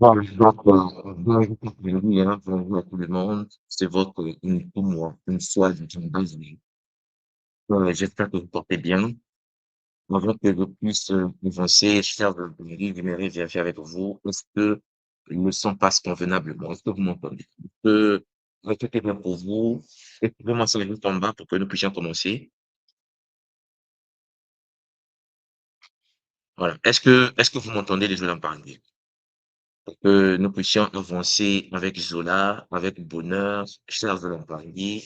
Bon, donc, bonjour bonjour à tout le monde. C'est votre pour moi, une soirée de base. J'espère que vous portez bien. Avant que je puisse avancer, cher Valérie, j'aimerais vérifier avec vous, est-ce que le son passe convenablement? Est-ce que vous m'entendez? Est-ce que tout est bien pour vous? Est-ce que vous pouvez m'enseigner juste en bas pour que nous puissions commencer? Voilà. Est-ce que vous m'entendez les en parler? Pour que nous puissions avancer avec Zola, avec bonheur, cher Zola parler.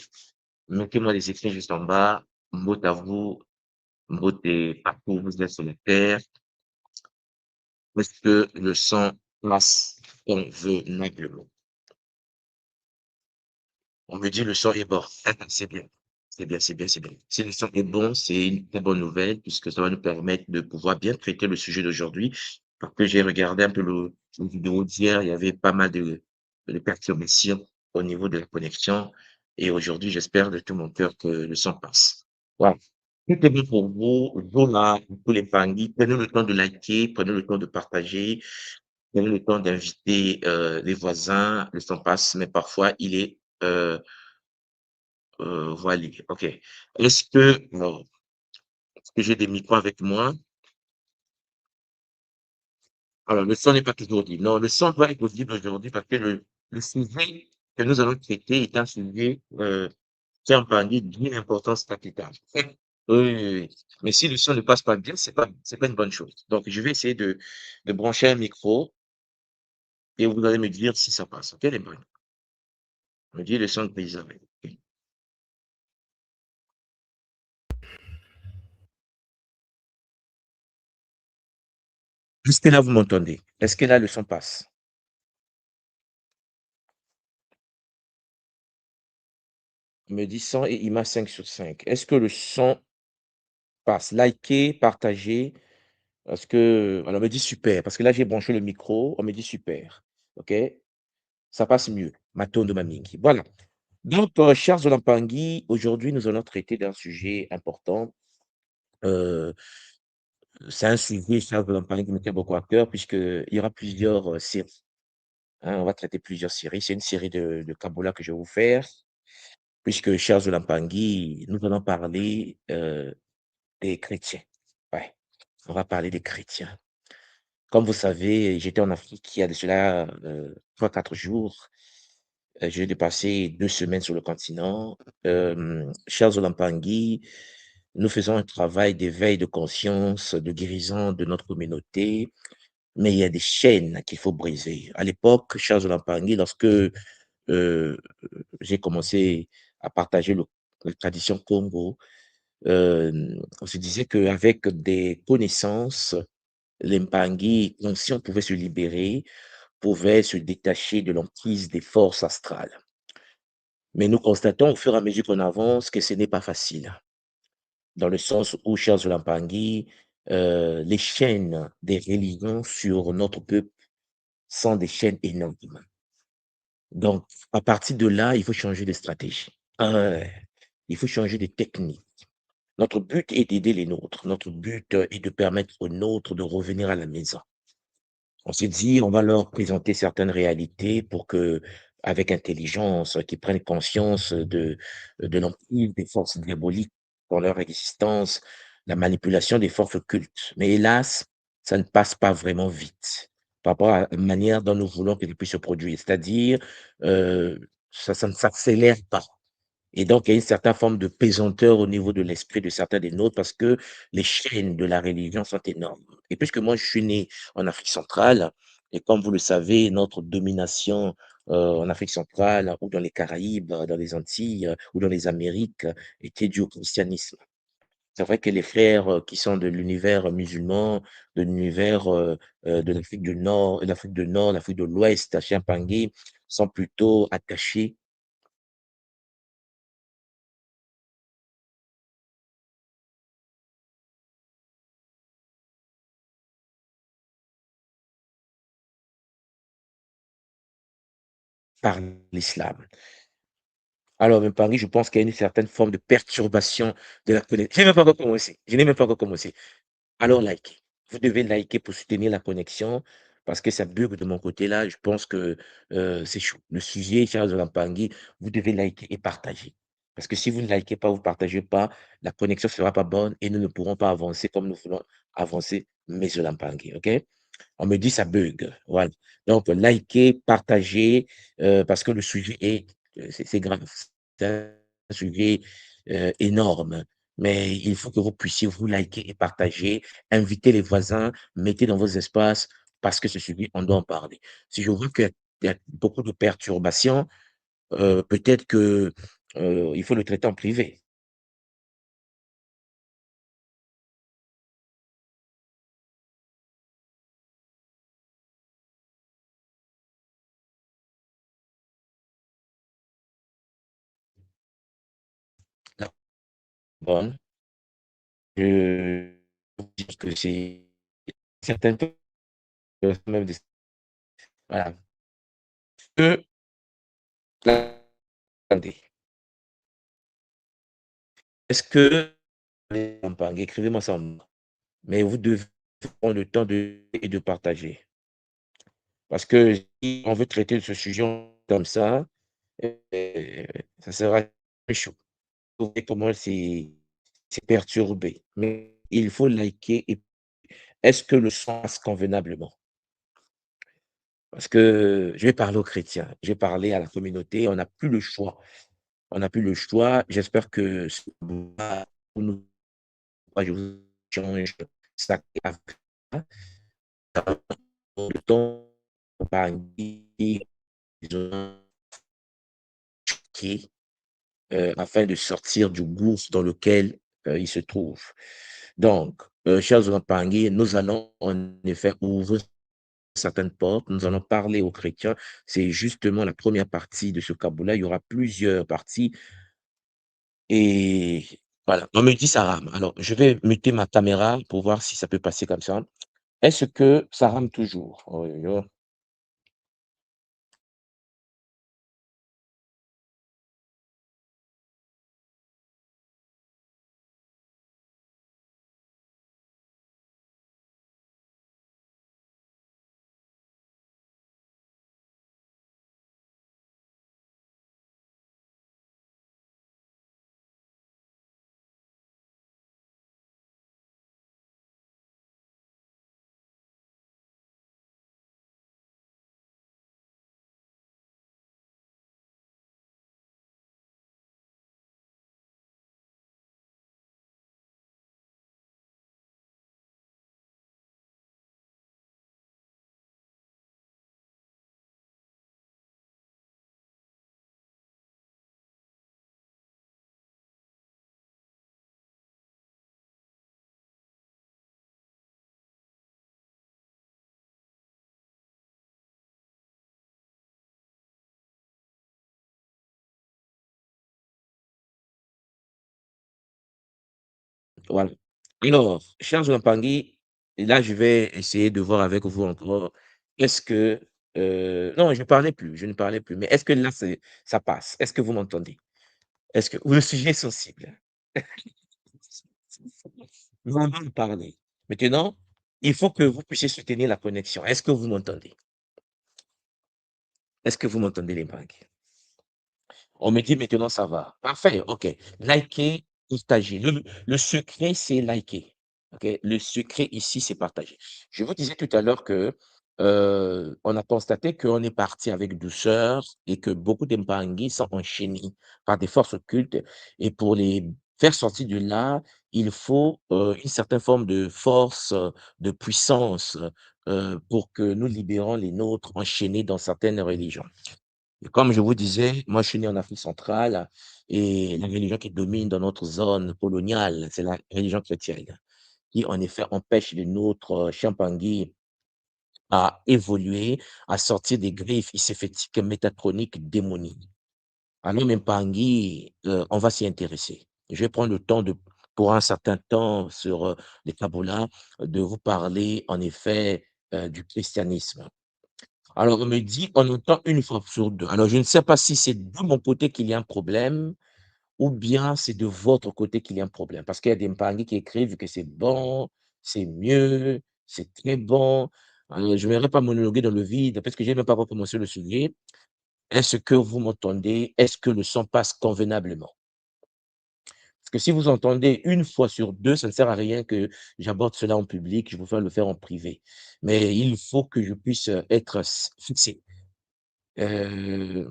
Mettez-moi les écrits juste en bas. Mot à vous, mot et parcours, vous êtes sur la terre. Est-ce que le sang passe convenablement? On me dit le sang est bon. C'est bien. C'est bien, c'est bien, c'est bien. Si le sang est bon, c'est une très bonne nouvelle puisque ça va nous permettre de pouvoir bien traiter le sujet d'aujourd'hui. Parce que j'ai regardé un peu le vidéo d'hier, il y avait pas mal de perturbations au niveau de la connexion. Et aujourd'hui, j'espère de tout mon cœur que le sang passe. Voilà. Tout est bon pour vous. Vous, là, tous les familles, prenez le temps de liker, prenez le temps de partager, prenez le temps d'inviter les voisins. Le temps passe, mais parfois, il est voilà. OK. Est-ce que j'ai des micros avec moi? Alors, le son n'est pas toujours audible. Non, le son doit être audible aujourd'hui parce que le sujet que nous allons traiter est un sujet qui a parmi d'une importance capitale. Oui, oui, oui, oui. Mais si le son ne passe pas bien, c'est pas une bonne chose. Donc, je vais essayer de brancher un micro et vous allez me dire si ça passe. OK, les bonnes? Me dire le son que vous avez. OK. Jusque-là, vous m'entendez? Est-ce que là, le son passe? On me dit 100 et il m'a 5 sur 5. Est-ce que le son passe? Likez, partagez. Parce que, alors on me dit super, parce que là j'ai branché le micro, on me dit super. OK? Ça passe mieux. Matondo Mamingi. Voilà. Donc, chers Olampangui, aujourd'hui nous allons traiter d'un sujet important. Euh, c'est un sujet, chers Olampangui, qui me tient beaucoup à cœur, puisqu'il y aura plusieurs séries. Hein, on va traiter plusieurs séries. C'est une série de Kabola que je vais vous faire, puisque, chers Olampangui, nous allons parler des chrétiens. Ouais, on va parler des chrétiens. Comme vous savez, j'étais en Afrique il y a de cela 3-4 jours. J'ai dépassé 2 semaines sur le continent. Chers Olampangui, nous faisons un travail d'éveil de conscience, de guérison de notre communauté, mais il y a des chaînes qu'il faut briser. À l'époque, chers Olampangui, lorsque j'ai commencé à partager la tradition Congo, on se disait qu'avec des connaissances, les Mpangui, conscients, pouvaient se libérer, pouvaient se détacher de l'emprise des forces astrales. Mais nous constatons au fur et à mesure qu'on avance que ce n'est pas facile, dans le sens où, chers Mpangui, les chaînes des religions sur notre peuple sont des chaînes énormes. Donc, à partir de là, il faut changer de stratégie. Il faut changer de technique. Notre but est d'aider les nôtres. Notre but est de permettre aux nôtres de revenir à la maison. On s'est dit, on va leur présenter certaines réalités pour que, avec intelligence, qu'ils prennent conscience de l'emprise des forces diaboliques dans leur existence, la manipulation des forces occultes. Mais hélas, ça ne passe pas vraiment vite par rapport à la manière dont nous voulons qu'elles puissent se produire. C'est-à-dire, ça ne s'accélère pas. Et donc, il y a une certaine forme de pesanteur au niveau de l'esprit de certains des nôtres parce que les chaînes de la religion sont énormes. Et puisque moi, je suis né en Afrique centrale, et comme vous le savez, notre domination en Afrique centrale ou dans les Caraïbes, dans les Antilles ou dans les Amériques était due au christianisme. C'est vrai que les frères qui sont de l'univers musulman, de l'univers de l'Afrique du Nord, l'Afrique de l'Ouest, à Chimpangui, sont plutôt attachés par l'islam. Alors, même Paris, je pense qu'il y a une certaine forme de perturbation de la connexion. Je n'ai même pas encore commencé. Je n'ai même pas encore commencé. Alors, likez. Vous devez liker pour soutenir la connexion parce que ça bug de mon côté là, je pense que, c'est chaud. Le sujet, cher Zolampangui, vous devez liker et partager. Parce que si vous ne likez pas, vous partagez pas, la connexion sera pas bonne et nous ne pourrons pas avancer comme nous voulons avancer, mes Zolampangui, OK? On me dit: «Ça bug», voilà. Donc likez, partagez, parce que le sujet est, c'est grave. C'est un sujet, énorme, mais il faut que vous puissiez vous liker et partager, inviter les voisins, mettez dans vos espaces parce que ce sujet, on doit en parler. Si je vois qu'il y a beaucoup de perturbations, peut-être que, il faut le traiter en privé. La bonne, je vous dis que c'est certaines personnes même des voilà, que attendez, est-ce que écrivez-moi ça en bas, mais vous devez prendre le temps de partager. Parce que si on veut traiter de ce sujet comme ça, heu, ça sera chaud. Vous voyez comment c'est perturbé, mais il faut liker et est-ce que le son passe convenablement? Parce que je vais parler aux chrétiens, je vais parler à la communauté, on n'a plus le choix. On n'a plus le choix. J'espère que ce débat pour nous, moi, je vous change ça le temps par qui, afin de sortir du gouffre dans lequel, il se trouve. Donc, chers Pangui, nous allons en effet ouvrir certaines portes, nous allons parler aux chrétiens. C'est justement la première partie de ce Kaboula. Il y aura plusieurs parties et voilà. On me dit ça rame. Alors, je vais muter ma caméra pour voir si ça peut passer comme ça. Est-ce que ça rame toujours? Oh yo yo. Voilà. Alors, chers Pangui, là, je vais essayer de voir avec vous encore. Est-ce que, non, je ne parlais plus, mais est-ce que là, ça passe? Est-ce que vous m'entendez? Est-ce que le sujet est sensible? Nous allons en parler. Maintenant, il faut que vous puissiez soutenir la connexion. Est-ce que vous m'entendez? Est-ce que vous m'entendez les Pangui? On me dit maintenant ça va. Parfait, OK. Liker, partager. Le secret, c'est liker. OK? Le secret ici, c'est partager. Je vous disais tout à l'heure que, on a constaté qu'on est parti avec douceur et que beaucoup d'Empangui sont enchaînés par des forces occultes et pour les faire sortir de là, il faut, une certaine forme de force, de puissance, pour que nous libérons les nôtres enchaînés dans certaines religions. Et comme je vous disais, moi, je suis né en Afrique centrale et la religion qui domine dans notre zone coloniale, c'est la religion chrétienne, qui en effet empêche les nôtres Champangui à évoluer, à sortir des griffes iséphétiques, métatroniques, démoniques. Alors, Mpangui, on va s'y intéresser. Je vais prendre le temps de, pour un certain temps sur les Kabbalah, de vous parler en effet du christianisme. Alors, on me dit: «On entend une fois sur 2». Alors, je ne sais pas si c'est de mon côté qu'il y a un problème ou bien c'est de votre côté qu'il y a un problème. Parce qu'il y a des Mpangi qui écrivent que c'est bon, c'est mieux, c'est très bon. Je n'aimerais pas monologuer dans le vide parce que j'ai même pas encore commencé le sujet. Est-ce que vous m'entendez? Est-ce que le son passe convenablement? Parce que si vous entendez une fois sur 2, ça ne sert à rien que j'aborde cela en public, je préfère le faire en privé. Mais il faut que je puisse, être fixé. Hem,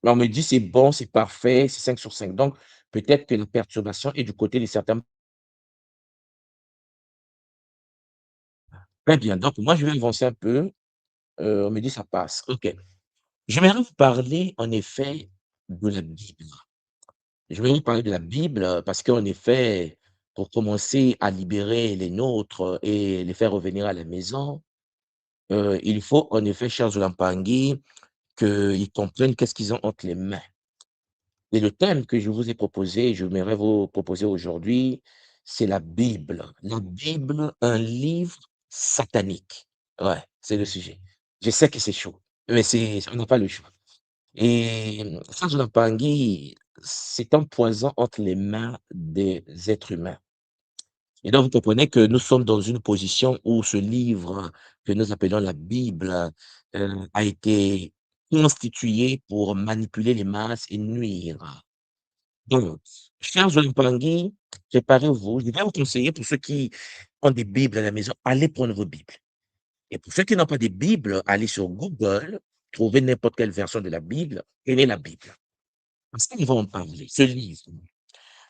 on me dit: «C'est bon, c'est parfait, c'est 5 sur 5». Donc peut-être que la perturbation est du côté de certains. Très bien, donc moi je vais avancer un peu, on me dit: «Ça passe». OK. J'aimerais vous parler en effet de la Bible. Je vais vous parler de la Bible, parce qu'en effet, pour commencer à libérer les nôtres et les faire revenir à la maison, il faut en effet, chers Olampangi, qu'ils comprennent qu'est-ce qu'ils ont entre les mains. Et le thème que je vous ai proposé, je j'aimerais vous proposer aujourd'hui, c'est la Bible. La Bible, un livre satanique. Ouais, c'est le sujet. Je sais que c'est chaud, mais on n'a pas le choix. Et Serge Lapangui, c'est un poison entre les mains des êtres humains. Et donc, vous comprenez que nous sommes dans une position où ce livre que nous appelons la Bible a été constitué pour manipuler les masses et nuire. Donc, chers Olimpanguis, préparez-vous. Je vais vous conseiller, pour ceux qui ont des Bibles à la maison, allez prendre vos Bibles. Et pour ceux qui n'ont pas de Bible, allez sur Google, trouvez n'importe quelle version de la Bible, prenez la Bible. Parce qu'ils vont en parler, ce livre.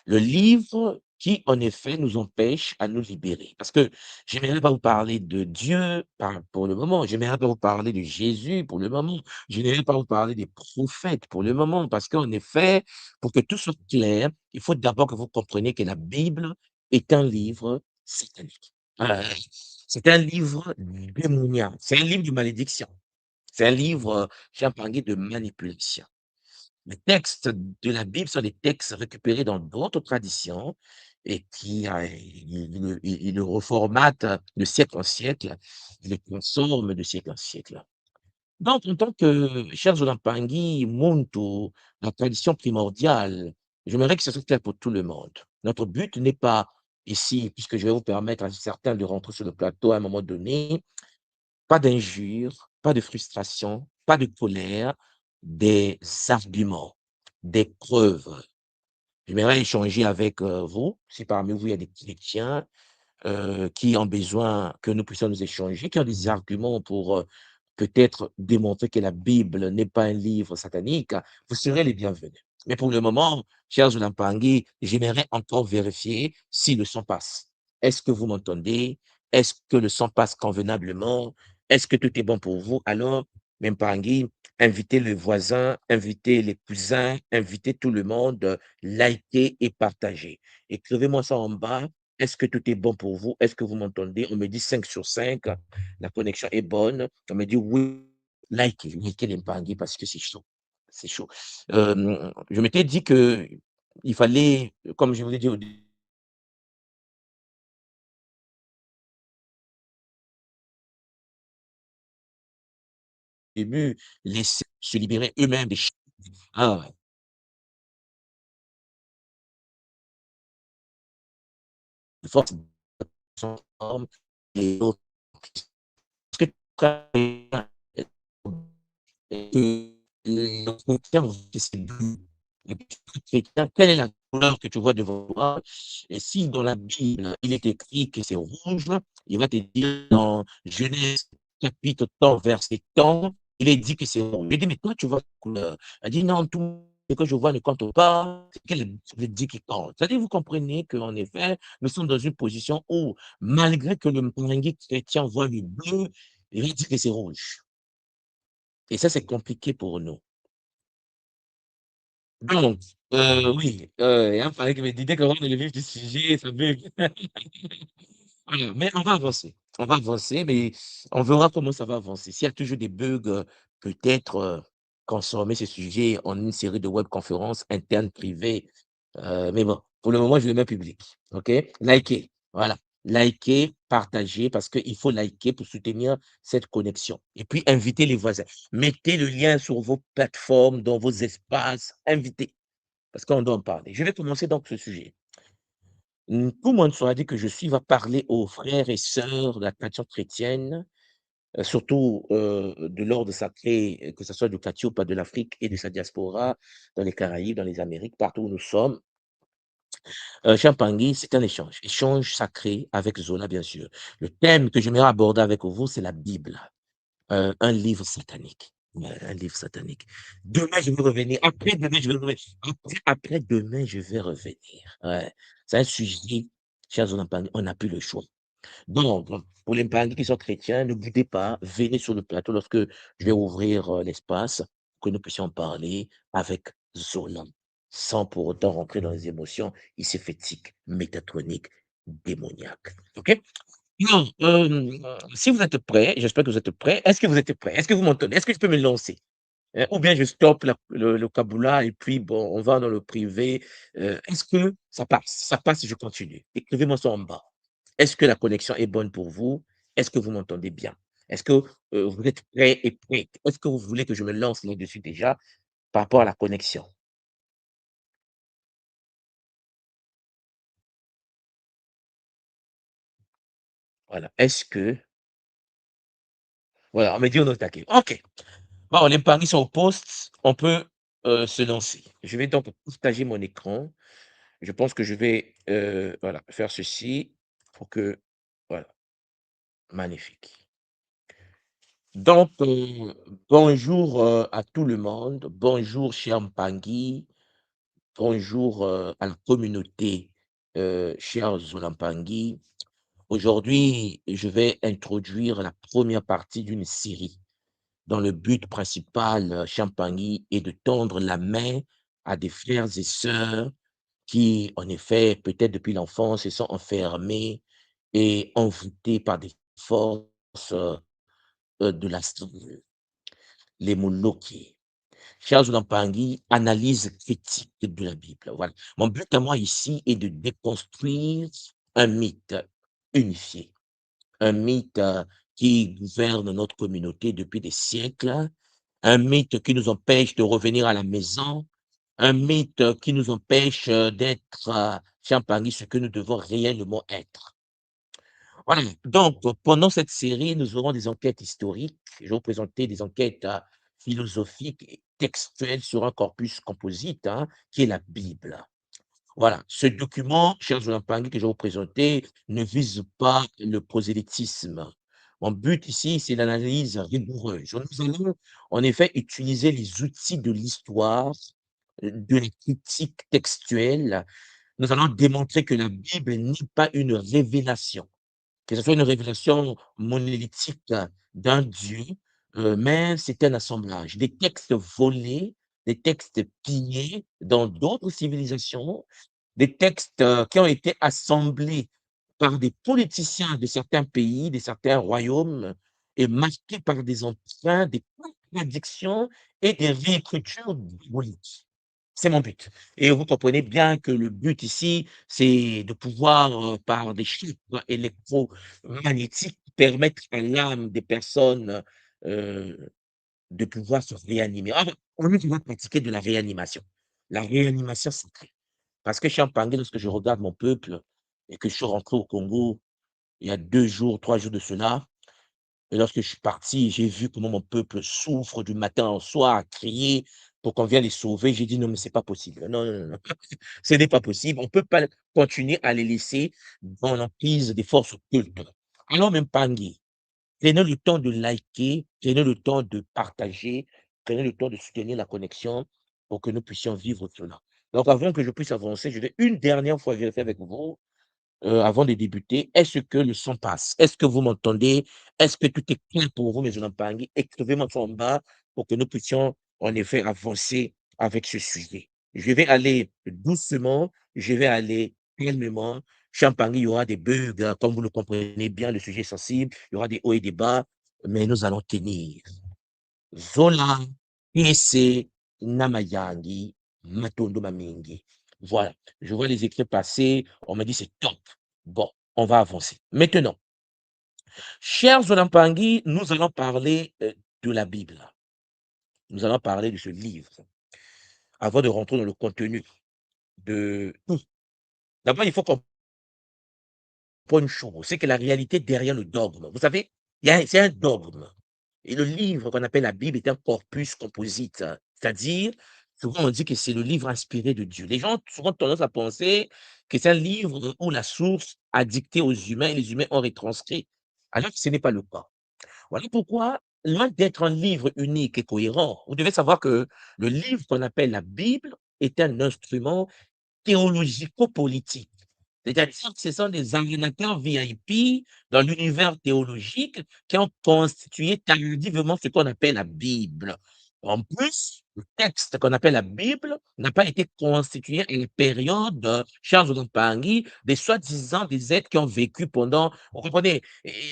Le livre qui, en effet, nous empêche à nous libérer. Parce que j'aimerais pas vous parler de Dieu pour le moment, j'aimerais pas vous parler de Jésus pour le moment, je n'aimerais pas vous parler des prophètes pour le moment, parce qu'en effet, pour que tout soit clair, il faut d'abord que vous compreniez que la Bible est un livre satanique. C'est un livre démoniaque, c'est un livre de malédiction, c'est un livre, Champagnat, de manipulation. Les textes de la Bible sont des textes récupérés dans d'autres traditions et qui, ils le reformatent de siècle en siècle, ils le transforment de siècle en siècle. Donc, en tant que cher Zolampangi, Muntu, la tradition primordiale, j'aimerais que ce soit clair pour tout le monde. Notre but n'est pas ici, puisque je vais vous permettre à certains de rentrer sur le plateau à un moment donné, pas d'injures, pas de frustration, pas de colère, des arguments, des preuves. J'aimerais échanger avec, vous, si parmi vous il y a des chrétiens, qui ont besoin que nous puissions nous échanger, qui ont des arguments pour, peut-être démontrer que la Bible n'est pas un livre satanique, vous serez les bienvenus. Mais pour le moment, cher Zolampangi, j'aimerais encore vérifier si le son passe. Est-ce que vous m'entendez? Est-ce que le son passe convenablement? Est-ce que tout est bon pour vous? Alors, Mpangi, invitez le voisin, invitez les cousins, invitez tout le monde, likez et partagez. Écrivez-moi ça en bas. Est-ce que tout est bon pour vous? Est-ce que vous m'entendez? On me dit 5 sur 5, la connexion est bonne. On me dit oui, likez les Mpangi parce que c'est chaud. C'est chaud. Je m'étais dit que il fallait, comme je vous l'ai dit au début, laisser se libérer eux-mêmes des ah ouais, de force ensemble et autres. Est-ce que et le chrétien, le chrétien, quelle est la couleur que tu vois devant toi? Et si dans la Bible, il est écrit que c'est rouge, il va te dire dans Genèse chapitre tant, verset tant, il est dit que c'est rouge. Je dis: «Mais toi, tu vois quelle couleur?» Elle dit: «Non, tout ce que je vois ne compte pas, c'est qu'elle dit qui compte». C'est-à-dire, vous comprenez qu'en effet, nous sommes dans une position où, malgré que le Mwangi chrétien voit le bleu, il va dire que c'est rouge. Et ça, c'est compliqué pour nous. Donc, oui, il fallait que me disiez qu'on rentre dans le vif du sujet, ça bug. Voilà, mais on va avancer. On va avancer, mais on verra comment ça va avancer. S'il y a toujours des bugs, peut-être, transformer ce sujet en une série de webconférences internes privées, mais bon, pour le moment, je le mets public, OK? Likez, voilà. Likez, partagez, parce qu'il faut liker pour soutenir cette connexion et puis invitez les voisins. Mettez le lien sur vos plateformes, dans vos espaces, invitez, parce qu'on doit en parler. Je vais commencer donc ce sujet. Tout le monde saura dit que je suis va parler aux frères et sœurs de la tradition chrétienne surtout, de l'ordre sacré, que ce soit du Cathio, pas de l'Afrique et de sa diaspora, dans les Caraïbes, dans les Amériques, partout où nous sommes. Champangui, c'est un échange, échange sacré avec Zola, bien sûr. Le thème que j'aimerais aborder avec vous, c'est la Bible, un livre satanique. Ouais, un livre satanique. Demain, je vais revenir. Après-demain, je vais revenir. Après-demain, je vais revenir. Ouais. C'est un sujet, chers Zonampangui, on n'a plus le choix. Donc, pour les Mpangui qui sont chrétiens, ne boudez pas, venez sur le plateau lorsque je vais ouvrir l'espace, que nous puissions parler avec Zola, sans pour autant rentrer dans les émotions hypothétiques, métatroniques, démoniaques. OK? Non, si vous êtes prêts, j'espère que vous êtes prêts. Est-ce que vous êtes prêts? Est-ce que vous m'entendez? Est-ce que je peux me lancer? Ou bien je stoppe le Kabula et puis bon, on va dans le privé. Est-ce que ça passe? Ça passe, je continue. Écrivez-moi ça en bas. Est-ce que la connexion est bonne pour vous? Est-ce que vous m'entendez bien? Est-ce que vous êtes prêts et prêtes? Est-ce que vous voulez que je me lance là-dessus déjà par rapport à la connexion? Voilà. Est-ce que. Voilà, on me dit on est attaqué. OK. Bon, les paris sont au poste. On peut se lancer. Je vais donc partager mon écran. Je pense que je vais voilà, faire ceci pour que. Voilà, magnifique. Donc, bonjour à tout le monde. Bonjour, cher Mpangui. Bonjour à la communauté, chers Zolampangi. Aujourd'hui, je vais introduire la première partie d'une série dont le but principal, Champagny, est de tendre la main à des frères et sœurs qui, en effet, peut-être depuis l'enfance, se sont enfermés et envoûtés par des forces de la les Moloki. Charles Lampangi, analyse critique de la Bible. Voilà. Mon but à moi ici est de déconstruire un mythe unifié, un mythe qui gouverne notre communauté depuis des siècles, un mythe qui nous empêche de revenir à la maison, un mythe qui nous empêche d'être, Champagny, ce que nous devons réellement être. Voilà. Donc, pendant cette série, nous aurons des enquêtes historiques. Je vais vous présenter des enquêtes philosophiques et textuelles sur un corpus composite, hein, qui est la Bible. Voilà. Ce document, cher Jonathan Pangui, que je vais vous présenter, ne vise pas le prosélytisme. Mon but ici, c'est l'analyse rigoureuse. Nous allons, en effet, utiliser les outils de l'histoire, de la critique textuelle. Nous allons démontrer que la Bible n'est pas une révélation, que ce soit une révélation monolithique d'un Dieu, mais c'est un assemblage. Des textes volés, des textes pillés dans d'autres civilisations, des textes qui ont été assemblés par des politiciens de certains pays, de certains royaumes, et marqués par des emprunts, des contradictions et des réécritures diaboliques. C'est mon but. Et vous comprenez bien que le but ici, c'est de pouvoir, par des chiffres électromagnétiques, permettre à l'âme des personnes de pouvoir se réanimer. Ah, on va pratiquer de la réanimation. La réanimation sacrée. Parce que Champagne, lorsque je regarde mon peuple et que je suis rentré au Congo il y a 2 jours, 3 jours de cela, et lorsque je suis parti, j'ai vu comment mon peuple souffre du matin au soir, à crier pour qu'on vienne les sauver. J'ai dit: «Non, mais c'est pas possible. Non, non, non, non, ce n'est pas possible. On ne peut pas continuer à les laisser dans l'emprise des forces occultes». Alors même Pangui, prenez le temps de liker, prenez le temps de partager, prenez le temps de soutenir la connexion pour que nous puissions vivre cela. Donc avant que je puisse avancer, je vais une dernière fois vérifier avec vous, avant de débuter, est-ce que le son passe? Est-ce que vous m'entendez? Est-ce que tout est clair pour vous, mes Onampangui? Écrivez-moi ça en bas pour que nous puissions en effet avancer avec ce sujet. Je vais aller doucement, je vais aller calmement. Champagny, il y aura des bugs, comme vous le comprenez bien, le sujet est sensible, il y aura des hauts et des bas, mais nous allons tenir. Zola, PC, Namayangi, Matondo Mamingi. Voilà, je vois les écrits passer, on me dit c'est top. Bon, on va avancer. Maintenant, chers Zolampangi, nous allons parler de la Bible. Nous allons parler de ce livre avant de rentrer dans le contenu de tout. D'abord, il faut comprendre une chose, c'est que la réalité derrière le dogme. Vous savez, C'est un dogme. Et le livre qu'on appelle la Bible est un corpus composite, c'est-à-dire, souvent on dit que c'est le livre inspiré de Dieu. Les gens ont souvent tendance à penser que c'est un livre où la source a dicté aux humains et les humains ont retranscrit, alors que ce n'est pas le cas. Voilà pourquoi, loin d'être un livre unique et cohérent, vous devez savoir que le livre qu'on appelle la Bible est un instrument théologico-politique. C'est-à-dire que ce sont des ordinateurs VIP dans l'univers théologique qui ont constitué tardivement ce qu'on appelle la Bible. En plus, le texte qu'on appelle la Bible n'a pas été constitué à la période de Charles Onapangui, des soi-disant des êtres qui ont vécu pendant, vous comprenez,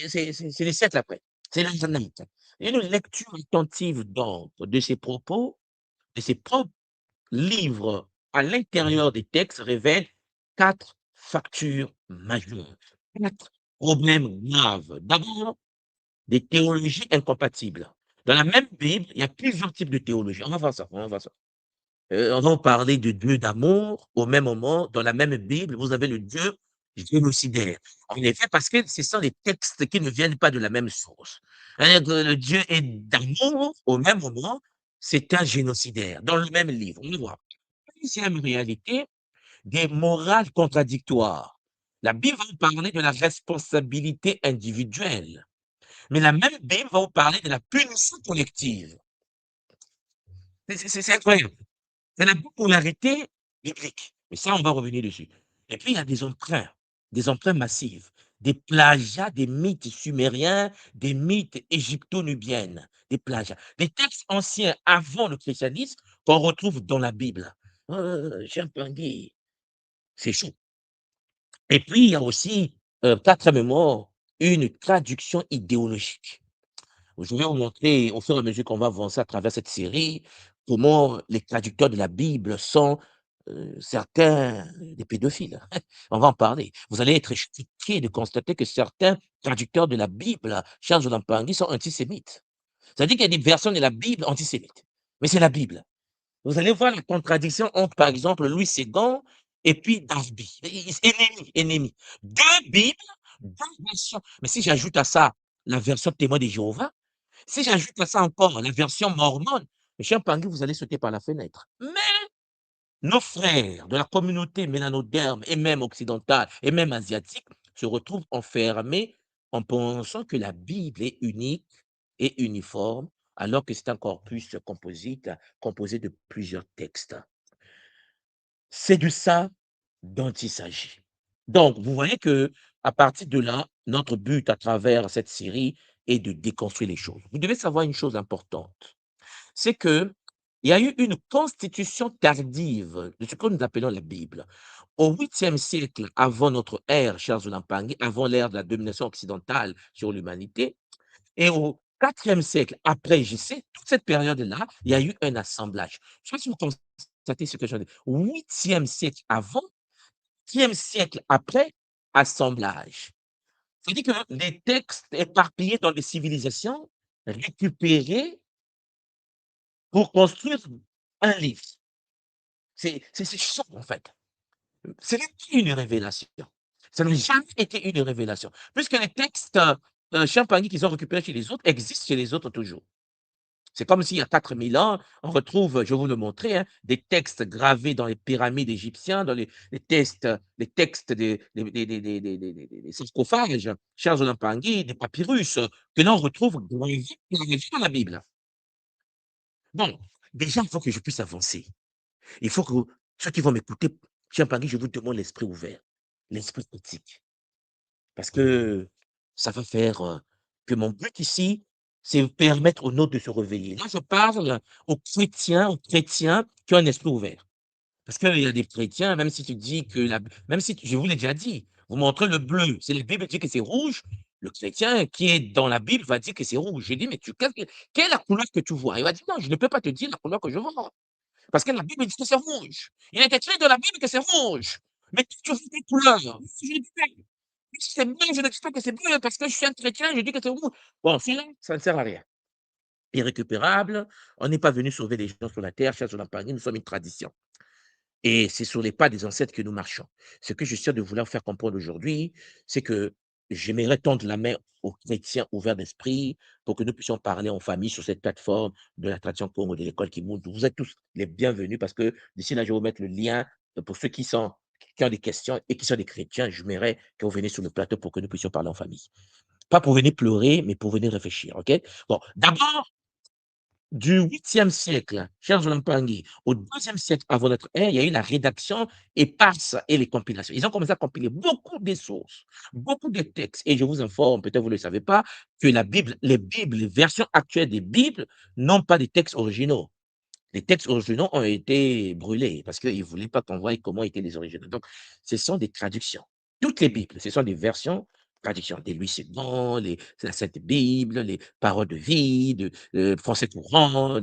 c'est des siècles après. C'est l'Internet. Une lecture attentive donc de ces propos, de ces propres livre à l'intérieur des textes révèle 4 factures majeures, 4 problèmes graves. D'abord, des théologies incompatibles. Dans la même Bible, il y a plusieurs types de théologie. On va voir ça, on va voir ça. On va parler de Dieu d'amour. Au même moment, dans la même Bible, vous avez le Dieu génocidaire. En effet, parce que ce sont des textes qui ne viennent pas de la même source. C'est-à-dire que le Dieu est d'amour, au même moment, c'est un génocidaire, dans le même livre. On le voit. Deuxième réalité, des morales contradictoires. La Bible va vous parler de la responsabilité individuelle, mais la même Bible va vous parler de la punition collective. C'est incroyable. C'est la bipolarité biblique. Mais ça, on va revenir dessus. Et puis, il y a des emprunts massifs, des plagiats des mythes sumériens, des mythes égypto-nubiennes, des plagiats, des textes anciens avant le christianisme qu'on retrouve dans la Bible. Cher Tanguy, c'est chaud. Et puis, il y a aussi, quatrièmement, une traduction idéologique. Je vais vous montrer au fur et à mesure qu'on va avancer à travers cette série, comment les traducteurs de la Bible sont, certains des pédophiles. On va en parler. Vous allez être choqués de constater que certains traducteurs de la Bible, Charles Mpangui, sont antisémites. C'est-à-dire qu'il y a des versions de la Bible antisémites, mais c'est la Bible. Vous allez voir la contradiction entre, par exemple, Louis Ségan et puis Darby. Ennemi, ennemi. Deux Bibles, deux versions. Mais si j'ajoute à ça la version témoin de Jéhovah, si j'ajoute à ça encore la version mormone, mes chers Pangui, vous allez sauter par la fenêtre. Mais nos frères de la communauté mélanoderme et même occidentale et même asiatique se retrouvent enfermés en pensant que la Bible est unique et uniforme, alors que c'est un corpus composite composé de plusieurs textes. C'est de ça dont il s'agit. Donc, vous voyez que à partir de là, notre but à travers cette série est de déconstruire les choses. Vous devez savoir une chose importante, c'est que il y a eu une constitution tardive de ce que nous appelons la Bible. Au 8e siècle avant notre ère, chers Olampangi, avant l'ère de la domination occidentale sur l'humanité, et au 4e siècle après JC, toute cette période-là, il y a eu un assemblage. Je sais pas si vous constatez ce que je dis. 8e siècle avant, 8e siècle après, assemblage. C'est-à-dire que les textes éparpillés dans les civilisations, récupérés pour construire un livre. C'est ça, en fait. Ce n'est pas une révélation. Ça n'a jamais été une révélation. Puisque les textes Champagny qu'ils ont récupérés chez les autres existent chez les autres toujours. C'est comme s'il y a 4000 ans, on retrouve, je vais vous le montrer, hein, des textes gravés dans les pyramides égyptiennes, dans les textes des sarcophages, Charles Onampangui, des papyrus, que l'on retrouve gravés dans la Bible. Donc, déjà, il faut que je puisse avancer. Il faut que ceux qui vont m'écouter, Champagny, je vous demande l'esprit ouvert, l'esprit critique. Parce que ça va faire, que mon but ici, c'est permettre aux nôtres de se réveiller. Là, je parle aux chrétiens qui ont un esprit ouvert. Parce qu'il y a des chrétiens, même si tu dis que la même si je vous l'ai déjà dit, vous montrez le bleu, c'est la Bible dit que c'est rouge, le chrétien qui est dans la Bible va dire que c'est rouge. J'ai dit: «Mais quelle est la couleur que tu vois?» Il va dire: «Non, je ne peux pas te dire la couleur que je vois, parce que la Bible dit que c'est rouge. Il est écrit dans la Bible que c'est rouge. Mais toi, tu vois quelle couleur?» Je lui dis: c'est bleu, je n'explique que c'est bleu parce que je suis un chrétien, je dis que c'est rouge. Bon, celui-là, ça ne sert à rien. Irrécupérable, on n'est pas venu sauver les gens sur la terre, chers Olampangi, nous sommes une tradition. Et c'est sur les pas des ancêtres que nous marchons. Ce que je suis sûr de vouloir faire comprendre aujourd'hui, c'est que j'aimerais tendre la main aux chrétiens ouverts d'esprit pour que nous puissions parler en famille sur cette plateforme de la tradition Congo de l'école qui monte. Vous êtes tous les bienvenus parce que d'ici là, je vais vous mettre le lien pour ceux qui ont des questions et qui sont des chrétiens. J'aimerais que vous veniez sur le plateau pour que nous puissions parler en famille. Pas pour venir pleurer, mais pour venir réfléchir, OK? Bon, d'abord, du 8e siècle, cher Zolampangi, au 2e siècle avant notre ère, il y a eu la rédaction éparse et les compilations. Ils ont commencé à compiler beaucoup de sources, beaucoup de textes. Et je vous informe, peut-être vous ne le savez pas, que la Bible, les versions actuelles des Bibles n'ont pas de textes originaux. Les textes originaux ont été brûlés parce qu'ils ne voulaient pas qu'on voie comment étaient les originaux. Donc, ce sont des traductions. Toutes les Bibles, ce sont des versions, traductions des Louis II, la Sainte Bible, les paroles de vie, de français courant,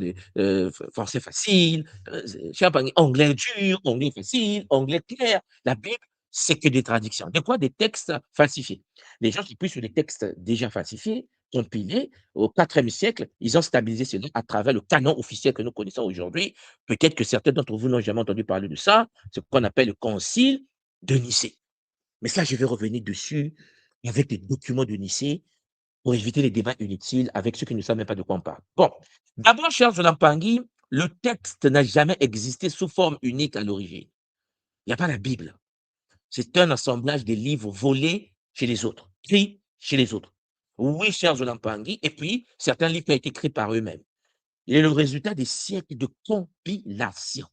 français facile, je sais pas, anglais dur, anglais facile, anglais clair. La Bible, c'est que des traductions. De quoi? Des textes falsifiés. Les gens qui puissent sur des textes déjà falsifiés, compilés, au 4e siècle, ils ont stabilisé cela à travers le canon officiel que nous connaissons aujourd'hui. Peut-être que certains d'entre vous n'ont jamais entendu parler de ça, ce qu'on appelle le concile de Nicée. Mais ça, je vais revenir dessus avec les documents de Nicée pour éviter les débats inutiles avec ceux qui ne savent même pas de quoi on parle. Bon, d'abord, cher Zolampangi, le texte n'a jamais existé sous forme unique à l'origine. Il n'y a pas la Bible. C'est un assemblage de livres volés chez les autres, écrits chez les autres. Oui, cher Zolampangi, et puis certains livres qui ont été écrits par eux-mêmes. Il est le résultat des siècles de compilation.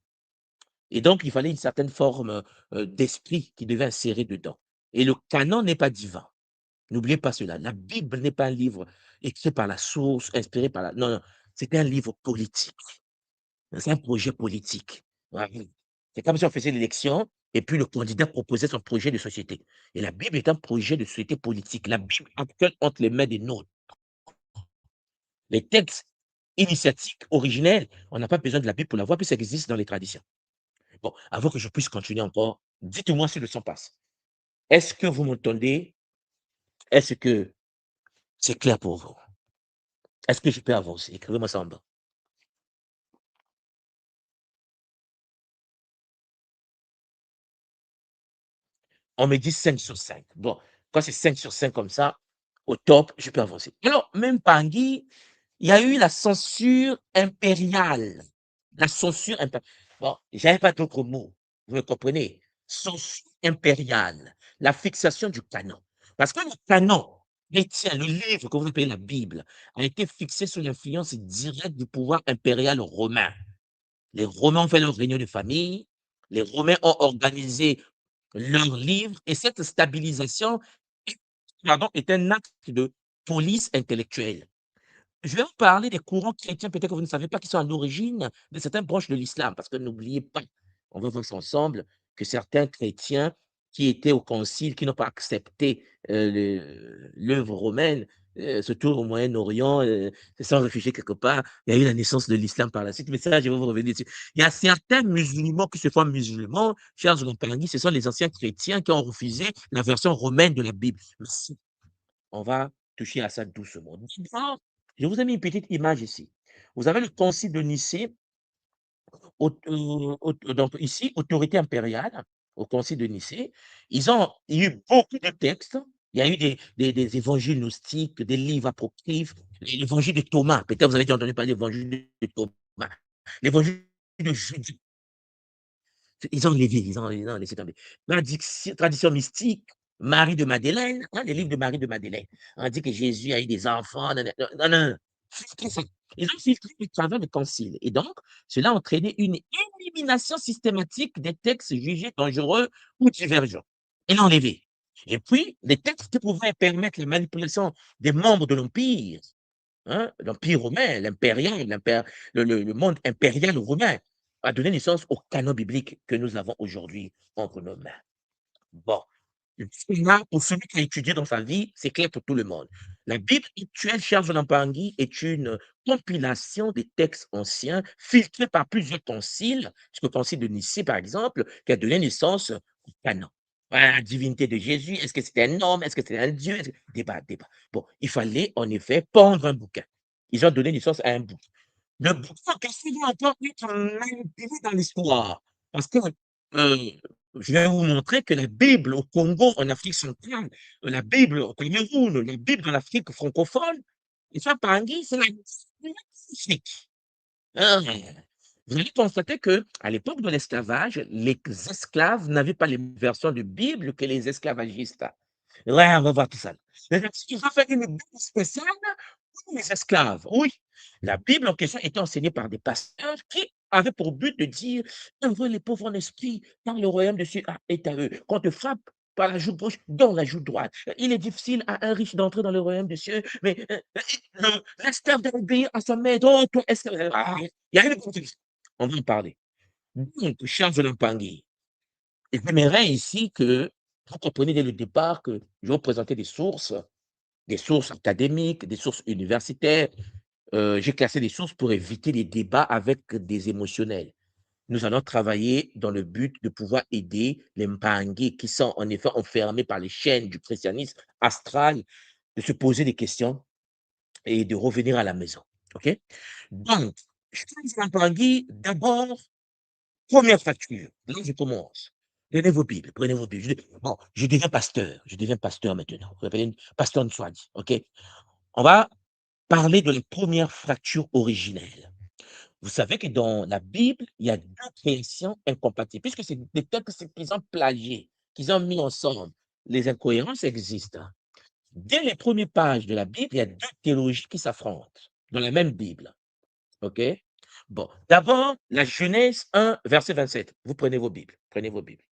Et donc, il fallait une certaine forme d'esprit qui devait insérer dedans. Et le canon n'est pas divin. N'oubliez pas cela. La Bible n'est pas un livre écrit par la source, inspiré par la... Non, non, c'est un livre politique. C'est un projet politique. Voilà. C'est comme si on faisait l'élection et puis le candidat proposait son projet de société. Et la Bible est un projet de société politique. La Bible actuelle entre les mains des nôtres. Les textes initiatiques, originels, on n'a pas besoin de la Bible pour la voir, puis ça existe dans les traditions. Bon, avant que je puisse continuer encore, dites-moi si le son passe. Est-ce que vous m'entendez? Est-ce que c'est clair pour vous? Est-ce que je peux avancer? Écrivez-moi ça en bas. On me dit 5 sur 5. Bon, quand c'est 5 sur 5 comme ça, au top, je peux avancer. Alors, même Tanguy, il y a eu la censure impériale. La censure impériale. Bon, j'avais pas d'autres mots. Vous me comprenez? Censure impériale. La fixation du canon. Parce que le canon chrétien, le livre que vous appelez la Bible, a été fixé sous l'influence directe du pouvoir impérial romain. Les Romains ont fait leur réunion de famille. Les Romains ont organisé leurs livres et cette stabilisation est, pardon, est un acte de police intellectuelle. Je vais vous parler des courants chrétiens, peut-être que vous ne savez pas, qui sont à l'origine de certaines branches de l'islam, parce que n'oubliez pas, on va voir ça ensemble, que certains chrétiens qui étaient au concile, qui n'ont pas accepté l'œuvre romaine, surtout au Moyen-Orient, se sont réfugiés quelque part. Il y a eu la naissance de l'islam par la suite, mais ça, je vais vous revenir dessus. Il y a certains musulmans qui se font musulmans, Charles Lampagny, ce sont les anciens chrétiens qui ont refusé la version romaine de la Bible. Merci. On va toucher à ça doucement. D'abord, je vous ai mis une petite image ici. Vous avez le concile de Nicée, donc ici, autorité impériale, au concile de Nicée. Il y a eu beaucoup de textes. Il y a eu des évangiles gnostiques, des livres apocryphes, l'évangile de Thomas. Peut-être vous avez déjà entendu parler de l'évangile de Thomas. L'évangile de Judas. Ils ont laissé tomber. Tradition mystique, Marie de Madeleine, hein, les livres de Marie de Madeleine. On dit que Jésus a eu des enfants. Non, non, non, non, non. Filtré ça. Ils ont filtré à travers le concile. Et donc, cela a entraîné une élimination systématique des textes jugés dangereux ou divergents. Et l'enlevé. Et puis, les textes qui pouvaient permettre la manipulation des membres de l'Empire, hein, l'Empire romain, le monde impérial romain, a donné naissance au canon biblique que nous avons aujourd'hui entre nos mains. Bon, là, pour celui qui a étudié dans sa vie, c'est clair pour tout le monde. La Bible actuelle, cher Jonathan Pangui, est une compilation des textes anciens filtrés par plusieurs conciles, le concile de Nicée, par exemple, qui a donné naissance au canon. Voilà, la divinité de Jésus, est-ce que c'était un homme, est-ce que c'était un Dieu? Débat, débat. Bon, il fallait en effet pondre un bouquin. Ils ont donné naissance à un bouquin. Le bouquin, qu'est-ce qu'il va encore être manipulé dans l'histoire? Parce que je vais vous montrer que la Bible au Congo, en Afrique centrale, la Bible au Cameroun, la Bible en Afrique francophone, et ça, Pangui, c'est la même Afrique. Ah, vous allez constater que à l'époque de l'esclavage, les esclaves n'avaient pas les mêmes versions de Bible que les esclavagistes. Ouais, on va voir tout ça. Ils ont fait une Bible spéciale pour les esclaves. Oui, la Bible en question était enseignée par des pasteurs qui avaient pour but de dire: heureux les pauvres en esprit, car le royaume de Dieu est à eux. Quand on te frappe par la joue gauche, dans la joue droite. Il est difficile à un riche d'entrer dans le royaume des cieux, mais l'esclave doit obéir à son maître. Oh, toi, esclave. Il y a une contradiction. On va en parler. Donc, cher Pangui, j'aimerais ici que vous compreniez dès le départ que je vais vous présenter des sources académiques, des sources universitaires. J'ai classé des sources pour éviter les débats avec des émotionnels. Nous allons travailler dans le but de pouvoir aider les Mpangui qui sont en effet enfermés par les chaînes du christianisme astral, de se poser des questions et de revenir à la maison. OK? Donc, cher Mpangui, d'abord, première facture. Là, je commence. Prenez vos Bibles, prenez vos Bibles. Bon, je deviens pasteur maintenant. Vous appelez pasteur Nswadi, OK? On va parler de la première fracture originelle. Vous savez que dans la Bible, il y a 2 créations incompatibles, puisque c'est des textes qu'ils ont plagiés, qu'ils ont mis ensemble. Les incohérences existent, hein. Dès les premières pages de la Bible, il y a 2 théologies qui s'affrontent dans la même Bible, OK? Bon, d'abord, la Genèse 1, verset 27. Vous prenez vos Bibles, prenez vos Bibles.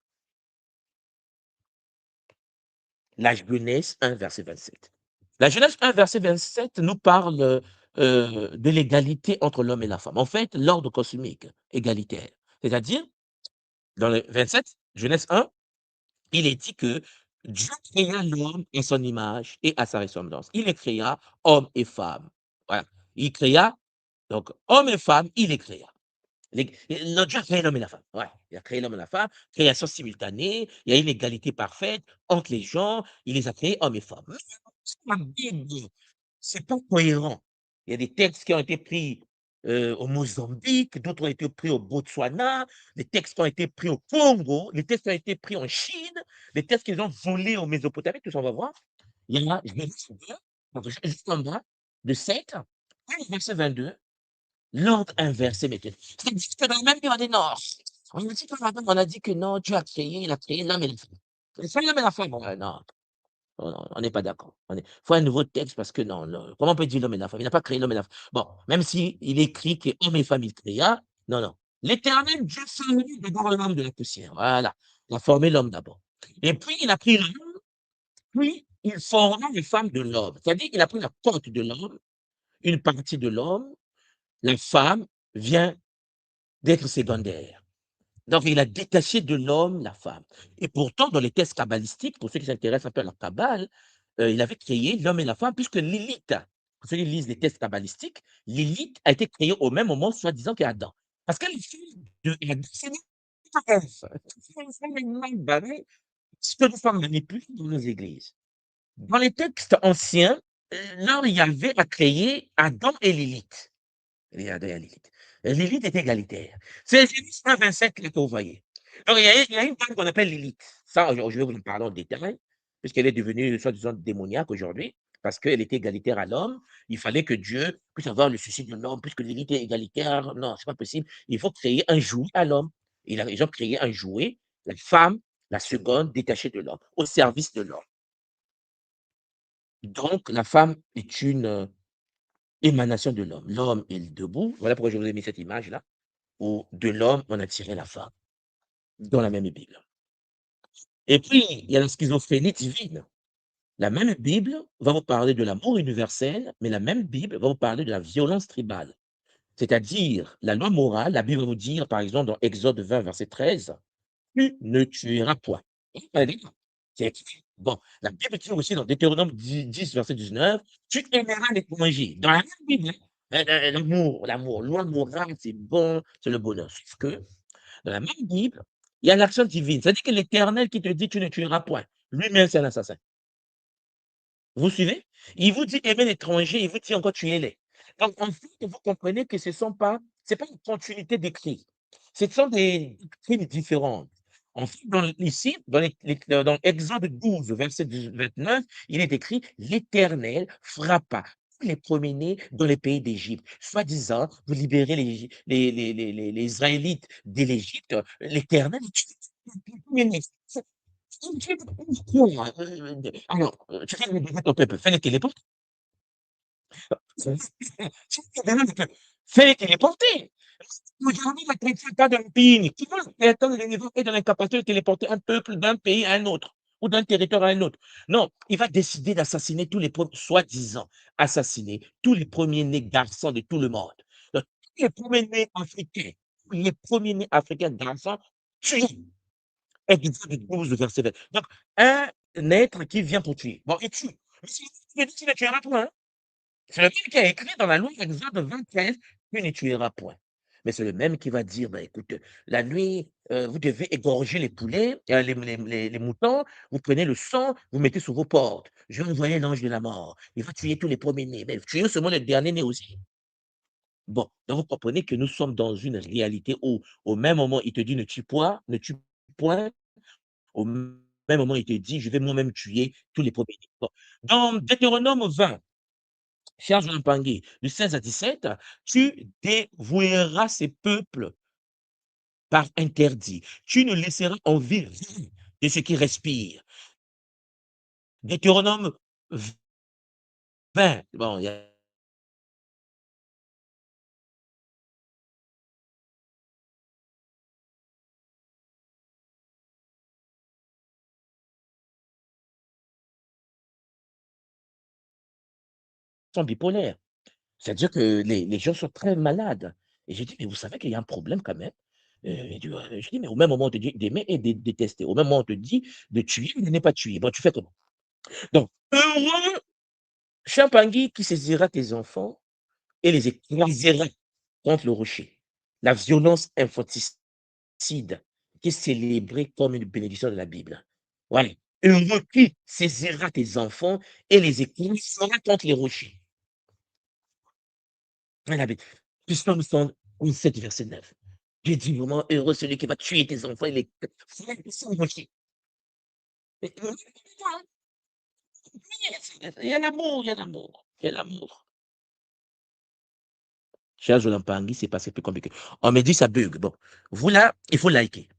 La Genèse 1, verset 27. La Genèse 1, verset 27 nous parle, de l'égalité entre l'homme et la femme. En fait, l'ordre cosmique égalitaire. C'est-à-dire, dans le 27, Genèse 1, il est dit que Dieu créa l'homme à son image et à sa ressemblance. Il les créa homme et femme. Voilà. Il créa, donc homme et femme, il les créa. Non, Dieu a créé l'homme et la femme. Ouais, il a créé l'homme et la femme, création simultanée, il y a une égalité parfaite entre les gens, il les a créés hommes et femmes. Mais la Bible, c'est pas cohérent. Il y a des textes qui ont été pris au Mozambique, d'autres ont été pris au Botswana, des textes qui ont été pris au Congo, des textes qui ont été pris en Chine, des textes qu'ils ont volés au Mésopotamie, tout ça, on va voir. Il y en a, je vais juste dire, donc, juste en bas, de 7, verset 22. L'ordre inversé maintenant. C'est-à-dire que dans la même Bible, on dit non. On a dit que non, Dieu a créé, il a créé l'homme et la femme. C'est l'homme et la femme. Non, on n'est pas d'accord. Il faut un nouveau texte parce que non, comment on peut dire l'homme et la femme? Il n'a pas créé l'homme et la femme. Bon, même si il écrit que homme et femme, il créa, non, non. L'éternel Dieu forme d'abord l'homme de la poussière. Voilà. Il a formé l'homme d'abord. Et puis, il a pris l'homme, puis il forma les femmes de l'homme. C'est-à-dire qu'il a pris la porte de l'homme, une partie de l'homme, la femme vient d'être secondaire. Donc, il a détaché de l'homme la femme. Et pourtant, dans les textes kabbalistiques, pour ceux qui s'intéressent un peu à la Kabbale, il avait créé l'homme et la femme, puisque Lilith, pour ceux qui lisent les textes kabbalistiques, Lilith a été créée au même moment, soi-disant, qu'Adam. Parce que les filles de Adam, c'est une femme est mal barrée, ce que nous sommes manipulés dans nos églises. Dans les textes anciens, là, il y avait à créer Adam et Lilith. Regardez à Lilith. Lilith est égalitaire. C'est Genèse 1, 27 là que vous voyez. Donc, il y a une femme qu'on appelle Lilith. Ça, je vais vous en parler en détail, puisqu'elle est devenue, soi-disant, démoniaque aujourd'hui, parce qu'elle était égalitaire à l'homme. Il fallait que Dieu puisse avoir le souci de l'homme, puisque Lilith est égalitaire. Non, c'est pas possible. Il faut créer un jouet à l'homme. Ils ont créé un jouet, la femme, la seconde, détachée de l'homme, au service de l'homme. Donc, la femme est une émanation de l'homme. L'homme est debout. Voilà pourquoi je vous ai mis cette image-là, où de l'homme, on a tiré la femme, dans la même Bible. Et puis, il y a la schizophrénie divine. La même Bible va vous parler de l'amour universel, mais la même Bible va vous parler de la violence tribale. C'est-à-dire, la loi morale, la Bible va vous dire, par exemple, dans Exode 20, verset 13, tu ne tueras point. C'est écrit. Bon, la Bible dit aussi dans Deutéronome 10, verset 19, tu aimeras l'étranger. Dans la même Bible, l'amour, loi morale, c'est bon, c'est le bonheur. Sauf que dans la même Bible, il y a l'action divine. C'est-à-dire que l'Éternel qui te dit tu ne tueras point, lui-même c'est un assassin. Vous suivez? Il vous dit aimer l'étranger, il vous dit encore tuez-les. Donc en fait, vous comprenez que ce sont pas, c'est pas une continuité d'écrits. Ce sont des doctrines différentes. En fait, ici, dans Exode 12, verset 29, il est écrit: «L'Éternel frappa tous les premiers-nés dans les pays d'Égypte». Soi-disant, vous libérez les Israélites de l'Égypte, l'Éternel tue les premiers-nés. Pourquoi? Alors, tu fais libérer ton peuple, fais-les téléporter. Fais-les téléporter. Aujourd'hui, la chrétien pas d'un pays. Qui va prétendre le niveau est dans l'incapacité de téléporter un peuple d'un pays à un autre ou d'un territoire à un autre? Non, il va décider d'assassiner tous les soi-disant assassiner tous les premiers-nés garçons de tout le monde. Donc, tous les premiers-nés africains, les premiers-nés africains garçons tués. Exode 12, verset 20. Donc, un être qui vient pour tuer. Bon, il tue. Mais s'il dit qu'il ne tuera point, hein. C'est le même qui a écrit dans la loi Exode 25, tu ne tueras point. Mais c'est le même qui va dire, bah, écoute, la nuit, vous devez égorger les poulets, les moutons, vous prenez le sang, vous mettez sur vos portes. Je vais envoyer l'ange de la mort. Il va tuer tous les premiers-nés, mais tuer seulement les derniers-nés aussi. Bon, donc vous comprenez que nous sommes dans une réalité où, au même moment, il te dit ne tue point. Au même moment, il te dit, je vais moi-même tuer tous les premiers-nés. Bon. Dans Deutéronome 20, cher Jean Pangui, du 16 à 17, tu dévoueras ces peuples par interdit. Tu ne laisseras en vie rien de ce qui respire. Deutéronome 20, bon, il y a sont bipolaires. C'est-à-dire que les gens sont très malades. Et j'ai dit, mais vous savez qu'il y a un problème quand même. Je dis, mais au même moment, on te dit d'aimer et de détester. Au même moment, on te dit de tuer et de ne pas tuer. Bon, tu fais comment? Donc, heureux Champangui qui saisira tes enfants et les écrasera contre le rocher. La violence infanticide qui est célébrée comme une bénédiction de la Bible. Voilà. Heureux qui saisira tes enfants et les écrasera contre les rochers. Voilà, mais Psaume 117, verset 9. Dieu dit vraiment heureux celui qui va tuer tes enfants et les écrasera contre les rochers. Il y a l'amour, il y a l'amour, il y a l'amour. Cher Jolan Pangui, c'est pas c'est plus compliqué. On me dit ça bug. Bon, vous là, il faut liker.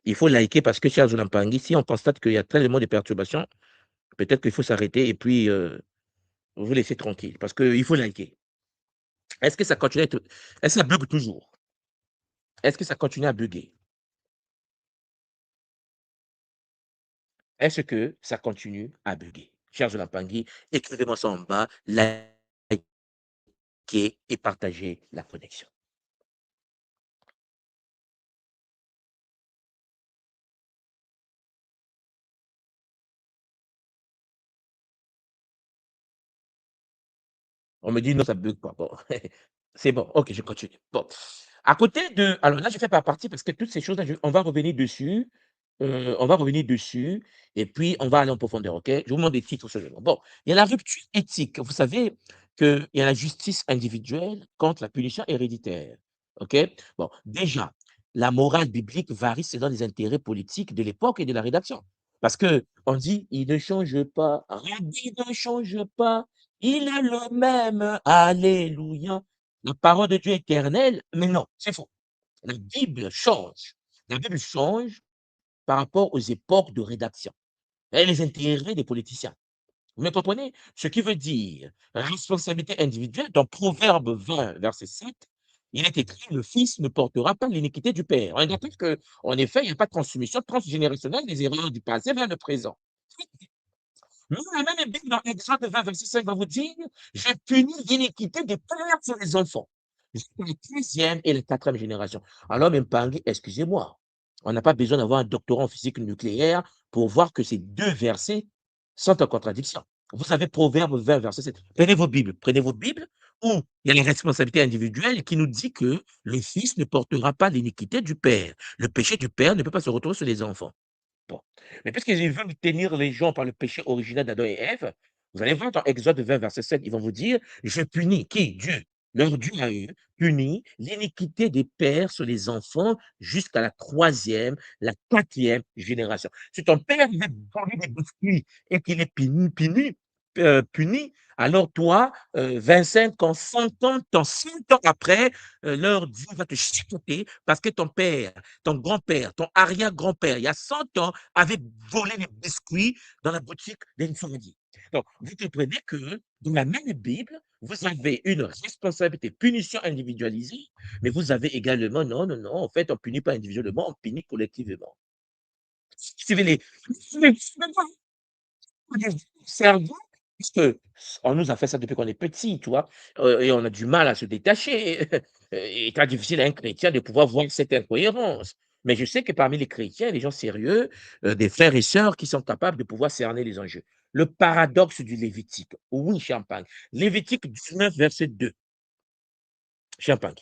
Il faut liker parce que, cher Jolan Pangui, si on constate qu'il y a tellement de perturbations, peut-être qu'il faut s'arrêter et puis vous laisser tranquille. Parce qu'il faut liker. Est-ce que ça continue à être. Est-ce que ça bug toujours? Est-ce que ça continue à bugger? Est-ce que ça continue à bugger? Cher Jolan Pangui, écrivez-moi ça en bas, likez et partagez la connexion. On me dit non, ça ne bug pas. Bon, c'est bon. OK, je continue. Bon, à côté de alors là, je fais pas partie parce que toutes ces choses-là, on va revenir dessus, on va revenir dessus et puis on va aller en profondeur, OK? Je vous montre des titres ce jour. Bon, il y a la rupture éthique. Vous savez qu'il y a la justice individuelle contre la punition héréditaire, OK? Bon, déjà, la morale biblique varie selon les intérêts politiques de l'époque et de la rédaction. Parce qu'on dit: «Il ne change pas, Rabbi ne change pas». Il est le même, alléluia. La parole de Dieu est éternelle, mais non, c'est faux. La Bible change. La Bible change par rapport aux époques de rédaction et les intérêts des politiciens. Vous me comprenez? Ce qui veut dire responsabilité individuelle dans Proverbe 20, verset 7, il est écrit: «Le fils ne portera pas l'iniquité du père». On est d'accord qu'en effet, il n'y a pas de transmission transgénérationnelle des erreurs du passé vers le présent. Mais la même Bible dans Exode 20, verset 5 va vous dire: «Je punis l'iniquité des pères sur les enfants, jusqu'à la 3e et la 4e génération». Alors Mpengue, excusez-moi, on n'a pas besoin d'avoir un doctorat en physique nucléaire pour voir que ces 2 versets sont en contradiction. Vous avez Proverbe 20, verset 7. Prenez vos Bibles où il y a la responsabilité individuelle qui nous dit que le fils ne portera pas l'iniquité du père. Le péché du père ne peut pas se retrouver sur les enfants. Bon. Mais puisqu'ils veulent tenir les gens par le péché originel d'Adam et Ève, vous allez voir dans Exode 20, verset 7, ils vont vous dire: «Je punis» qui? Dieu. leur Dieu à eux, punit l'iniquité des pères sur les enfants jusqu'à la troisième, la quatrième génération. Si ton père avait volé des biscuits et qu'il est puni, alors toi, 25 ans, 100 ans, 100 ans après, leur Dieu va te chicoter parce que ton père, ton grand-père, ton arrière-grand-père, il y a 100 ans, avait volé les biscuits dans la boutique d'une famille. Donc, vous comprenez que dans la même Bible, vous avez une responsabilité, punition individualisée, mais vous avez également, non, non, non, en fait, on ne punit pas individuellement, on punit collectivement. Suivez les cerveau, puisque on nous a fait ça depuis qu'on est petit, tu vois? Et on a du mal à se détacher. Et très difficile à un chrétien de pouvoir voir cette incohérence. Mais je sais que parmi les chrétiens, les gens sérieux, des frères et sœurs qui sont capables de pouvoir cerner les enjeux. Le paradoxe du Lévitique. Oui, Champagne. Lévitique 19, verset 2. Champagne.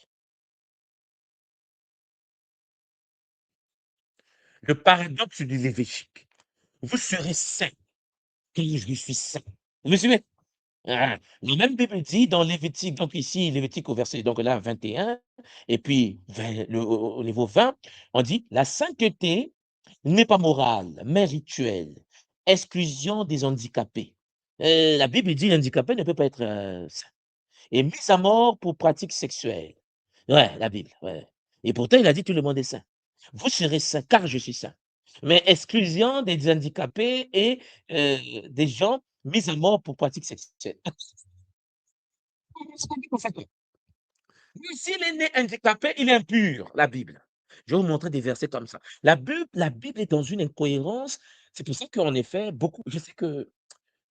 Le paradoxe du Lévitique. Vous serez saints, car je suis saint. Vous me suivez? Ah, la même Bible dit dans Lévitique, donc ici, Lévitique au verset, donc là, 21, et puis au niveau 20, on dit la sainteté n'est pas morale, mais rituelle, exclusion des handicapés. La Bible dit handicapé ne peut pas être saint. Et mise à mort pour pratique sexuelle. Ouais, la Bible, ouais. Et pourtant, il a dit tout le monde est saint. Vous serez saint, car je suis saint. Mais exclusion des handicapés et des gens mis à mort pour pratique sexuelle. S'il est né handicapé, il est impur, la Bible. Je vais vous montrer des versets comme ça. La Bible est dans une incohérence. C'est pour ça qu'en effet, beaucoup, je sais que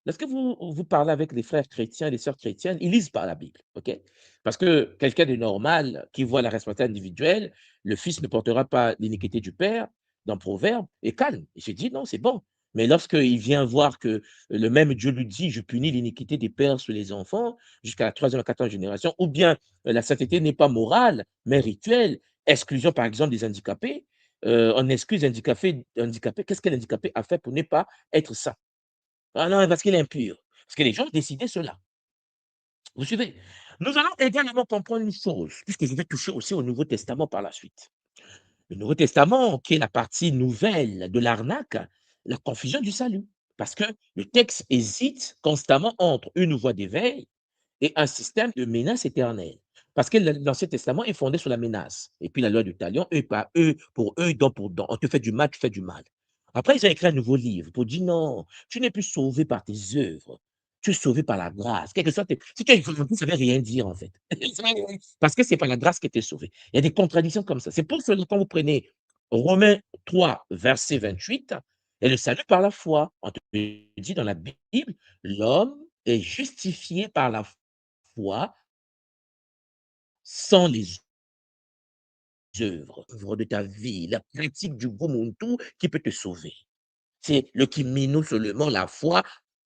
lorsque vous parlez avec des frères chrétiens, des sœurs chrétiennes, ils lisent pas la Bible, OK? Parce que quelqu'un de normal qui voit la responsabilité individuelle, le fils ne portera pas l'iniquité du père, dans Proverbe, est calme. Il se dit: «Non, c'est bon». Mais lorsqu'il vient voir que le même Dieu lui dit: «Je punis l'iniquité des pères sur les enfants jusqu'à la troisième e et 4 génération», ou bien la sainteté n'est pas morale, mais rituelle, exclusion par exemple des handicapés, on excuse handicapé. Qu'est-ce qu'un handicapé a fait pour ne pas être saint? Ah non, parce qu'il est impur. Parce que les gens ont décidé cela. Vous suivez? Nous allons également comprendre une chose, puisque je vais toucher aussi au Nouveau Testament par la suite. Le Nouveau Testament, qui est la partie nouvelle de l'arnaque, la confusion du salut. Parce que le texte hésite constamment entre une voie d'éveil et un système de menace éternelle. Parce que l'Ancien Testament est fondé sur la menace. Et puis la loi du talion, eux par eux, pour eux, dent pour dent. On te fait du mal, tu fais du mal. Après, ils ont écrit un nouveau livre pour dire non, tu n'es plus sauvé par tes œuvres. Tu es sauvé par la grâce. Quel que soit si tu es volonté, ça ne veut rien dire en fait. Parce que c'est par la grâce que tu es sauvé. Il y a des contradictions comme ça. C'est pour cela que quand vous prenez Romains 3, verset 28, et le salut par la foi, on te dit dans la Bible, l'homme est justifié par la foi sans les œuvres de ta vie, la pratique du Ubuntu qui peut te sauver. C'est le kimino seulement, la foi.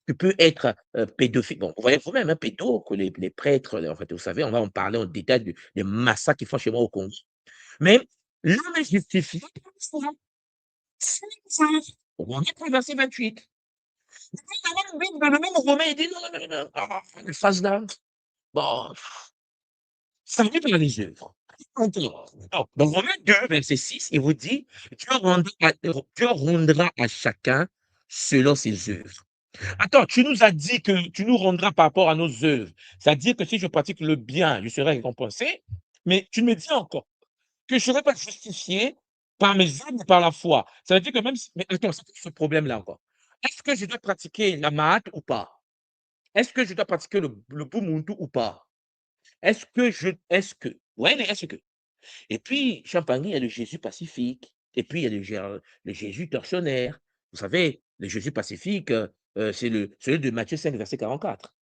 Tu peux être pédophile. Bon, vous voyez vous-même, un pédo, que les prêtres, en fait, vous savez, on va en parler en détail des massacres qu'ils font chez moi au Congo. Mais l'homme est justifié par la foi. C'est ça. Romains 3, verset 28. La même Bible, dans le même Romain, il dit non, non, non, non, la phase là, bon, ça vient par les œuvres. Donc, dans Romains 2, verset 6, il vous dit, Dieu rendra à chacun selon ses œuvres. Attends, tu nous as dit que tu nous rendras par rapport à nos œuvres. C'est-à-dire que si je pratique le bien, je serai récompensé, mais tu me dis encore que je ne serai pas justifié par mes œuvres ou par la foi. Ça veut dire que même si, mais attends, c'est quoi ce problème-là encore? Est-ce que je dois pratiquer la Mahat ou pas? Est-ce que je dois pratiquer le Bumuntu ou pas? Ouais, mais est-ce que? Et puis, Champagny, il y a le Jésus pacifique. Et puis, il y a le Jésus tortionnaire. Vous savez, le Jésus pacifique, c'est celui de Matthieu 5, verset 44.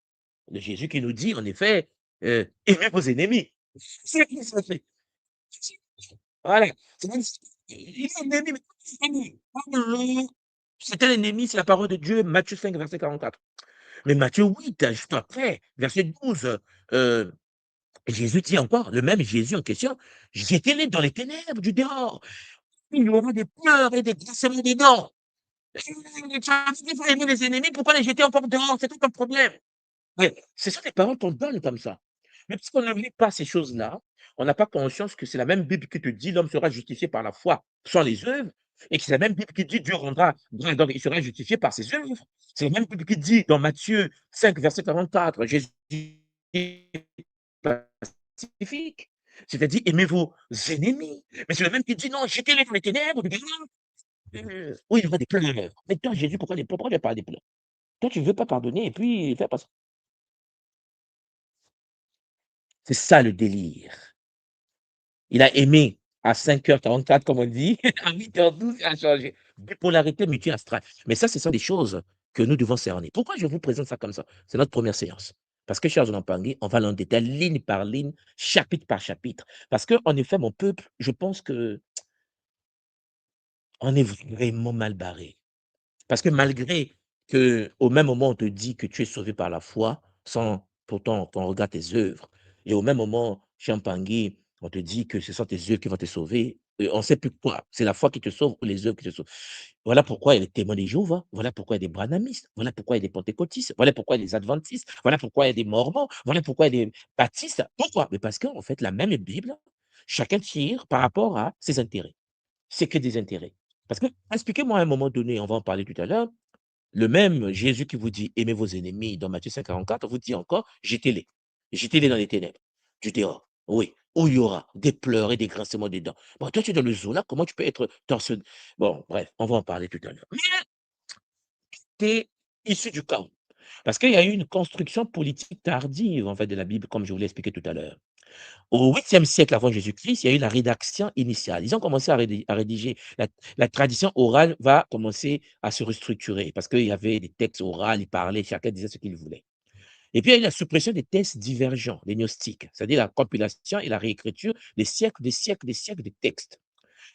Le Jésus qui nous dit, en effet, aimez vos ennemis. C'est ce qu'il fait. Voilà. Il est ennemi, mais c'est ennemi. Oh non, c'est un ennemi, c'est la parole de Dieu, Matthieu 5, verset 44. Mais Matthieu 8, juste après, verset 12, euh, Jésus dit encore, le même Jésus en question, jetez-les dans les ténèbres du dehors. Il y aura des pleurs et des grincements des dents. Tu as dit qu'il faut aimer les ennemis, pourquoi les jeter encore dehors? C'est tout un problème. Ouais, ce sont des paroles qu'on donne comme ça. Mais puisqu'on ne lit pas ces choses-là, on n'a pas conscience que c'est la même Bible qui te dit: «L'homme sera justifié par la foi sans les œuvres» et que c'est la même Bible qui dit: «Dieu rendra grâce, donc il sera justifié par ses œuvres». C'est la même Bible qui dit dans Matthieu 5, verset 44, Jésus est pacifique, c'est-à-dire aimez vos ennemis. Mais c'est le même qui dit: «Non, jetez-les dans les ténèbres, où il y aura des pleurs». Mais toi Jésus, pourquoi tu parles des pleurs? Toi tu ne veux pas pardonner et puis faire pas ça. C'est ça le délire. Il a aimé à 5h44 comme on dit, à 8h12 il a changé. Bipolarité multi-astrale. Mais ça, ce sont des choses que nous devons cerner. Pourquoi je vous présente ça comme ça? C'est notre première séance. Parce que, chers Pangui, on va l'en détailler ligne par ligne, chapitre par chapitre. Parce que, en effet, mon peuple, je pense que on est vraiment mal barré. Parce que malgré qu'au même moment, on te dit que tu es sauvé par la foi, sans pourtant qu'on regarde tes œuvres, et au même moment, chez Mpangui, on te dit que ce sont tes œuvres qui vont te sauver, et on ne sait plus quoi. C'est la foi qui te sauve ou les œuvres qui te sauvent. Voilà pourquoi il y a les témoins des Jéhovah, voilà pourquoi il y a des branhamistes, voilà pourquoi il y a des pentecôtistes, voilà pourquoi il y a des adventistes, voilà pourquoi il y a des mormons, voilà pourquoi il y a des baptistes. Pourquoi? Mais parce qu'en fait, la même Bible, chacun tire par rapport à ses intérêts. C'est que des intérêts. Parce que, expliquez-moi à un moment donné, on va en parler tout à l'heure, le même Jésus qui vous dit: «Aimez vos ennemis» dans Matthieu 5,44 vous dit encore: «Jetez-les, jetez-les dans les ténèbres, du dehors». Oui, où il y aura des pleurs et des grincements des dents. Bon, toi, tu es dans le zoo là, comment tu peux être torse bon, bref, on va en parler tout à l'heure. Mais tu es issu du chaos. Parce qu'il y a eu une construction politique tardive, en fait, de la Bible, comme je vous l'ai expliqué tout à l'heure. Au 8e siècle avant Jésus-Christ, il y a eu la rédaction initiale. Ils ont commencé à rédiger. La tradition orale va commencer à se restructurer parce qu'il y avait des textes oraux, ils parlaient, chacun disait ce qu'il voulait. Et puis, il y a eu la suppression des textes divergents, les gnostiques, c'est-à-dire la compilation et la réécriture des siècles, des siècles, des siècles de textes.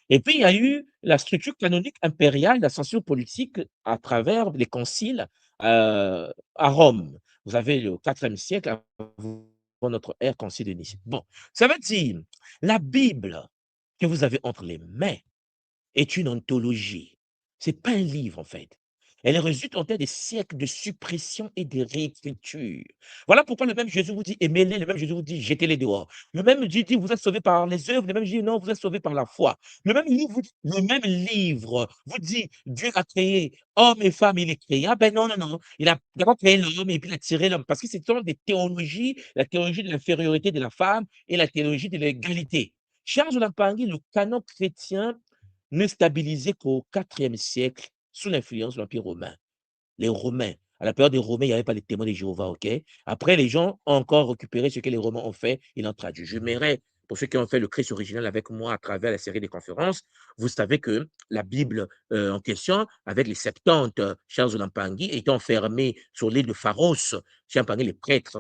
Et puis, il y a eu la structure canonique impériale, la censure politique à travers les conciles à Rome. Vous avez le 4e siècle avant notre ère, concile de Nice. Bon, ça veut dire, la Bible que vous avez entre les mains est une anthologie. C'est pas un livre, en fait. Elle résulte en fait des siècles de suppression et de réécriture. Voilà pourquoi le même Jésus vous dit aimez-les, le même Jésus vous dit jetez-les dehors. Le même Jésus dit vous êtes sauvés par les œuvres, le même Jésus dit non, vous êtes sauvés par la foi. Le même livre vous dit Dieu a créé homme et femme, il est créé. Ah ben non, non, non. Il a d'abord créé l'homme et puis il a tiré l'homme. Parce que c'est sont des théologies, la théologie de l'infériorité de la femme et la théologie de l'égalité. Charles Lampangui, le canon chrétien ne stabilisé qu'au 4e siècle sous l'influence de l'Empire romain. Les Romains, à la période des Romains, il n'y avait pas les témoins de Jéhovah, OK? Après, les gens ont encore récupéré ce que les Romains ont fait, ils l'ont traduit. Je m'aimerais, pour ceux qui ont fait le Christ original avec moi à travers la série des conférences, vous savez que la Bible en question, avec les 70 Charles Lampangi, étant enfermés sur l'île de Pharos, Charles Lampangi, les prêtres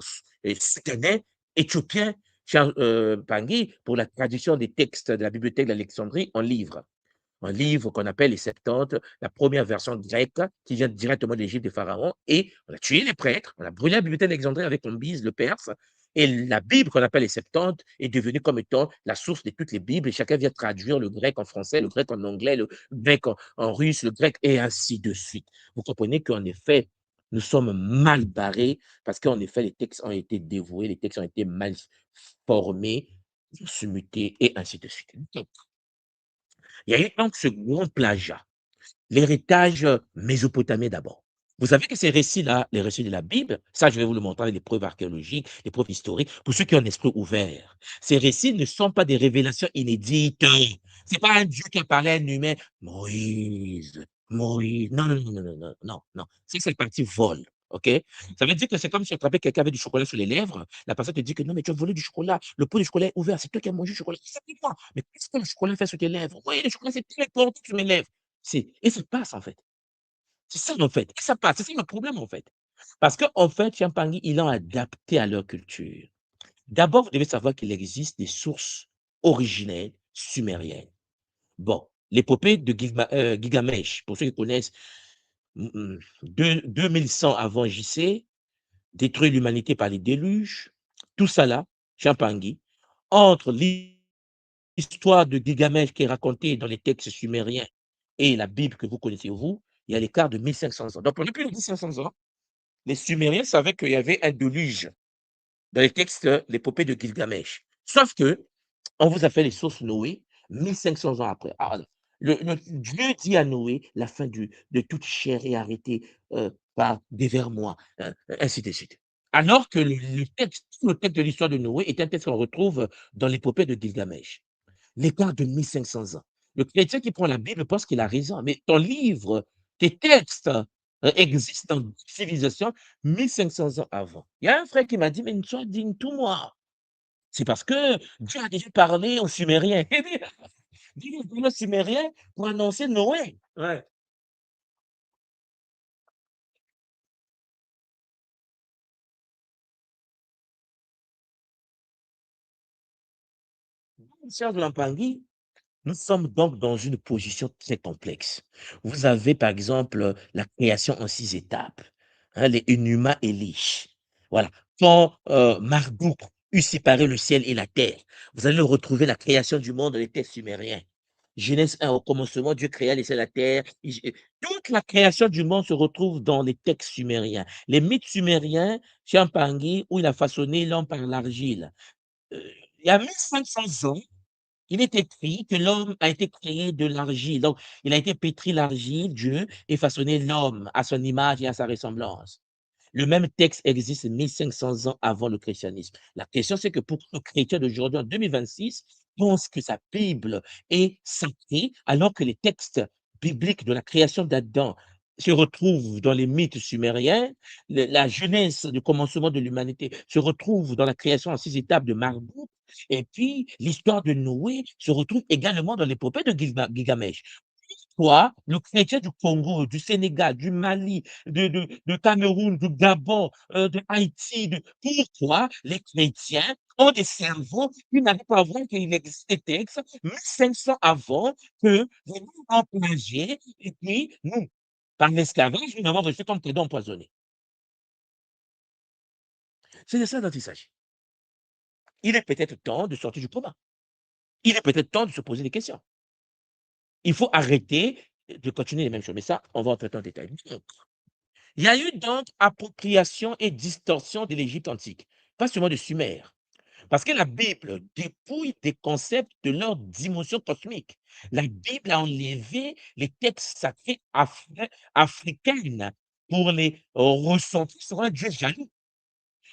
soudanais, éthiopiens, Charles Pangui, pour la traduction des textes de la bibliothèque d'Alexandrie en livre un livre qu'on appelle les Septante, la première version grecque qui vient directement de l'Égypte des pharaons. Et on a tué les prêtres, on a brûlé la bibliothèque d'Alexandrie avec Combise, le Perse. Et la Bible qu'on appelle les Septante est devenue comme étant la source de toutes les Bibles. Et chacun vient traduire le grec en français, le grec en anglais, le grec en russe, le grec et ainsi de suite. Vous comprenez qu'en effet, nous sommes mal barrés parce qu'en effet, les textes ont été dévoués, les textes ont été mal formés, mutés et ainsi de suite. Donc, il y a eu donc ce grand plagiat. L'héritage mésopotamien d'abord. Vous savez que ces récits-là, les récits de la Bible, ça je vais vous le montrer avec des preuves archéologiques, des preuves historiques, pour ceux qui ont un esprit ouvert. Ces récits ne sont pas des révélations inédites. C'est pas un Dieu qui apparaît à un humain. Moïse, Moïse. Non, non, non, non, non, non, non, non. C'est le parti vol. OK? Ça veut dire que c'est comme si tu attrapais quelqu'un avec du chocolat sur les lèvres. La personne te dit que non, mais tu as volé du chocolat. Le pot de chocolat est ouvert. C'est toi qui as mangé du chocolat. Ça fait quoi? Mais qu'est-ce que le chocolat fait sur tes lèvres? Oui, le chocolat, c'est très important sur mes lèvres. Et ça passe, en fait. C'est ça, en fait. Et ça passe. C'est ça le problème, en fait. Parce qu'en fait, Champagne, ils l'ont adapté à leur culture. D'abord, vous devez savoir qu'il existe des sources originelles sumériennes. Bon, l'épopée de Gilgamesh, pour ceux qui connaissent, 2100 avant JC, détruire l'humanité par les déluges, tout ça là, Champagne, entre l'histoire de Gilgamesh qui est racontée dans les textes sumériens et la Bible que vous connaissez vous, il y a l'écart de 1500 ans. Donc, pendant plus de 1500 ans, les Sumériens savaient qu'il y avait un déluge. dans les textes, l'épopée de Gilgamesh. Sauf que on vous a fait les sources Noé 1500 ans après. Alors, Dieu dit à Noé, la fin de toute chair est arrêtée par déverre-moi, ainsi de suite. Alors que le texte, tout le texte de l'histoire de Noé est un texte qu'on retrouve dans l'épopée de Gilgamesh. L'écart de 1500 ans. Le chrétien qui prend la Bible pense qu'il a raison, mais ton livre, tes textes existent dans une civilisation 1500 ans avant. Il y a un frère qui m'a dit, mais sois digne tout moi. C'est parce que Dieu a déjà parlé aux Sumériens. Dieu a parlé aux Sumériens pour annoncer Noé. Ouais. Serge Lampangui, nous sommes donc dans une position très complexe. Vous avez par exemple la création en 6 étapes, hein, les Enuma Elish. Voilà. Quand Marduk eut séparé le ciel et la terre, vous allez retrouver la création du monde dans les textes sumériens. Genèse 1, au commencement, Dieu créa les cieux et la terre. Toute la création du monde se retrouve dans les textes sumériens. Les mythes sumériens, Champangui, où il a façonné l'homme par l'argile. Euh, il y a 1500 ans, il est écrit que l'homme a été créé de l'argile. Donc, il a été pétri l'argile, Dieu, et façonné l'homme à son image et à sa ressemblance. Le même texte existe 1500 ans avant le christianisme. La question, c'est que pour le chrétien d'aujourd'hui, en 2026, pense que sa Bible est sacrée, alors que les textes bibliques de la création d'Adam se retrouvent dans les mythes sumériens, la jeunesse du commencement de l'humanité se retrouve dans la création en 6 étapes de Marduk, et puis l'histoire de Noé se retrouve également dans l'épopée de Gilgamesh. Pourquoi le chrétien du Congo, du Sénégal, du Mali, de Cameroun, du Gabon, de Haïti, pourquoi les chrétiens ont des cerveaux qui n'arrivent pas à voir qu'il existe des textes 1500 avant que les nous emplagés et puis nous, par l'esclavage, nous avons reçu comme cadeau empoisonné. C'est de ça dont il s'agit. Il est peut-être temps de sortir du coma. Il est peut-être temps de se poser des questions. Il faut arrêter de continuer les mêmes choses. Mais ça, on va en traiter en détail. Il y a eu donc appropriation et distorsion de l'Égypte antique, pas seulement de Sumer, parce que la Bible dépouille des concepts de leur dimension cosmique. La Bible a enlevé les textes sacrés africains pour les ressentir sur un Dieu jaloux.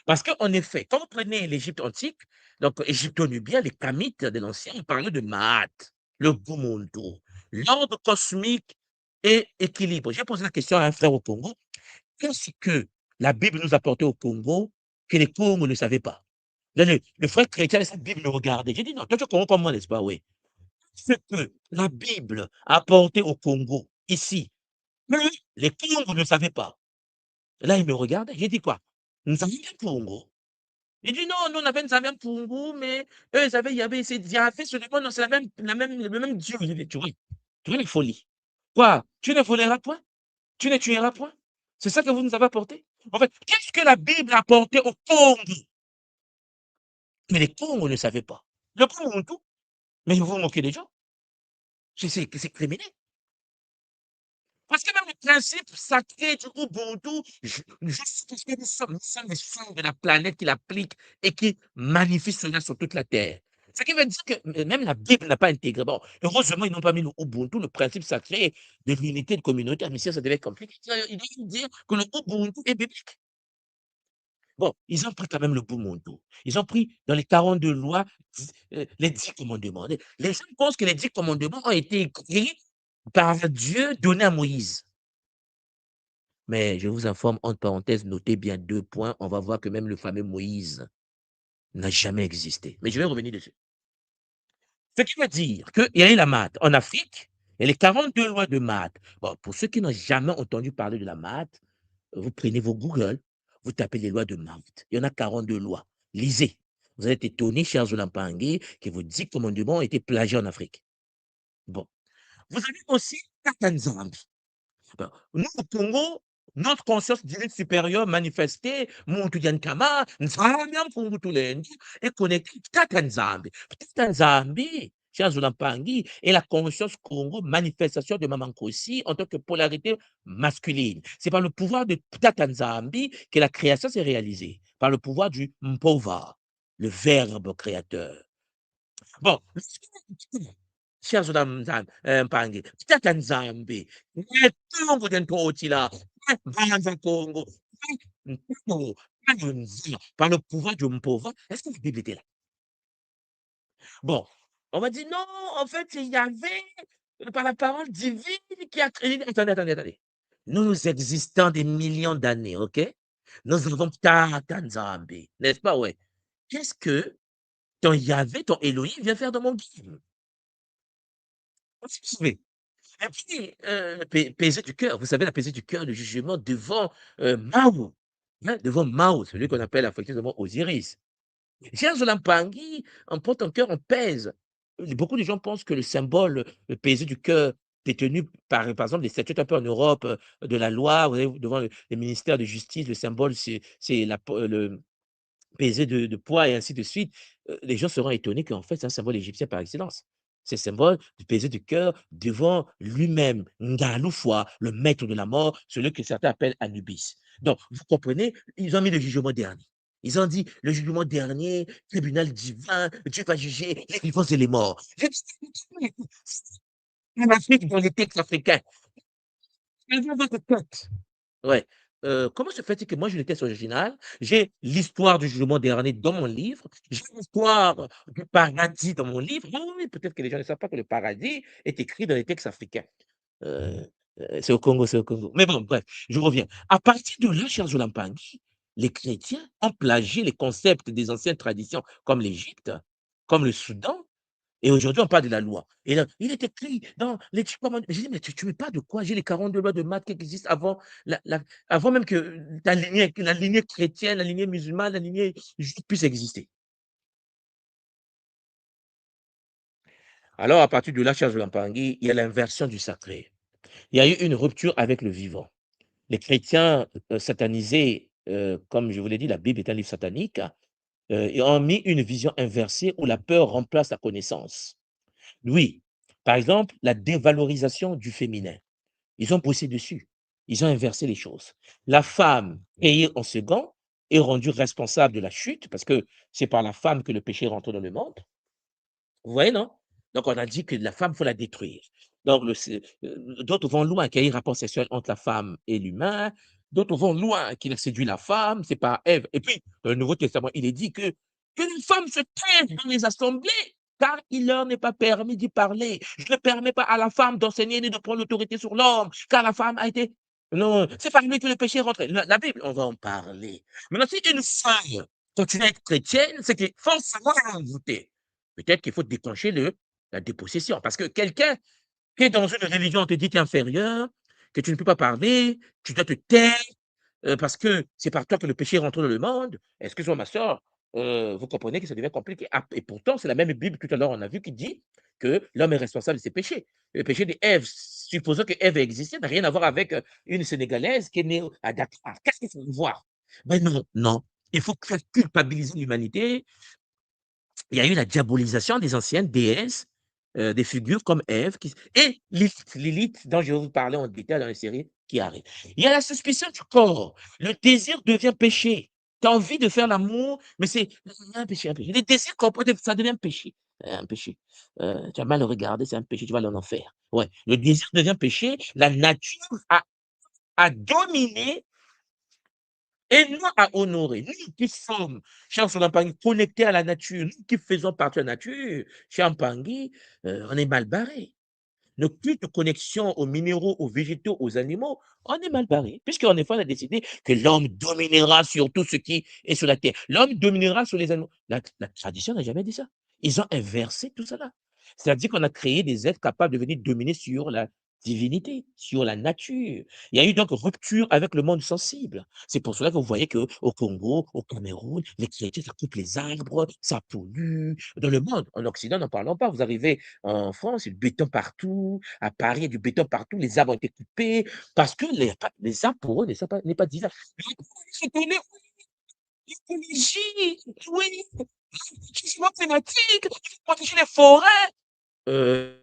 Parce qu'en effet, quand vous prenez l'Égypte antique, donc égypto-nubien, les Kamites de l'ancien, on parlait de Maat, le Gumondo, l'ordre cosmique et équilibre. J'ai posé la question à un frère au Congo. Qu'est-ce que la Bible nous apportait au Congo que les Congos ne savaient pas? Le frère chrétien de cette Bible le regardait. J'ai dit non, toi tu comprends comme moi, n'est-ce pas? Oui. Ce que la Bible a apporté au Congo, ici, que les Congos ne savaient pas. Et là, il me regardait. J'ai dit quoi? Nous avons un Congo. Il dit non, nous on avait Nzambe Mpungu, mais eux, ils avaient Yahvé, c'est Yahvé seulement, non, c'est le même Dieu. J'ai dit, tu vois les folies. Quoi? Tu ne voleras point? Tu ne tueras point? C'est ça que vous nous avez apporté? En fait, qu'est-ce que la Bible a apporté au Congo? Mais les Congos ne savaient pas. Le Congo, tout. Mais vous vous moquez des gens. C'est criminel. Parce que même le principe sacré du Ubuntu, juste parce que nous sommes les sons de la planète qui l'appliquent et qui magnifient cela sur toute la Terre. Ce qui veut dire que même la Bible n'a pas intégré. Bon, heureusement, ils n'ont pas mis le Ubuntu, le principe sacré de l'unité de communauté. Mais si ça devait être compliqué, ils doivent dire que le Ubuntu est biblique. Bon, ils ont pris quand même le Ubuntu. Ils ont pris dans les 42 lois les 10 commandements. Les gens pensent que les 10 commandements ont été écrits par Dieu, donnés à Moïse. Mais je vous informe, entre parenthèses, notez bien 2 points, on va voir que même le fameux Moïse n'a jamais existé. Mais je vais revenir dessus. Ce qui veut dire qu'il y a eu la maths en Afrique, il y a les 42 lois de maths. Bon, pour ceux qui n'ont jamais entendu parler de la maths, vous prenez vos Google, vous tapez les lois de maths. Il y en a 42 lois. Lisez. Vous allez être étonné, cher Zolampangue, que vos 10 commandements ont été plagiés en Afrique. Bon. Vous avez aussi Katanzambi. Ben, nous, au Congo, notre conscience divine supérieure manifestée, Muntu Yankama, Nzambi Mpungu Tulendi, est connectée à Nzambi. Nzambi, Charles Olampangi, et la conscience Congo, manifestation de Mamankosi en tant que polarité masculine. C'est par le pouvoir de Tata Nzambi que la création s'est réalisée, par le pouvoir du Mpova, le verbe créateur. Bon, chers Mpangi, Tata Nzambi, Tongo Dentotila, Banza Congo, Ntongo, par le pouvoir du Mpova. Est-ce que la Bible était là? Bon, on va dire non, en fait, il y avait, par la parole divine qui a créé. Attendez, attendez, attendez. Nous existons des millions d'années, OK? Nous avons Tata Nzambi, n'est-ce pas? Ouais. Qu'est-ce que ton Yahvé, ton Elohim vient faire dans mon game? Vous savez? Et puis, peser du cœur, vous savez, la pesée du cœur, le jugement devant Mao, hein, devant Mao, celui qu'on appelle affectueusement Osiris. Jean Zolampangi, on porte ton cœur, on pèse. Beaucoup de gens pensent que le symbole, le peser du cœur, détenu par exemple, les statues un peu en Europe de la loi, vous savez, devant le ministère de justice, le symbole, c'est le peser de poids et ainsi de suite. Les gens seront étonnés qu'en fait, c'est un symbole égyptien par excellence. C'est le symbole du peser du cœur devant lui-même, Ngaloufwa, le maître de la mort, celui que certains appellent Anubis. Donc, vous comprenez, ils ont mis le jugement dernier. Ils ont dit, le jugement dernier, tribunal divin, Dieu va juger les vivants et les morts. Je dis, en Afrique, dans les textes africains, avez votre tête. Ouais. Comment se fait-il que moi, j'ai le texte original, j'ai l'histoire du jugement dernier dans mon livre, j'ai l'histoire du paradis dans mon livre. Ah oui, peut-être que les gens ne savent pas que le paradis est écrit dans les textes africains. Heu c'est au Congo, c'est au Congo. Mais bon, bref, je reviens. À partir de là, cher Zolampangi, les chrétiens ont plagié les concepts des anciennes traditions, comme l'Égypte, comme le Soudan, et aujourd'hui, on parle de la loi. Et là, il est écrit dans les 10 commandements. J'ai dit: «Mais tu me parles de quoi? J'ai les 42 lois de Math qui existent avant avant même que la lignée chrétienne, la lignée musulmane, la lignée juive puisse exister». Alors, à partir de là, cher Zolampangi, il y a l'inversion du sacré. Il y a eu une rupture avec le vivant. Les chrétiens, satanisés, comme je vous l'ai dit, la Bible est un livre satanique, ils ont mis une vision inversée où la peur remplace la connaissance. Oui, par exemple, la dévalorisation du féminin. Ils ont bossé dessus. Ils ont inversé les choses. La femme, créée en second, est rendue responsable de la chute parce que c'est par la femme que le péché rentre dans le monde. Vous voyez, non? Donc on a dit que la femme, faut la détruire. Donc d'autres vont loin qu'il y ait un rapport sexuel entre la femme et l'humain. D'autres vont loin qu'il a séduit la femme, c'est pas Ève. Et puis, dans le Nouveau Testament, il est dit que les femmes se taisent dans les assemblées, car il leur n'est pas permis d'y parler. Je ne permets pas à la femme d'enseigner ni de prendre l'autorité sur l'homme, car la femme a été. Non, c'est par lui que le péché est rentré. La Bible, on va en parler. Maintenant, si une femme continue à être chrétienne, c'est que forcément, elle est envoûtée. Peut-être qu'il faut déclencher la dépossession. Parce que quelqu'un qui est dans une religion, on te dit que tu es inférieur, que tu ne peux pas parler, tu dois te taire, parce que c'est par toi que le péché rentre dans le monde. Excuse-moi, ma soeur, vous comprenez que ça devient compliqué. Ah, et pourtant, c'est la même Bible, tout à l'heure, on a vu, qui dit que l'homme est responsable de ses péchés. Le péché d'Ève, supposons que Ève ait existé, n'a rien à voir avec une Sénégalaise qui est née à Dakar. Qu'est-ce qu'il faut voir? Ben non, non. Il faut faire culpabiliser l'humanité. Il y a eu la diabolisation des anciennes déesses, des figures comme Ève et Lilith dont je vais vous parler en détail dans les séries qui arrivent. Il y a la suspicion du corps. Le désir devient péché. Tu as envie de faire l'amour, mais c'est un péché, un péché. Les désirs corporels, ça devient péché, un péché. Tu as mal le regarder, c'est un péché, tu vas aller en enfer. Ouais, le désir devient péché, la nature a dominé et nous à honorer. Nous qui sommes, cher Mpangi, connectés à la nature, nous qui faisons partie de la nature, cher Mpangi, on est mal barré. Nos plus de connexion aux minéraux, aux végétaux, aux animaux, on est mal barré. Puisqu'en effet, on a décidé que l'homme dominera sur tout ce qui est sur la terre. L'homme dominera sur les animaux. La tradition n'a jamais dit ça. Ils ont inversé tout cela. C'est-à-dire qu'on a créé des êtres capables de venir dominer sur la divinité, sur la nature. Il y a eu donc rupture avec le monde sensible. C'est pour cela que vous voyez qu'au Congo, au Cameroun, les chrétiens, ça coupe les arbres, ça pollue. Dans le monde, en Occident, n'en parlons pas. Vous arrivez en France, il y a du béton partout. À Paris, il y a du béton partout. Les arbres ont été coupés parce que les arbres, pour eux, n'est pas divin. Je connais l'écologie, oui, changement climatique, il faut protéger les forêts. Heu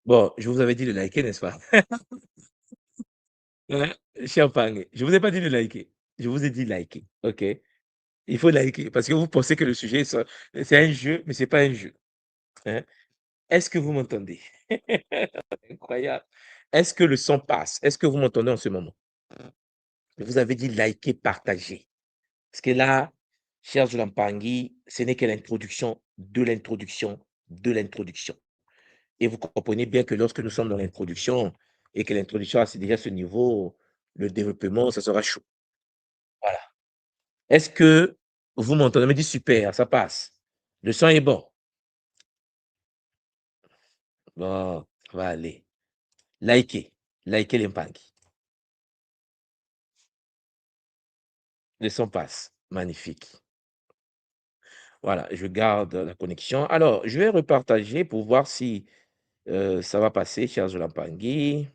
Bon, je vous avais dit de liker, n'est-ce pas? Hein? Champagne, je vous ai pas dit de liker. Je vous ai dit liker, OK? Il faut liker parce que vous pensez que le sujet, c'est un jeu, mais c'est pas un jeu, hein? Est-ce que vous m'entendez? Incroyable. Est-ce que le son passe? Est-ce que vous m'entendez en ce moment? Je vous avais dit liker, partager. Parce que là, cher Lampangi, ce n'est que l'introduction de l'introduction de l'introduction. Et vous comprenez bien que lorsque nous sommes dans l'introduction et que l'introduction a déjà ce niveau, le développement, ça sera chaud. Voilà. Est-ce que vous m'entendez? Me dit super, ça passe. Le son est bon. Bon, ça va aller. Likez, likez l'Impangi. Le son passe. Magnifique. Voilà, je garde la connexion. Alors, je vais repartager pour voir si ça va passer, cher Lampangi.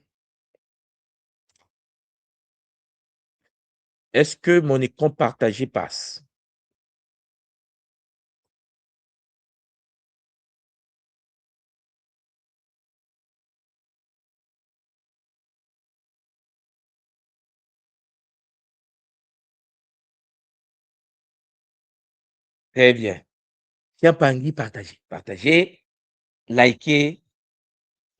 Est-ce que mon écran partagé passe? Très bien. Tiens, Pangui, partagez. Partagez, likez.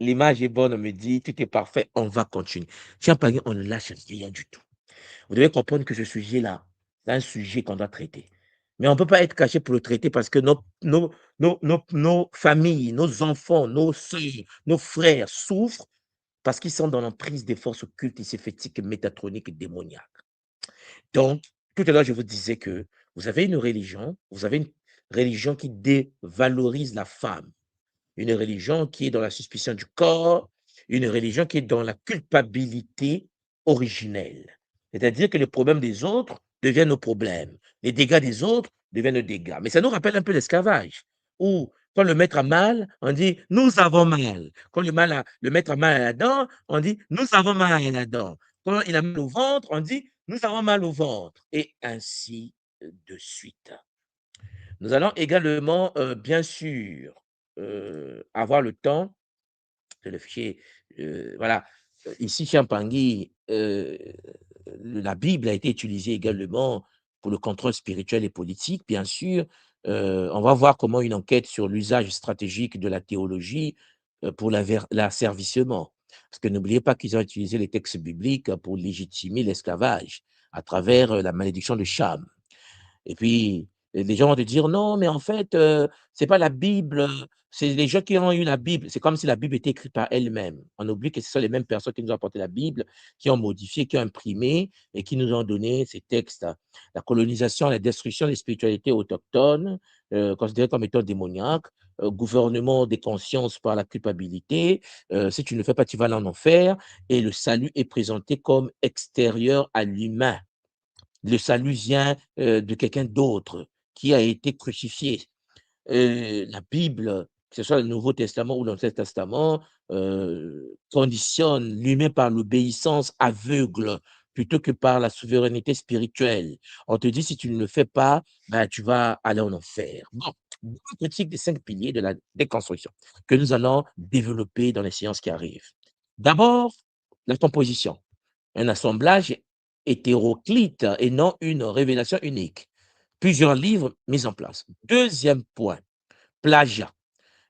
L'image est bonne, on me dit, tout est parfait, on va continuer. Tiens, Pangui, on ne lâche rien du tout. Vous devez comprendre que ce sujet-là, c'est un sujet qu'on doit traiter. Mais on ne peut pas être caché pour le traiter parce que nos familles, nos enfants, nos soeurs, nos frères souffrent parce qu'ils sont dans l'emprise des forces occultes, ici métatroniques et démoniaques. Donc, tout à l'heure, je vous disais que vous avez une religion qui dévalorise la femme, une religion qui est dans la suspicion du corps, une religion qui est dans la culpabilité originelle. C'est-à-dire que les problèmes des autres deviennent nos problèmes, les dégâts des autres deviennent nos dégâts. Mais ça nous rappelle un peu l'esclavage, où quand le maître a mal, on dit nous avons mal. Quand le maître a mal à la dent, on dit nous avons mal à la dent. Quand il a mal au ventre, on dit nous avons mal au ventre. Et ainsi de suite. Nous allons également, bien sûr, avoir le temps de le fichier, voilà. Ici, chez Mpangui, la Bible a été utilisée également pour le contrôle spirituel et politique, bien sûr. On va voir comment une enquête sur l'usage stratégique de la théologie, pour l'asservissement. Parce que n'oubliez pas qu'ils ont utilisé les textes bibliques pour légitimer l'esclavage à travers, la malédiction de Cham. Et puis, les gens vont te dire: «Non, mais en fait, c'est pas la Bible, c'est les gens qui ont eu la Bible». C'est comme si la Bible était écrite par elle-même. On oublie que ce sont les mêmes personnes qui nous ont apporté la Bible, qui ont modifié, qui ont imprimé et qui nous ont donné ces textes. La colonisation, la destruction des spiritualités autochtones, considérées comme étant démoniaques, gouvernement des consciences par la culpabilité, si tu ne le fais pas, tu vas aller en enfer et le salut est présenté comme extérieur à l'humain. Le salut vient, de quelqu'un d'autre qui a été crucifié. La Bible, que ce soit le Nouveau Testament ou l'Ancien Testament, conditionne l'humain par l'obéissance aveugle plutôt que par la souveraineté spirituelle. On te dit: «Si tu ne le fais pas, ben, tu vas aller en enfer». Bon, bonne critique des 5 piliers de la déconstruction que nous allons développer dans les séances qui arrivent. D'abord, la composition. Un assemblage hétéroclite et non une révélation unique. Plusieurs livres mis en place. Deuxième point, plagiat.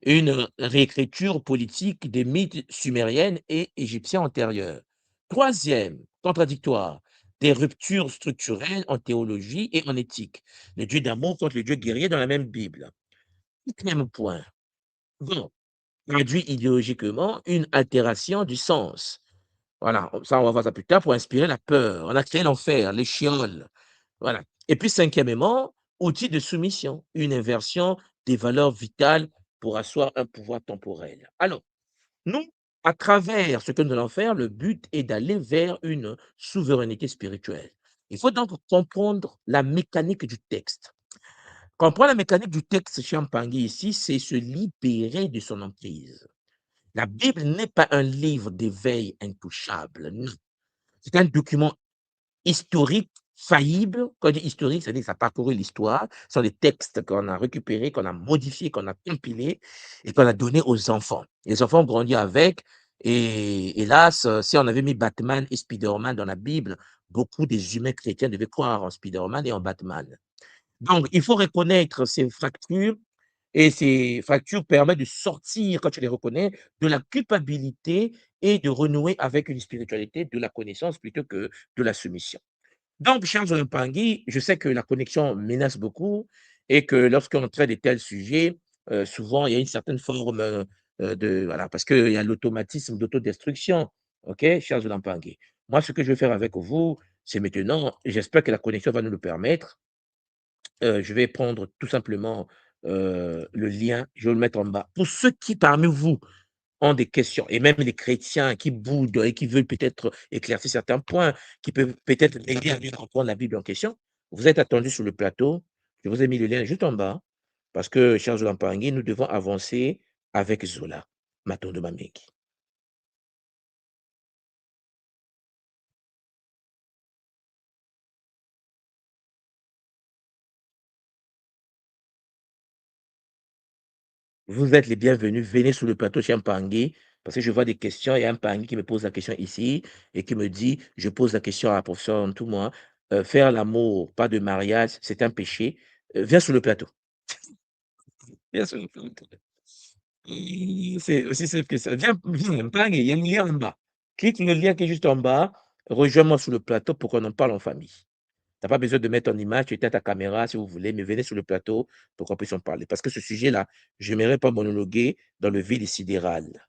Une réécriture politique des mythes sumériennes et égyptiens antérieurs. Troisième, contradictoire. Des ruptures structurelles en théologie et en éthique. Les dieux d'amour contre les dieux guerriers dans la même Bible. Quatrième point. Bon, traduit idéologiquement une altération du sens. Voilà, ça, on va voir ça plus tard pour inspirer la peur. On a créé l'enfer, les chioles. Voilà. Et puis, cinquièmement, outil de soumission, une inversion des valeurs vitales pour asseoir un pouvoir temporel. Alors, nous, à travers ce que nous allons faire, le but est d'aller vers une souveraineté spirituelle. Il faut donc comprendre la mécanique du texte. Comprendre la mécanique du texte chez Mpangui ici, c'est se libérer de son emprise. La Bible n'est pas un livre d'éveil intouchable, non. C'est un document historique faillibles. Quand je dis historiques, c'est-à-dire que ça a parcouru l'histoire. Ce sont des textes qu'on a récupérés, qu'on a modifiés, qu'on a compilés et qu'on a donnés aux enfants. Les enfants ont grandi avec et hélas, si on avait mis Batman et Spider-Man dans la Bible, beaucoup des humains chrétiens devaient croire en Spider-Man et en Batman. Donc, il faut reconnaître ces fractures et ces fractures permettent de sortir, quand tu les reconnais, de la culpabilité et de renouer avec une spiritualité de la connaissance plutôt que de la soumission. Donc, Charles Mpangui, je sais que la connexion menace beaucoup et que lorsqu'on traite de tels sujets, souvent il y a une certaine forme de. Voilà, parce qu'il y a l'automatisme d'autodestruction. OK, Charles Mpangui. Moi, ce que je vais faire avec vous, c'est maintenant, j'espère que la connexion va nous le permettre. Je vais prendre tout simplement le lien, je vais le mettre en bas. Pour ceux qui parmi vous ont des questions et même les chrétiens qui boudent et qui veulent peut-être éclaircir certains points, qui peuvent peut-être aider à mieux comprendre la Bible en question, vous êtes attendus sur le plateau. Je vous ai mis le lien juste en bas parce que, cher Zola Mpangui, nous devons avancer avec Zola, Matondo Mameki. Vous êtes les bienvenus, venez sur le plateau chez Mpangui parce que je vois des questions. Il y a un Mpangui qui me pose la question ici et qui me dit, je pose la question à la professeure tout moi, faire l'amour, pas de mariage, c'est un péché. Viens sur le plateau. Viens sur le plateau. C'est aussi simple que ça. Viens, Mpangui, il y a un lien en bas. Clique le lien qui est juste en bas, rejoins-moi sur le plateau pour qu'on en parle en famille. Tu n'as pas besoin de mettre en image, tu éteins ta caméra si vous voulez, mais venez sur le plateau pour qu'on puisse en parler. Parce que ce sujet-là, je n'aimerais pas monologuer dans le vide sidéral.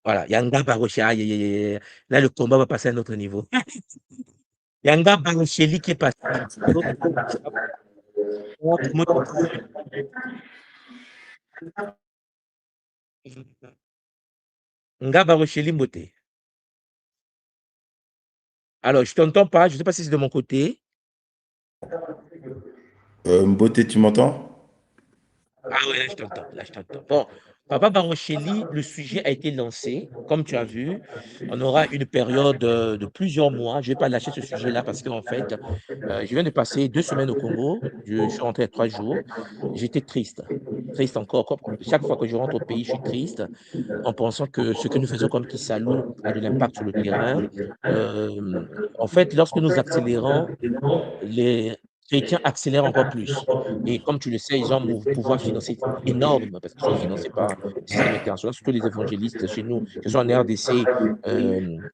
Voilà, Yanga Barocha, aïe, aïe, aïe, aïe. Là, le combat va passer à un autre niveau. Yanga Barocheli qui est passé à un autre niveau. Je sais pas comment Nga Barocheli Mbote. Alors, je t'entends pas, je ne sais pas si c'est de mon côté. Mbote, tu m'entends? Ah ouais, là, je t'entends, là, je t'entends. Bon, Papa Barocheli, le sujet a été lancé. Comme tu as vu, on aura une période de plusieurs mois. Je ne vais pas lâcher ce sujet-là parce qu'en fait, je viens de passer 2 semaines au Congo. Je suis rentré il y a 3 jours. J'étais triste. Triste encore. Chaque fois que je rentre au pays, je suis triste en pensant que ce que nous faisons comme Kisalou a de l'impact sur le terrain. En fait, lorsque nous accélérons, les chrétiens accélèrent encore plus. Et comme tu le sais, ils ont un pouvoir financier énorme parce qu'ils sont financés par le système international, surtout les évangélistes chez nous, que ce soit en RDC,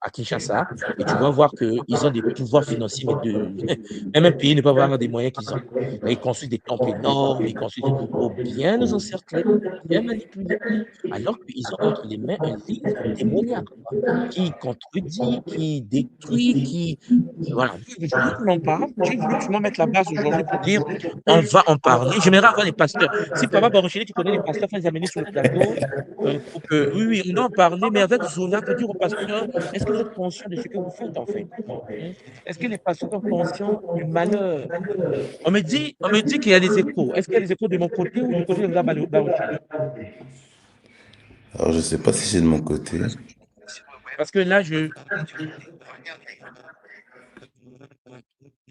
à Kinshasa. Et tu vas voir qu'ils ont des pouvoirs financiers, mais même un pays ne peut pas avoir des moyens qu'ils ont. Là, ils construisent des temples énormes, ils construisent pour bien nous encercler, pour bien manipuler, alors qu'ils ont entre les mains un livre démoniaque, quoi, qui contredit, qui détruit, qui voilà, je voulais qu'on en parle. J'ai voulu justement mettre la base aujourd'hui pour dire, on va en parler. J'aimerais avoir les pasteurs. Si Papa Barocheli, tu connais les pasteurs, faut les amener sur le plateau pour que, oui, oui, on doit en parler, mais avec Zola, pour dire aux pasteurs, est-ce que vous êtes conscients de ce que vous faites en fait? Hein? Est-ce que les pasteurs sont conscients du malheur? On me dit qu'il y a des échos. Est-ce qu'il y a des échos de mon côté ou du côté de Mme Barocheli? Alors, je sais pas si c'est de mon côté. Parce que là,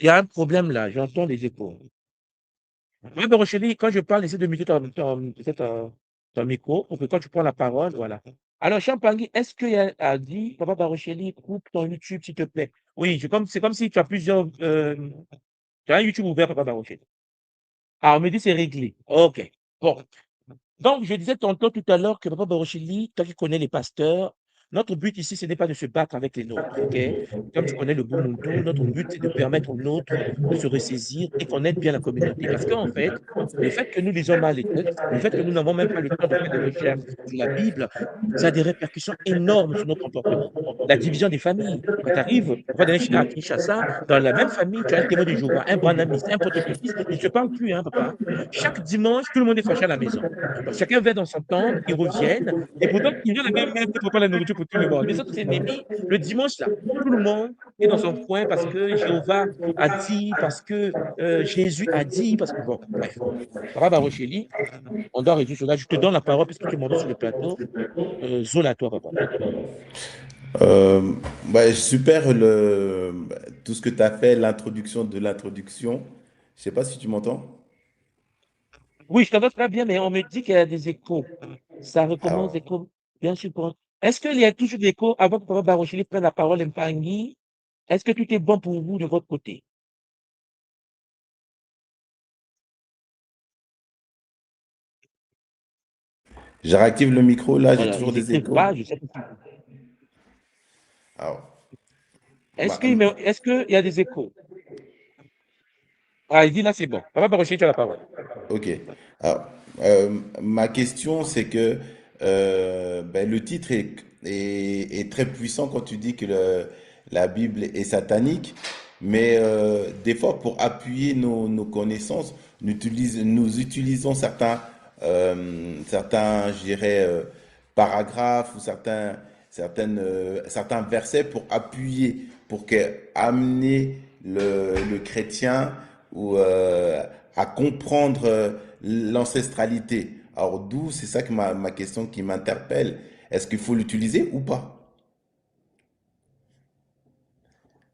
il y a un problème là, j'entends des échos. Oui, ben, Rochely, quand je parle, essaie de muter ton micro pour que quand tu prends la parole, voilà. Alors, Champangui, est-ce qu'il a dit, Papa Barocheli, coupe ton YouTube, s'il te plaît? Oui, c'est comme si tu as plusieurs. Tu as un YouTube ouvert, Papa Barocheli. Ah, on me dit c'est réglé. OK. Bon. Donc, je disais tantôt tout à l'heure que Papa Barocheli, toi qui connais les pasteurs, notre but ici, ce n'est pas de se battre avec les nôtres, OK? Comme tu connais le Ubuntu, notre but, c'est de permettre aux nôtres de se ressaisir et qu'on aide bien la communauté. Parce qu'en fait, le fait que nous lisons mal les textes, le fait que nous n'avons même pas le temps de faire des recherches sur la Bible, ça a des répercussions énormes sur nos comportements. La division des familles. Quand tu arrives, on va donner à Kinshasa, dans la même famille, tu as un témoin de Jéhovah, un branamiste, un protectrice, ils ne se parlent plus, hein, papa. Chaque dimanche, tout le monde est fâché à la maison. Donc, chacun va dans son temple, ils reviennent, et pourtant, ils viennent la même messe qui prépare la nourriture pour tout le monde. Mais notre ennemi, le dimanche, là, tout le monde est dans son coin parce que Jéhovah a dit, parce que Jésus a dit, parce que, bon, bref. Papa Barocheli, on doit résoudre cela. Je te donne la parole puisque tu es monté sur le plateau. Zola, toi, papa. Euh, super tout ce que tu as fait, l'introduction de l'introduction. Je sais pas si tu m'entends. Oui, je t'entends très bien, mais on me dit qu'il y a des échos. Ça recommence Alors, écho, bien sûr. Est-ce qu'il y a toujours des échos avant que Papa Barochili prenne la parole, Mpangui? Est-ce que tout est bon pour vous de votre côté? je réactive le micro, là, j'ai Voilà, toujours ils des écrivent échos. pas, je sais pas. Alors, Est-ce bah, qu'il y a des échos? Ah, il dit là, c'est bon. Papa Barochili, tu as la parole. ok. Alors, ma question, c'est que le titre est très puissant quand tu dis que la Bible est satanique, mais des fois, pour appuyer nos connaissances, nous utilisons je dirais, paragraphes ou certains versets pour appuyer, amener le chrétien ou à comprendre l'ancestralité. Alors d'où, c'est ça que ma question qui m'interpelle. Est-ce qu'il faut l'utiliser ou pas?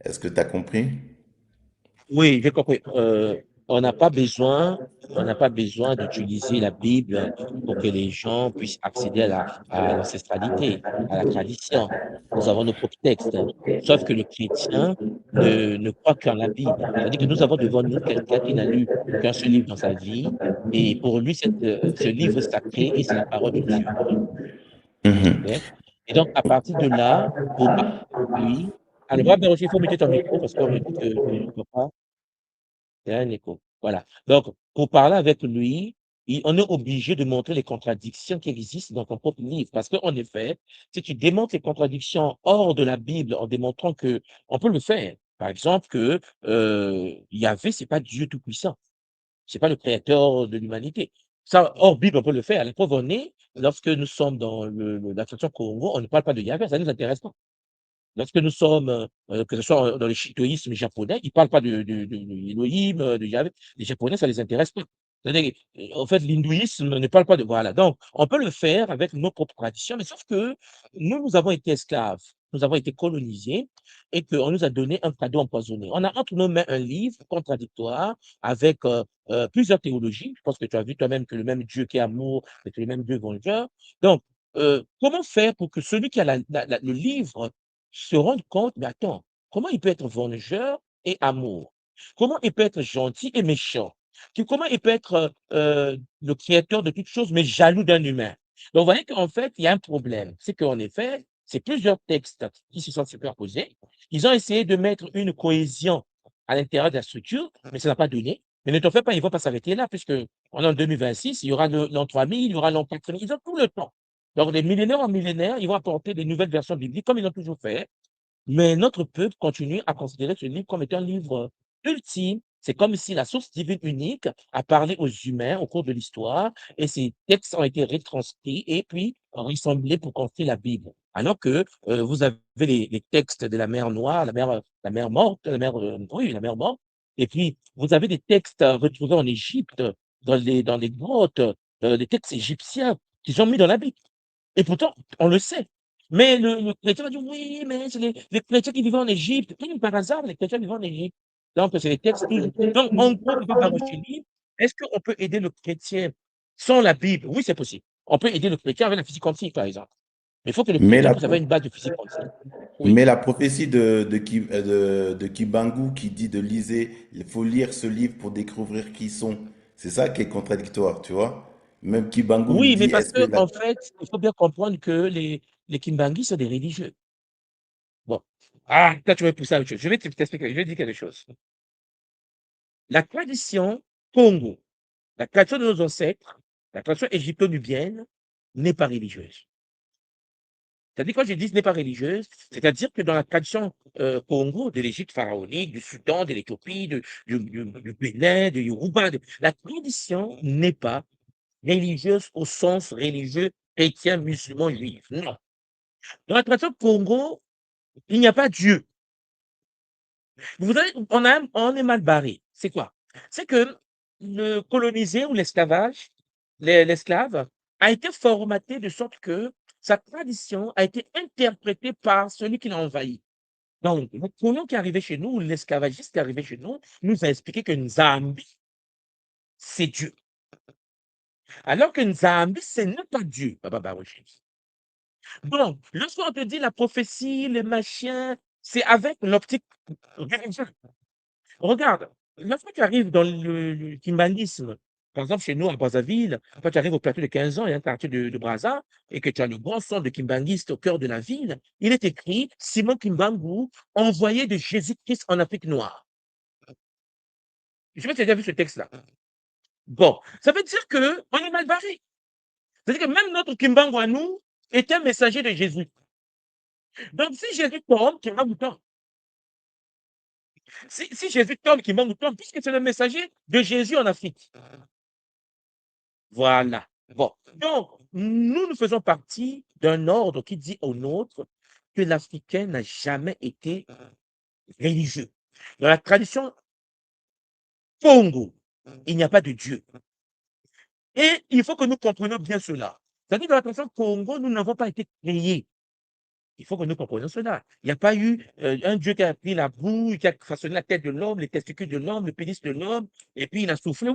Est-ce que tu as compris? Oui, j'ai compris. On n'a pas besoin, on n'a pas besoin d'utiliser la Bible pour que les gens puissent accéder à l'ancestralité, à la tradition. Nous avons nos propres textes. Sauf que le chrétien ne croit qu'en la Bible. C'est-à-dire que nous avons devant nous quelqu'un qui n'a lu qu'un seul livre dans sa vie. Et pour lui, ce livre sacré et c'est la parole de Dieu. Mhm. Ok. Et donc, à partir de là, pour parler avec lui, alors, Robert, il faut mettre ton micro parce qu'on me dit que je ne peux pas. Il y a un écho. Voilà. Donc, pour parler avec lui, on est obligé de montrer les contradictions qui existent dans ton propre livre. Parce qu'en effet, si tu démontres les contradictions hors de la Bible en démontrant que on peut le faire. Par exemple, que Yahvé, c'est pas Dieu tout-puissant. C'est pas le créateur de l'humanité. Ça, hors Bible, on peut le faire. La preuve en est, lorsque nous sommes dans la tradition Congo, on ne parle pas de Yahvé, ça ne nous intéresse pas. Lorsque nous sommes, que ce soit dans le shintoïsme japonais, ils ne parlent pas de Elohim, de Yahvé. Les Japonais, ça ne les intéresse pas. C'est-à-dire, en fait, l'hindouisme ne parle pas de. Voilà. Donc, on peut le faire avec nos propres traditions, mais sauf que nous avons été esclaves, nous avons été colonisés et qu'on nous a donné un cadeau empoisonné. On a entre nos mains un livre contradictoire avec plusieurs théologies. Je pense que tu as vu toi-même que le même Dieu qui est amour, c'est le même Dieu vengeur. Donc, comment faire pour que celui qui a le livre se rendre compte, mais attends, comment il peut être vengeur et amour? Comment il peut être gentil et méchant? Comment il peut être le créateur de toutes choses, mais jaloux d'un humain? Donc, vous voyez qu'en fait, il y a un problème. C'est qu'en effet, c'est plusieurs textes qui se sont superposés. Ils ont essayé de mettre une cohésion à l'intérieur de la structure, mais ça n'a pas donné. Mais ne t'en fais pas, ils ne vont pas s'arrêter là, puisque on est en 2026, il y aura l'an 3000, il y aura l'an 4000, ils ont tout le temps. Donc, des millénaires en millénaires, ils vont apporter des nouvelles versions bibliques, comme ils ont toujours fait. Mais notre peuple continue à considérer ce livre comme étant un livre ultime. C'est comme si la source divine unique a parlé aux humains au cours de l'histoire et ces textes ont été retranscrits et puis rassemblés pour construire la Bible. Alors que vous avez les textes de la mer Noire, la mer morte, oui, la mer morte. Et puis, vous avez des textes retrouvés en Égypte, dans les grottes, des textes égyptiens qui sont mis dans la Bible. Et pourtant, on le sait. Mais le chrétien va dire: «Oui, mais c'est les chrétiens qui vivaient en Égypte». Oui, par hasard, les chrétiens vivaient en Égypte. Donc c'est les textes toujours. Donc en gros, Papa Barocheli, est-ce qu'on peut aider le chrétien sans la Bible? Oui, c'est possible. On peut aider le chrétien avec la physique quantique, par exemple. Mais il faut que le Mais chrétien la, puisse avoir une base de physique quantique. Oui. mais la prophétie de Kibangu qui dit de liser, il faut lire ce livre pour découvrir qui ils sont. C'est ça qui est contradictoire, tu vois. Même Kibangu, il Oui, mais dit, parce est-ce que que en fait, il faut bien comprendre que les Kimbanguis sont des religieux. Bon. Ah, toi, tu vas pousser à autre chose. Je vais t'expliquer, je vais dire quelque chose. La tradition Congo, la tradition de nos ancêtres, la tradition égypto-nubienne n'est pas religieuse. C'est-à-dire, quand je dis n'est pas religieuse, c'est-à-dire que dans la tradition Congo, de l'Égypte pharaonique, du Soudan, de l'Éthiopie, du Bénin, de Yoruba, la tradition n'est pas religieuse au sens religieux chrétien, musulman, juif. Non. Dans la tradition Congo, il n'y a pas Dieu. Vous savez, on est mal barré. C'est quoi? C'est que le colonisé ou l'esclavage, l'esclave, a été formaté de sorte que sa tradition a été interprétée par celui qui l'a envahi. Donc, le colon qui est arrivé chez nous, l'esclavagiste qui est arrivé chez nous, nous a expliqué que Nzambi, c'est Dieu. Alors que Nzambi, ce n'est pas Dieu. Baba Baruch. Donc, lorsqu'on te dit la prophétie, les machins, c'est avec l'optique religieuse. Regarde, lorsque tu arrives dans le kimbalisme, par exemple, chez nous à Brazzaville, quand tu arrives au plateau de 15 ans, il y a un quartier de Brazza, et que tu as le grand centre de kimbanguiste au cœur de la ville, il est écrit Simon Kimbangu, envoyé de Jésus-Christ en Afrique noire. Je sais pas si tu as déjà vu ce texte-là. Bon, ça veut dire qu'on est mal barré. C'est-à-dire que même notre Kimbangu à nous est un messager de Jésus. Donc, si Jésus tombe, Kimbangu tombe. Si Jésus tombe, Kimbangu tombe, puisque c'est le messager de Jésus en Afrique. Voilà. Bon. Donc, nous faisons partie d'un ordre qui dit au nôtre que l'Africain n'a jamais été religieux. Dans la tradition Congo, il n'y a pas de Dieu. Et il faut que nous comprenions bien cela. C'est-à-dire que dans la tradition Congo, nous n'avons pas été créés. Il faut que nous comprenions cela. Il n'y a pas eu un Dieu qui a pris la boue, qui a façonné la tête de l'homme, les testicules de l'homme, le pénis de l'homme, et puis il a soufflé,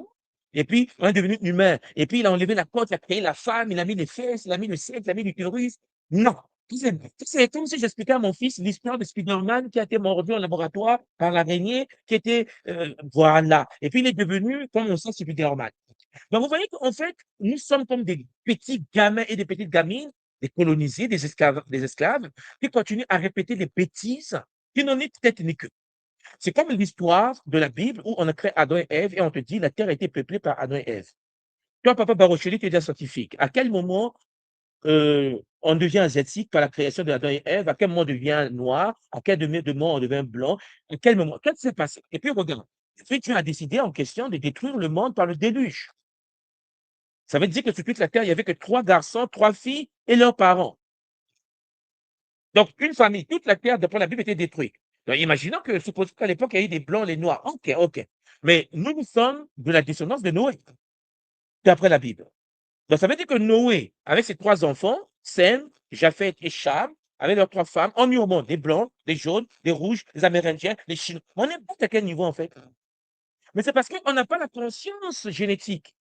et puis on est devenu humain. Et puis il a enlevé la côte, il a créé la femme, il a mis les fesses, il a mis le sexe, il a mis l'utérus. Non. C'est comme si j'expliquais à mon fils l'histoire de Spider-Man qui a été mordu en laboratoire par l'araignée, qui était, voilà. Et puis il est devenu, comme on sait, Spider-Man. Donc, vous voyez qu'en fait, nous sommes comme des petits gamins et des petites gamines, des colonisés, des esclaves, qui continuent à répéter des bêtises qui n'en est tête ni queue. C'est comme l'histoire de la Bible où on a créé Adam et Ève et on te dit la terre a été peuplée par Adam et Ève. Toi, Papa Barocheli, tu es déjà scientifique. À quel moment on devient asiatique par la création de Adam et Ève? À quel moment on devient noir? À quel moment on devient blanc? À quel moment? Qu'est-ce qui s'est passé? Et puis, regarde. Et puis, tu as décidé en question de détruire le monde par le déluge. Ça veut dire que sur toute la terre, il n'y avait que 3 garçons, 3 filles et leurs parents. Donc, une famille, toute la terre, d'après la Bible, était détruite. Donc, imaginons que, supposons qu'à l'époque, il y a eu des blancs, les noirs. OK, OK. Mais nous sommes de la descendance de Noé, d'après la Bible. Donc, ça veut dire que Noé, avec ses 3 enfants, Sem, Japheth et Cham, avec leurs 3 femmes, ont mis au monde des blancs, des jaunes, des rouges, des amérindiens, des chinois. On est pas à quel niveau, en fait? Mais c'est parce qu'on n'a pas la conscience génétique.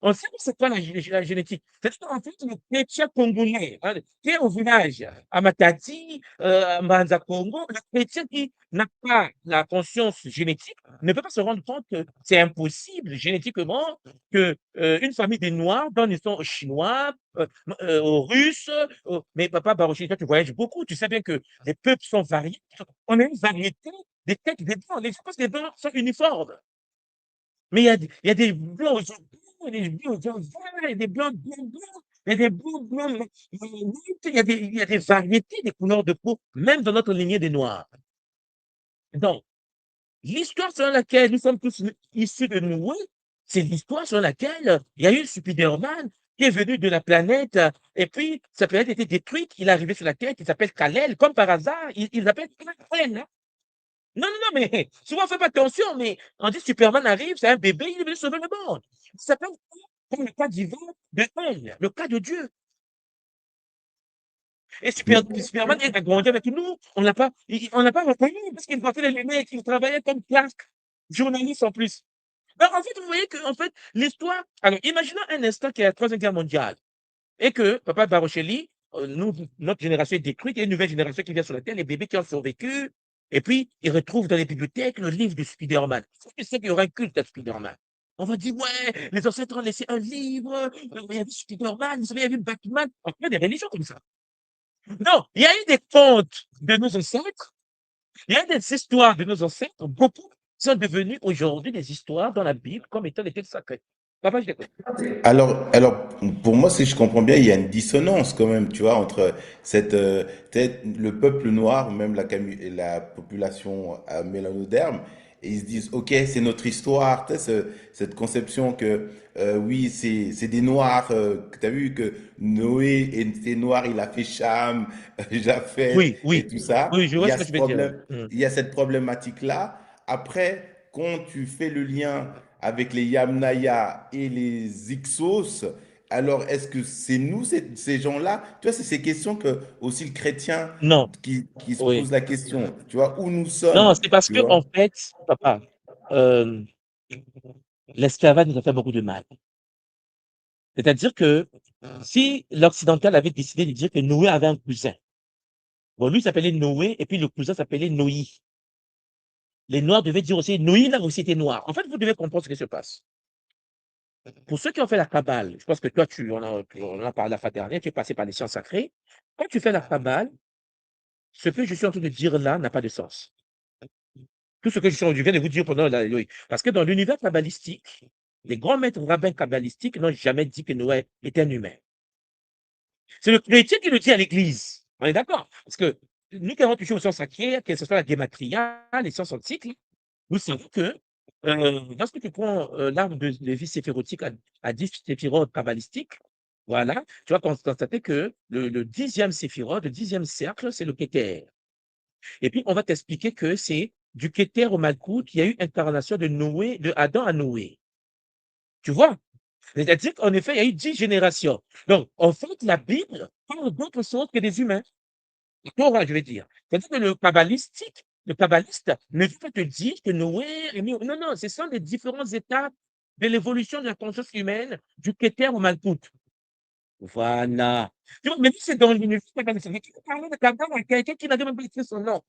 On sait que c'est quoi la génétique. C'est qu'en fait, le chrétien congolais, hein, qui est au village, à Matadi, à Mbanza Congo, le chrétien qui n'a pas la conscience génétique ne peut pas se rendre compte que c'est impossible génétiquement que une famille des Noirs donne une histoire aux Chinois, aux Russes. Mais papa Barochi, toi, tu voyages beaucoup. Tu sais bien que les peuples sont variés. On a une variété des têtes des blancs. Les, parce que les blancs sont uniformes. Mais il y a des blancs aux yeux bleus, des blancs aux yeux verts, il y a des blancs bien blancs, il y a des blancs blancs, il y a des variétés des couleurs de peau, même dans notre lignée des Noirs. Donc, l'histoire selon laquelle nous sommes tous issus de Noé, c'est l'histoire selon laquelle il y a eu Spider-Man qui est venu de la planète, et puis sa planète a été détruite, il est arrivé sur la Terre, il s'appelle Kal-El, comme par hasard, il s'appelle Kal-El, hein. Non, non, non, mais souvent on fait pas attention, mais on dit Superman arrive, c'est un bébé, il est venu sauver le monde. Il s'appelle comme le cas divin de elle, le cas de Dieu. Et Superman, il a grandi avec nous, on l'a pas reconnu parce qu'il portait les lunettes, il travaillait comme clerc, journaliste en plus. Donc en fait, vous voyez que en fait, l'histoire. Alors, imaginons un instant qu'il y a la Troisième Guerre mondiale et que Papa Barocheli, nous, notre génération est détruite, il y a une nouvelle génération qui vient sur la Terre, les bébés qui ont survécu, et puis ils retrouvent dans les bibliothèques le livre de Spider-Man. Tu sais qu'il y aura un culte à Spider-Man. On va dire, ouais, les ancêtres ont laissé un livre, il y a eu Spider-Man, vous savez, il y a eu Batman. On fait des religions comme ça. Non, il y a eu des contes de nos ancêtres, il y a eu des histoires de nos ancêtres, beaucoup sont devenus aujourd'hui des histoires dans la Bible comme étant des textes sacrés. Papa, je t'écoute. Alors, pour moi, si je comprends bien, il y a une dissonance quand même, tu vois, entre peut-être le peuple noir, même la population mélanoderme, et ils se disent, ok, c'est notre histoire, tu sais, cette conception que, oui, c'est des noirs, que tu as vu que Noé était noir, il a fait Cham, Japheth Oui, et oui, tout ça. oui, je Il vois y ce a que ce tu veux dire. Ouais. problème, il y a cette problématique-là. Après, quand tu fais le lien avec les Yamnaya et les Ixos, alors est-ce que c'est nous, ces gens-là? Tu vois, c'est ces questions que aussi le chrétien Non, qui se oui. pose la question, tu vois, où nous Non, sommes, c'est parce tu que en vois? fait, papa, euh, l'esclavage nous a fait beaucoup de mal. C'est-à-dire que si l'occidental avait décidé de dire que Noé avait un cousin, bon, lui s'appelait Noé et puis le cousin s'appelait Noï. Les Noirs devaient dire aussi Noï là aussi était noir. En fait, vous devez comprendre ce qui se passe. Pour ceux qui ont fait la Kabbale, je pense que toi, on en a parlé la fois dernière, tu es passé par les sciences sacrées. Quand tu fais la Kabbale, ce que je suis en train de dire là n'a pas de sens. Tout ce que je viens de vous dire pendant la oui. Parce que dans l'univers kabbalistique, les grands maîtres rabbins kabbalistiques n'ont jamais dit que Noé était un humain. C'est le chrétien qui le dit à l'église. On est d'accord? Parce que nous qui avons touché aux sciences sacrées, que ce soit la gématria, les sciences antiques, nous savons que lorsque tu prends l'arbre de Lévi séphirotique à 10 séphirotes kabbalistiques, voilà, tu vas constater que le 10e séphirot, le 10e cercle, c'est le Kéter. Et puis, on va t'expliquer que c'est du Kéter au Malkout, il y a eu incarnation de Noé, de Adam à Noé. Tu vois? C'est-à-dire qu'en effet, il y a eu 10 générations. Donc, en fait, la Bible parle d'autre chose que des humains. La Torah, je veux dire. C'est-à-dire que le kabbaliste ne veut pas te dire que Noé est mis. Non, non, ce sont les différentes étapes de l'évolution de la conscience humaine, du Kéter au Malkout. Voilà. Tu vois, mais si c'est dans l'univers kabbaliste, tu peux parler de Kabbale à quelqu'un qui n'a même pas écrit son nom.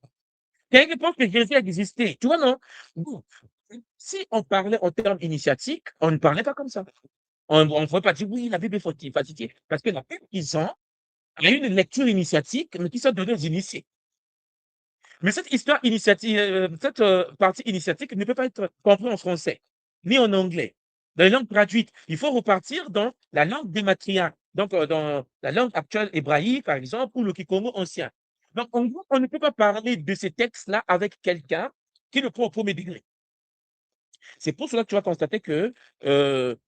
Quelqu'un pense que Jésus existait. Tu vois, non? Bon, si on parlait en termes initiatiques, on ne parlait pas comme ça. On ne pourrait pas dire oui, la Bible est falsifiée. Parce que la Bible qu'ils ont a une lecture initiatique, mais qui sont donnée aux initiés. Mais cette histoire initiatique, cette partie initiatique ne peut pas être comprise en français, ni en anglais. Dans les langues traduites, il faut repartir dans la langue dématria, donc dans la langue actuelle hébraïque, par exemple, ou le kikongo ancien. Donc, en gros, on ne peut pas parler de ces textes-là avec quelqu'un qui le prend au premier degré. C'est pour cela que tu vas constater que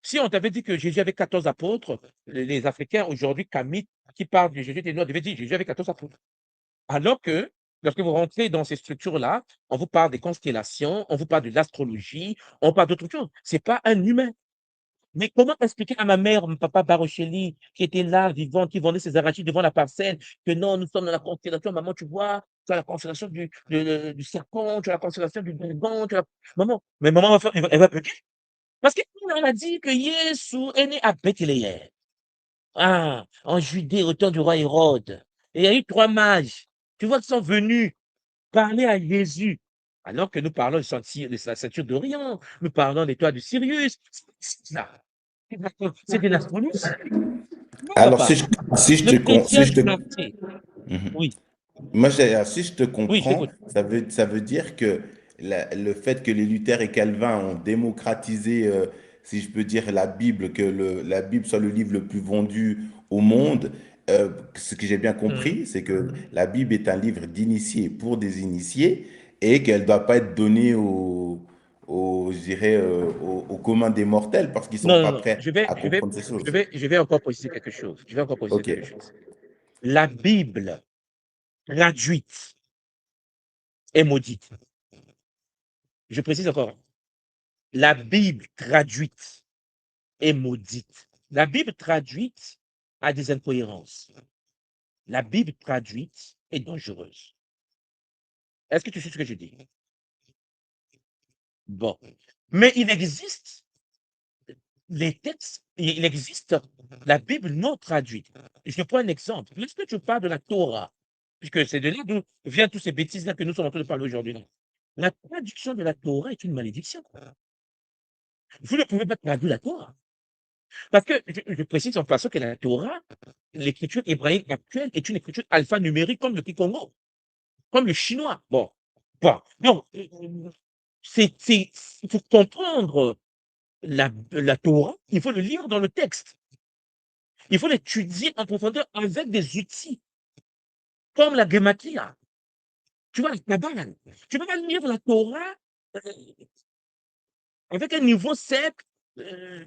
si on t'avait dit que Jésus avait 14 apôtres, les Africains aujourd'hui, Kamit, qui parlent de Jésus, devaient dire Jésus avait 14 apôtres. Alors que lorsque vous rentrez dans ces structures-là, on vous parle des constellations, on vous parle de l'astrologie, on parle d'autre chose. C'est pas un humain. Mais comment expliquer à ma mère, mon papa Barocheli, qui était là, vivant, qui vendait ses arachides devant la parcelle, que non, nous sommes dans la constellation, maman, tu vois, tu as la constellation du serpent, tu as la constellation du dragon, tu as... Maman, mais maman elle va pleurer. Parce qu'on a dit que Yesu est né à Bethléem, ah, en Judée, au temps du roi Hérode. Et il y a eu 3 mages, tu vois, qui sont venus parler à Jésus. Alors que nous parlons de la ceinture d'Orient, nous parlons des toits de Sirius. C'est ça. C'est de l'astrologie. Non, Alors, papa. Le si chrétien je te, clarté. Mhm. Oui, Moi, si je te oui, je comprends, t'écoute. ça veut dire que le fait que les Luther et Calvin ont démocratisé, si je peux dire, la Bible, que la Bible soit le livre le plus vendu au monde, ce que j'ai bien Mhm. compris, c'est que la Bible est un livre d'initiés pour des initiés et qu'elle ne doit pas être donnée je dirais, au commun des mortels parce qu'ils ne sont Non, pas non, non. prêts à comprendre ces choses. Je vais encore préciser quelque chose. Je vais encore préciser Ok. quelque chose. La Bible traduite est maudite. Je précise encore. La Bible traduite est maudite. La Bible traduite a des incohérences. La Bible traduite est dangereuse. Est-ce que tu sais ce que je dis? Bon. Mais il existe les textes, il existe la Bible non traduite. Je prends un exemple. Lorsque tu parles de la Torah, puisque c'est de là d'où viennent toutes ces bêtises-là que nous sommes en train de parler aujourd'hui. La traduction de la Torah est une malédiction. Vous ne pouvez pas traduire la Torah. Parce que, je précise en passant que la Torah, l'écriture hébraïque actuelle, est une écriture alphanumérique comme le Kikongo, comme le chinois. Bon. Bon. Donc, pour comprendre la Torah, il faut le lire dans le texte. Il faut l'étudier en profondeur avec des outils, comme la Gematria. Tu vois, la Kabbale. Tu ne peux pas lire la Torah euh, avec un niveau sec, euh,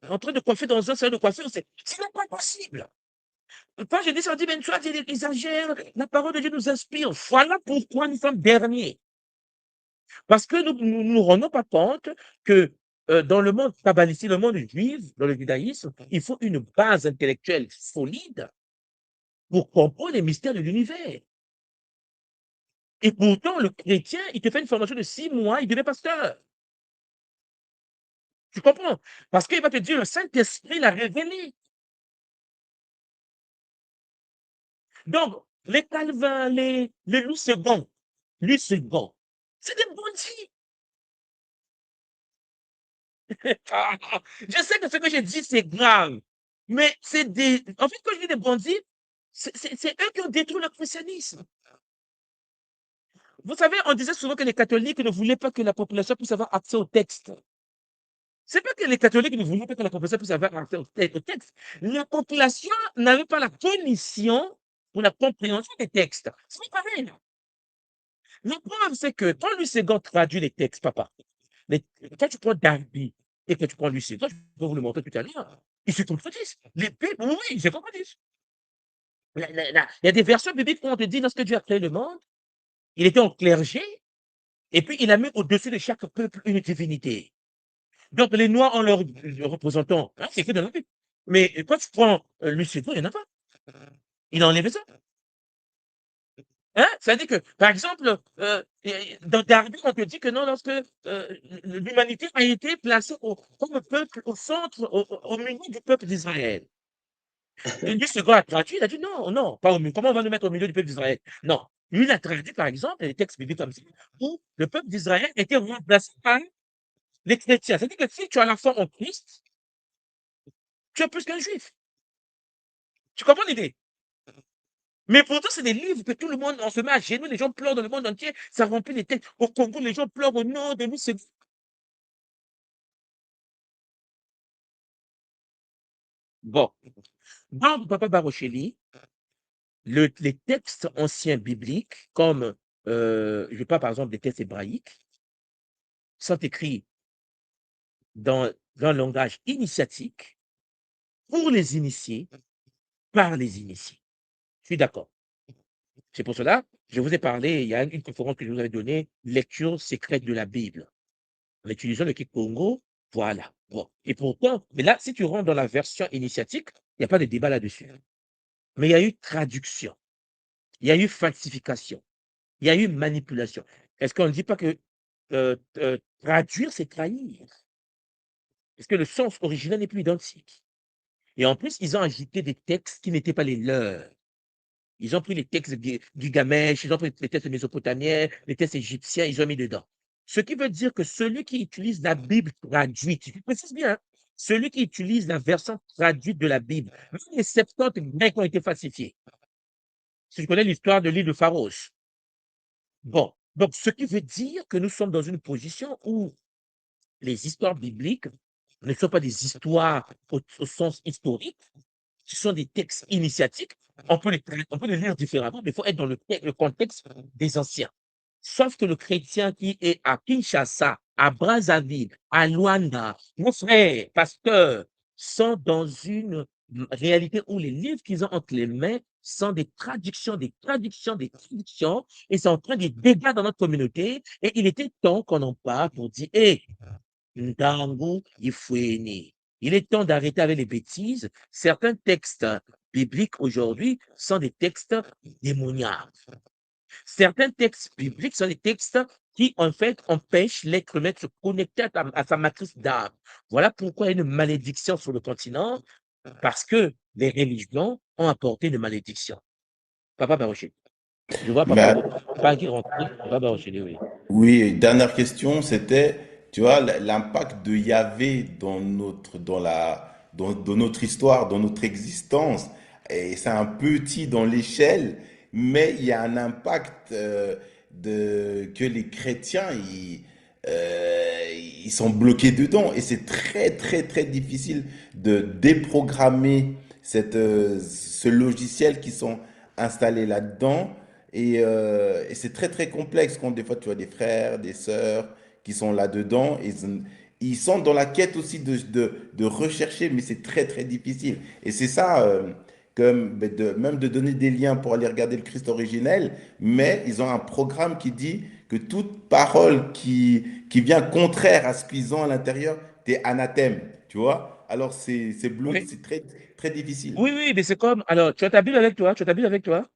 en train de coiffer dans un salon de coiffure. C'est même pas possible. Quand je dis ça, on dit, ben, tu vois, il exagère, la parole de Dieu nous inspire. Voilà pourquoi nous sommes derniers. Parce que nous ne nous rendons pas compte que dans le monde kabbalistique, le monde juif, dans le judaïsme, il faut une base intellectuelle solide pour comprendre les mystères de l'univers. Et pourtant, le chrétien, il te fait une formation de 6 mois, il devient pasteur. Tu comprends? Parce qu'il va te dire, le Saint-Esprit l'a révélé. Donc, les Calvins, les Louis II, c'est des bandits. Je sais que ce que je dis, c'est grave. Mais c'est des. En fait, quand je dis des bandits, c'est eux qui ont détruit le christianisme. Vous savez, on disait souvent que les catholiques ne voulaient pas que la population puisse avoir accès au texte. C'est pas que les catholiques ne voulaient pas que la population puisse avoir accès au texte. La population n'avait pas la cognition ou la compréhension des textes. C'est pas pareil. La preuve, c'est que quand Louis II traduit les textes, papa, quand tu prends Darby et que tu prends Louis II, je vais vous le montrer tout à l'heure, ils se contredisent. Les Bibles, oui, ils se contredisent. Il y a des versions bibliques où on te dit, lorsque Dieu a créé le monde, il était en clergé, et puis il a mis au-dessus de chaque peuple une divinité. Donc les Noirs ont leur représentant, hein, c'est écrit dans la Bible. Mais quand tu prends Louis II, il n'y en a pas. Il a enlevé ça. Hein? C'est-à-dire que, par exemple, dans Darby, on te dit que non, lorsque l'humanité a été placée comme peuple au centre, au milieu du peuple d'Israël. Lui, ce gars a traduit, il a dit non, non, pas au milieu. Comment on va nous mettre au milieu du peuple d'Israël? Non. Lui, il a traduit, par exemple, les textes bibliques comme ça, où le peuple d'Israël était remplacé par les chrétiens. C'est-à-dire que si tu as la foi en Christ, tu es plus qu'un juif. Tu comprends l'idée? Mais pourtant, c'est des livres que tout le monde, on se met à genoux, les gens pleurent dans le monde entier, ça remplit les textes. Au Congo, les gens pleurent au nom de lui. Bon, dans Papa Barocheli, les textes anciens bibliques, comme, je parle par exemple des textes hébraïques, sont écrits dans un langage initiatique, pour les initiés, par les initiés. Je suis d'accord. C'est pour cela, je vous ai parlé, il y a une conférence que je vous avais donnée, lecture secrète de la Bible. En utilisant le Kikongo, voilà. Bon. Et pourtant, mais là, si tu rentres dans la version initiatique, il n'y a pas de débat là-dessus. Mais il y a eu traduction, il y a eu falsification, il y a eu manipulation. Est-ce qu'on ne dit pas que traduire, c'est trahir? Parce que le sens original n'est plus identique. Et en plus, ils ont ajouté des textes qui n'étaient pas les leurs. Ils ont pris les textes de Gilgamesh, ils ont pris les textes mésopotamiens, les textes égyptiens, ils ont mis dedans. Ce qui veut dire que celui qui utilise la Bible traduite, je précise bien, hein, celui qui utilise la version traduite de la Bible, même les 70 grecs ont été falsifiés. Si tu connais l'histoire de l'île de Pharos. Bon, donc ce qui veut dire que nous sommes dans une position où les histoires bibliques ne sont pas des histoires au sens historique, ce sont des textes initiatiques. On peut les lire différemment, mais il faut être dans le contexte des anciens. Sauf que le chrétien qui est à Kinshasa, à Brazzaville, à Luanda, nos frères, pasteurs, sont dans une réalité où les livres qu'ils ont entre les mains sont des traductions, des traductions, des traductions, et c'est en train de dégâts dans notre communauté. Et il était temps qu'on en parle pour dire, hé, Ntango Ifouéni. Il est temps d'arrêter avec les bêtises. Certains textes bibliques aujourd'hui sont des textes démoniaques. Certains textes bibliques sont des textes qui, en fait, empêchent l'être humain de se connecter à sa matrice d'âme. Voilà pourquoi il y a une malédiction sur le continent, parce que les religions ont apporté une malédiction. Papa Baroché. Je vois Mais papa qui rentre. Papa Baroché, oui. oui, dernière question, c'était, tu vois, l'impact de Yahvé dans dans notre histoire, dans notre existence. Et c'est un petit dans l'échelle, mais il y a un impact que les chrétiens, ils sont bloqués dedans. Et c'est très, très, très difficile de déprogrammer ce logiciel qui sont installés là-dedans. Et c'est très très complexe quand des fois tu vois des frères, des sœurs qui sont là-dedans. Et ils sont dans la quête aussi de rechercher, mais c'est très très difficile. Et c'est ça, ben, même de donner des liens pour aller regarder le Christ originel, mais ils ont un programme qui dit que toute parole qui vient contraire à ce qu'ils ont à l'intérieur, t'es anathème, tu vois? Alors Oui, c'est très, très difficile. oui, oui, mais c'est comme, alors, tu as ta Bible avec toi, tu as ta Bible avec toi.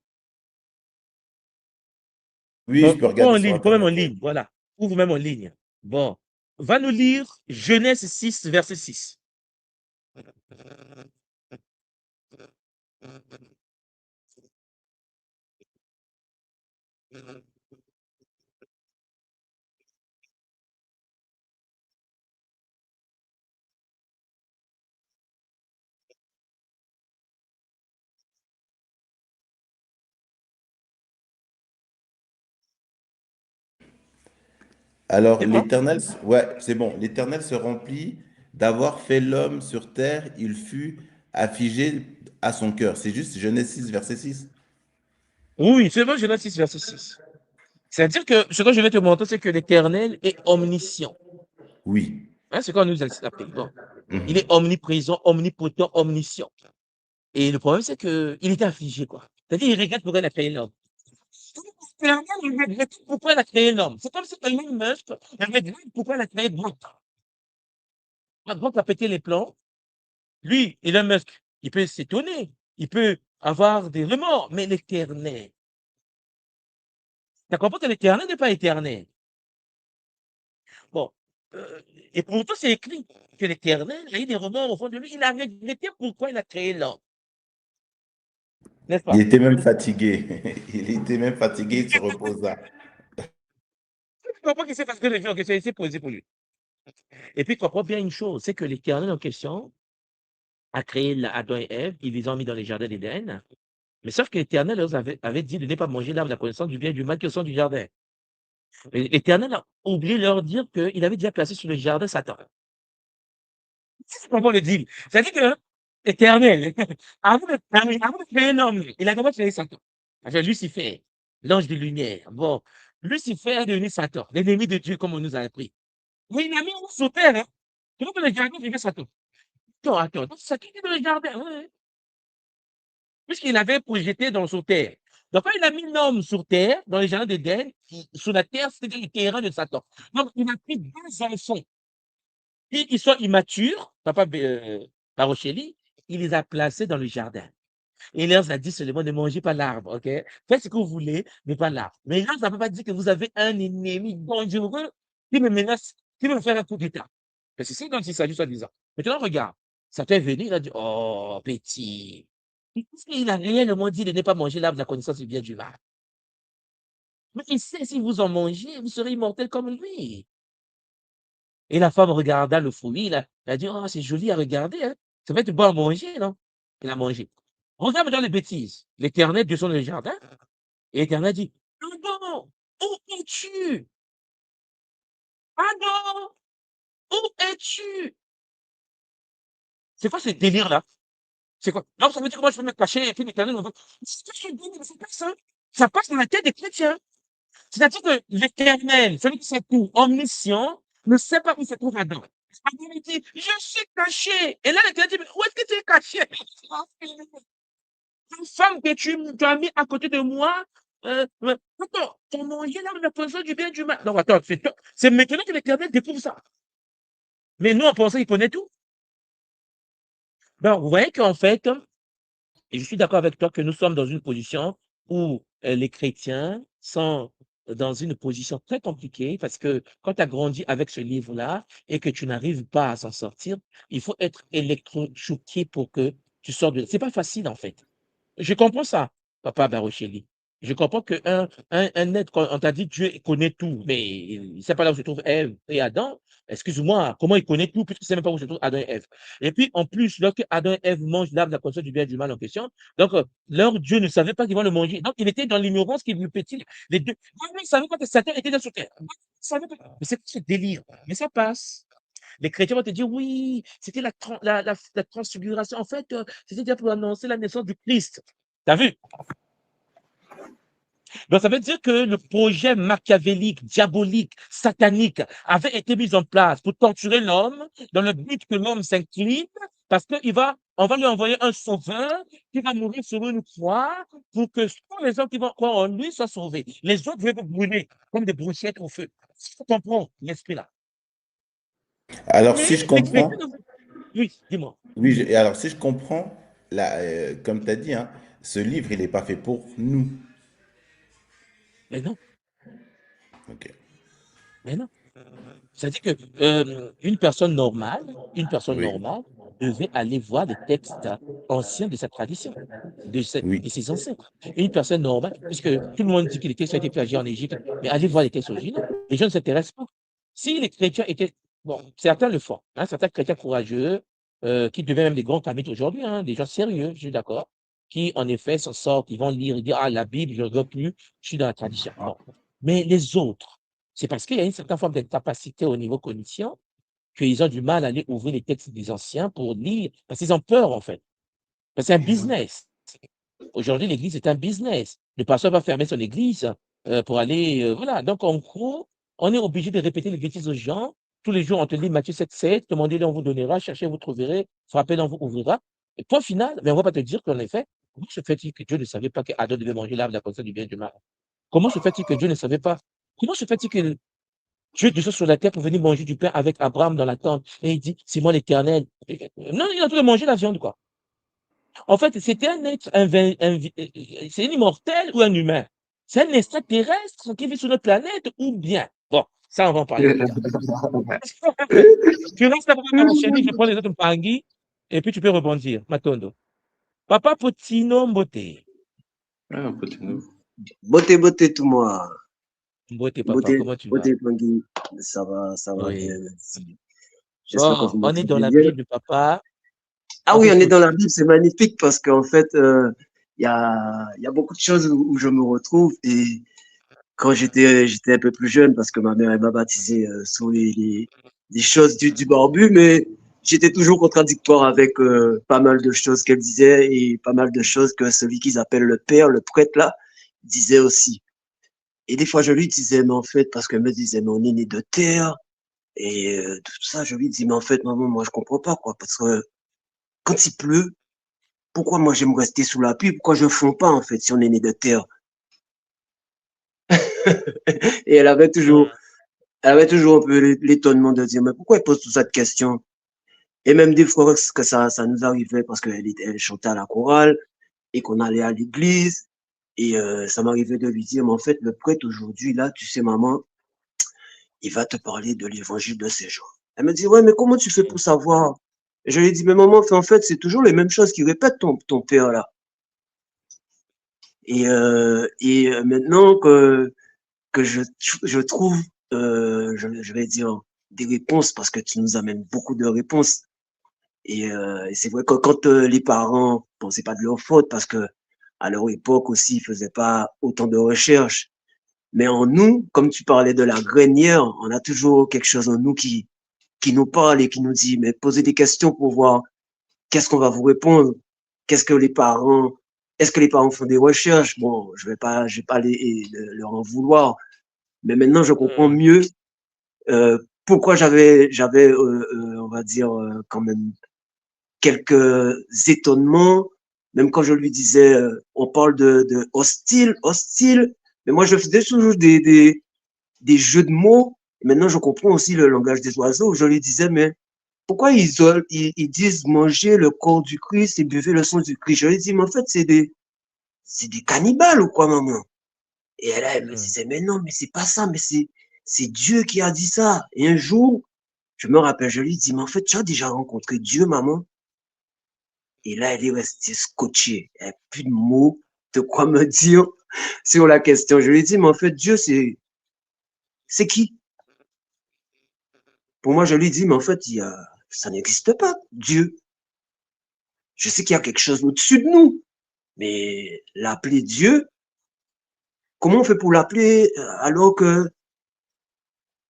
Oui, je Bon, peux pas regarder en sur ligne, pas même en Internet, oui. ligne, voilà. Ouvre même en ligne. Bon, va nous lire Genèse 6, verset 6. Alors, C'est bon? ouais, c'est bon. L'Éternel se remplit d'avoir fait l'homme sur terre, il fut affligé à son cœur. C'est juste Genèse 6, verset 6. Oui, c'est bon, Genèse 6, verset 6. C'est-à-dire que ce que je vais te montrer, c'est que l'Éternel est omniscient. Oui. Hein, c'est qu'on nous a appris. Bon, il est Mhm. omniprésent, omnipotent, omniscient. Et le problème, c'est qu'il était affligé, quoi. C'est-à-dire, il regrette pourquoi il a créé l'homme. L'Éternel, il regrette pourquoi il a créé l'homme. C'est comme si Elon Musk, il regrette pourquoi il a créé Grant. Grant a pété les plombs. Lui, Elon Musk, il peut s'étonner, il peut avoir des remords, mais l'Éternel, tu comprends que l'Éternel n'est pas éternel. Bon, et pourtant, c'est écrit que l'Éternel a eu des remords au fond de lui. Il a regretté pourquoi il a créé l'homme, n'est-ce Il pas? était même fatigué. Il était même fatigué, il se reposa. Tu comprends que c'est parce que les gens que c'est posé pour lui. Et puis, tu comprends bien une chose, c'est que l'Éternel en question a créé Adam et Ève, ils les ont mis dans les jardins d'Éden. Mais sauf que l'Éternel avait dit de ne pas manger l'arbre de la connaissance du bien et du mal qui sont du jardin. Et l'Éternel a oublié de leur dire qu'il avait déjà placé sur le jardin Satan. Tu comprends le deal? C'est-à-dire que l'Éternel, avant de créer l'homme, il a d'abord créé Satan. Enfin, Lucifer, l'ange de lumière. Bon, Lucifer est devenu Satan, l'ennemi de Dieu, comme on nous a appris. Mais il a mis un sur terre. Hein. Tu vois que le jardin, il fait Satan. Attends. Donc, Satan est dans le jardin. Ouais. Puisqu'il avait projeté dans sur terre. Donc, quand il a mis l'homme sur terre, dans les jardins d'Éden, sur la terre, c'était le terrain de Satan. Donc, il a pris deux enfants. Ils sont immatures, papa Barochelli, il les a placés dans le jardin. Et il leur a dit seulement ne mangez pas l'arbre, ok? Faites ce que vous voulez, mais pas l'arbre. Mais il leur a pas dit que vous avez un ennemi dangereux qui me menace, qui veut me faire un coup d'État. Parce que c'est dont il s'agit soi-disant. Maintenant, regarde, Satan est venu, il a dit, oh, petit. Il a réellement dit de ne pas manger l'arbre de la connaissance du bien et du mal. Mais il sait, si vous en mangez, vous serez immortel comme lui. Et la femme regarda le fruit, elle a dit, oh, c'est joli à regarder, hein. Ça va être bon à manger, non? Il a mangé. Regarde dans les bêtises. L'Éternel descend dans le jardin et l'Éternel dit, Adam, où es-tu? Adam, où es-tu? C'est quoi ce délire-là? C'est quoi? Non, ça veut dire que moi je peux me cacher et puis l'Éternel me va. C'est quoi ce délire? Ça passe, hein? Ça passe dans la tête des chrétiens. C'est-à-dire que l'Éternel, celui qui sait tout, omniscient, ne sait pas où se trouve Adam. Adam il dit, je suis caché. Et là, l'Éternel dit, mais où est-ce que tu es caché? Une femme que tu as mis à côté de moi, attends, tu as mangé l'arbre de la connaissance du bien et du mal. Non, attends, c'est maintenant que l'Éternel découvre ça. Mais nous, on pensait qu'il connaît tout. Donc, vous voyez qu'en fait, et je suis d'accord avec toi que nous sommes dans une position où les chrétiens sont dans une position très compliquée parce que quand tu as grandi avec ce livre-là et que tu n'arrives pas à s'en sortir, il faut être électrochoqué pour que tu sortes de... C'est pas facile en fait. Je comprends ça, papa Barocheli. Je comprends qu'un être, quand on t'a dit Dieu connaît tout, mais il ne sait pas là où se trouve Ève et Adam. Excuse-moi, comment il connaît tout puisqu'il ne sait même pas où se trouve Adam et Ève? Et puis, en plus, lorsque Adam et Ève mangent l'arbre de la connaissance du bien et du mal en question, donc leur Dieu ne savait pas qu'ils vont le manger. Donc, il était dans l'ignorance qui lui petit. Les deux. Moi, il savait pas que Satan était dans ce terre. Mais c'est quoi ce délire? Mais ça passe. Les chrétiens vont te dire, oui, c'était la transfiguration. En fait, c'était déjà pour annoncer la naissance du Christ. T'as vu? Donc, ça veut dire que le projet machiavélique, diabolique, satanique avait été mis en place pour torturer l'homme dans le but que l'homme s'incline parce on va lui envoyer un sauveur qui va mourir sur une croix pour que tous les gens qui vont croire en lui soient sauvés. Les autres vont être brûler comme des brochettes au feu. Tu comprends l'esprit là? Alors, Mais si je les chrétiens, comprends, oui, dis-moi. oui, alors si je comprends, là, comme tu as dit, hein, ce livre, il n'est pas fait pour nous. Mais non, Ok. mais non. C'est-à-dire que une personne Oui, normale devait aller voir les textes anciens de sa tradition, oui, de ses ancêtres. Une personne normale, puisque tout le monde dit que les textes ont été plagiés en Égypte, mais allez voir les textes originaux. Les gens ne s'intéressent pas. Si les chrétiens étaient, bon, certains le font, hein, certains chrétiens courageux, qui deviennent même des grands kamites aujourd'hui, hein, des gens sérieux, je suis d'accord, qui en effet s'en sortent, ils vont lire, ils disent, ah, la Bible, je ne veux plus, je suis dans la tradition. Bon. Mais les autres, c'est parce qu'il y a une certaine forme d'incapacité au niveau cognition qu'ils ont du mal à aller ouvrir les textes des anciens pour lire, parce qu'ils ont peur, en fait. Parce que c'est un business. Aujourd'hui, l'église est un business. Le pasteur va fermer son église pour aller. Voilà. Donc, en gros, on est obligé de répéter les bêtises aux gens. Tous les jours, on te dit Matthieu 7,7, demandez-le, on vous donnera, cherchez, vous trouverez, frappez, on vous ouvrira. Et point final, mais on ne va pas te dire qu'en effet, comment se fait-il que Dieu ne savait pas qu'Adam devait manger l'arbre de la connaissance du bien et du mal? Comment se fait-il que Dieu ne savait pas? Comment se fait-il que Dieu descend sur la terre pour venir manger du pain avec Abraham dans la tente? Et il dit, c'est moi l'Éternel. Non, il est en train de manger la viande, quoi. En fait, c'était un être, c'est un immortel ou un humain? C'est un extraterrestre qui vit sur notre planète ou bien? Bon, ça, on va en parler plus tard. Tu restes là pour m'enchaîner, je prends les autres Mpangi et puis tu peux rebondir, Matondo. Papa Potino Mbote. Ah, Poutine. Beauté, beauté, tout moi. Mbote, papa, Beauté, comment tu vas? beauté, Tanguy. Ça va bien, Oui. merci. J'espère que Bon, vous on est dans m'entendez la bien. Bible, papa. Ah On oui, on est dans t'écoute. la Bible, c'est magnifique parce qu'en fait, il y a beaucoup de choses où je me retrouve. Et quand j'étais un peu plus jeune, parce que ma mère, elle m'a baptisé sous les choses du barbu, mais j'étais toujours contradictoire avec pas mal de choses qu'elle disait et pas mal de choses que celui qu'ils appellent le père, le prêtre là, disait aussi. Et des fois, je lui disais, mais en fait, parce qu'elle me disait, mais on est né de terre, et tout ça, je lui dis, mais en fait, maman, moi, je comprends pas, quoi, parce que quand il pleut, pourquoi moi, j'aime rester sous la pluie, pourquoi je fonds pas, en fait, si on est né de terre? Et elle avait toujours un peu l'étonnement de dire, mais pourquoi elle pose toute cette question? Et même des fois que ça nous arrivait parce elle chantait à la chorale et qu'on allait à l'église. Et ça m'arrivait de lui dire, mais en fait, le prêtre aujourd'hui, là, tu sais, maman, il va te parler de l'évangile de ces gens. Elle me dit, ouais, mais comment tu fais pour savoir? Et je lui ai dit, mais maman, en fait, c'est toujours les mêmes choses qui répètent ton père là. Et maintenant que je trouve, je vais dire, des réponses, parce que tu nous amènes beaucoup de réponses. Et c'est vrai que quand les parents, bon, c'est pas de leur faute, parce que à leur époque aussi, ils faisaient pas autant de recherches. Mais en nous, comme tu parlais de la grenière, on a toujours quelque chose en nous qui nous parle et qui nous dit, mais posez des questions pour voir qu'est-ce qu'on va vous répondre, qu'est-ce que les parents, est-ce que les parents font des recherches? Bon, je vais pas leur en vouloir, mais maintenant je comprends Hmm. mieux pourquoi on va dire, quand même quelques étonnements, même quand je lui disais, on parle de hostile, mais moi je faisais toujours des jeux de mots. Et maintenant, je comprends aussi le langage des oiseaux. Je lui disais, mais pourquoi ils disent manger le corps du Christ et buvez le sang du Christ? Je lui dis, mais en fait, c'est des cannibales ou quoi, maman? Et elle me Hmm. disait, mais non, mais c'est pas ça, mais c'est Dieu qui a dit ça. Et un jour, je me rappelle, je lui dis, mais en fait, tu as déjà rencontré Dieu, maman? Et là, elle est restée scotchée. Elle n'a plus de mots de quoi me dire sur la question. Je lui dis, mais en fait, Dieu, c'est qui? Pour moi, je lui dis, mais en fait, ça n'existe pas, Dieu. Je sais qu'il y a quelque chose au-dessus de nous, mais l'appeler Dieu, comment on fait pour l'appeler alors que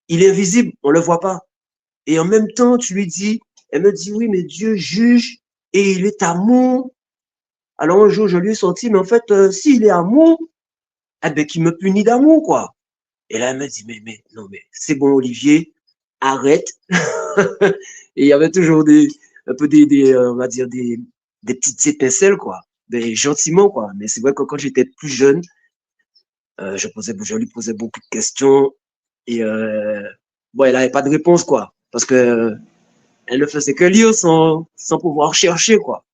il est invisible, on le voit pas? Et en même temps, tu lui dis, elle me dit, oui, mais Dieu juge et il est amour. Alors un jour, je lui ai sorti, mais en fait, s'il est amour, eh ben, qu'il me punit d'amour, quoi. Et là, elle me dit, non, mais c'est bon, Olivier, arrête. Et il y avait toujours un peu on va dire, des petites étincelles, quoi. Mais gentiment, quoi. Mais c'est vrai que quand j'étais plus jeune, je lui posais beaucoup de questions et bon, elle n'avait pas de réponse, quoi. Parce que elle ne faisait que lire sans pouvoir chercher, quoi.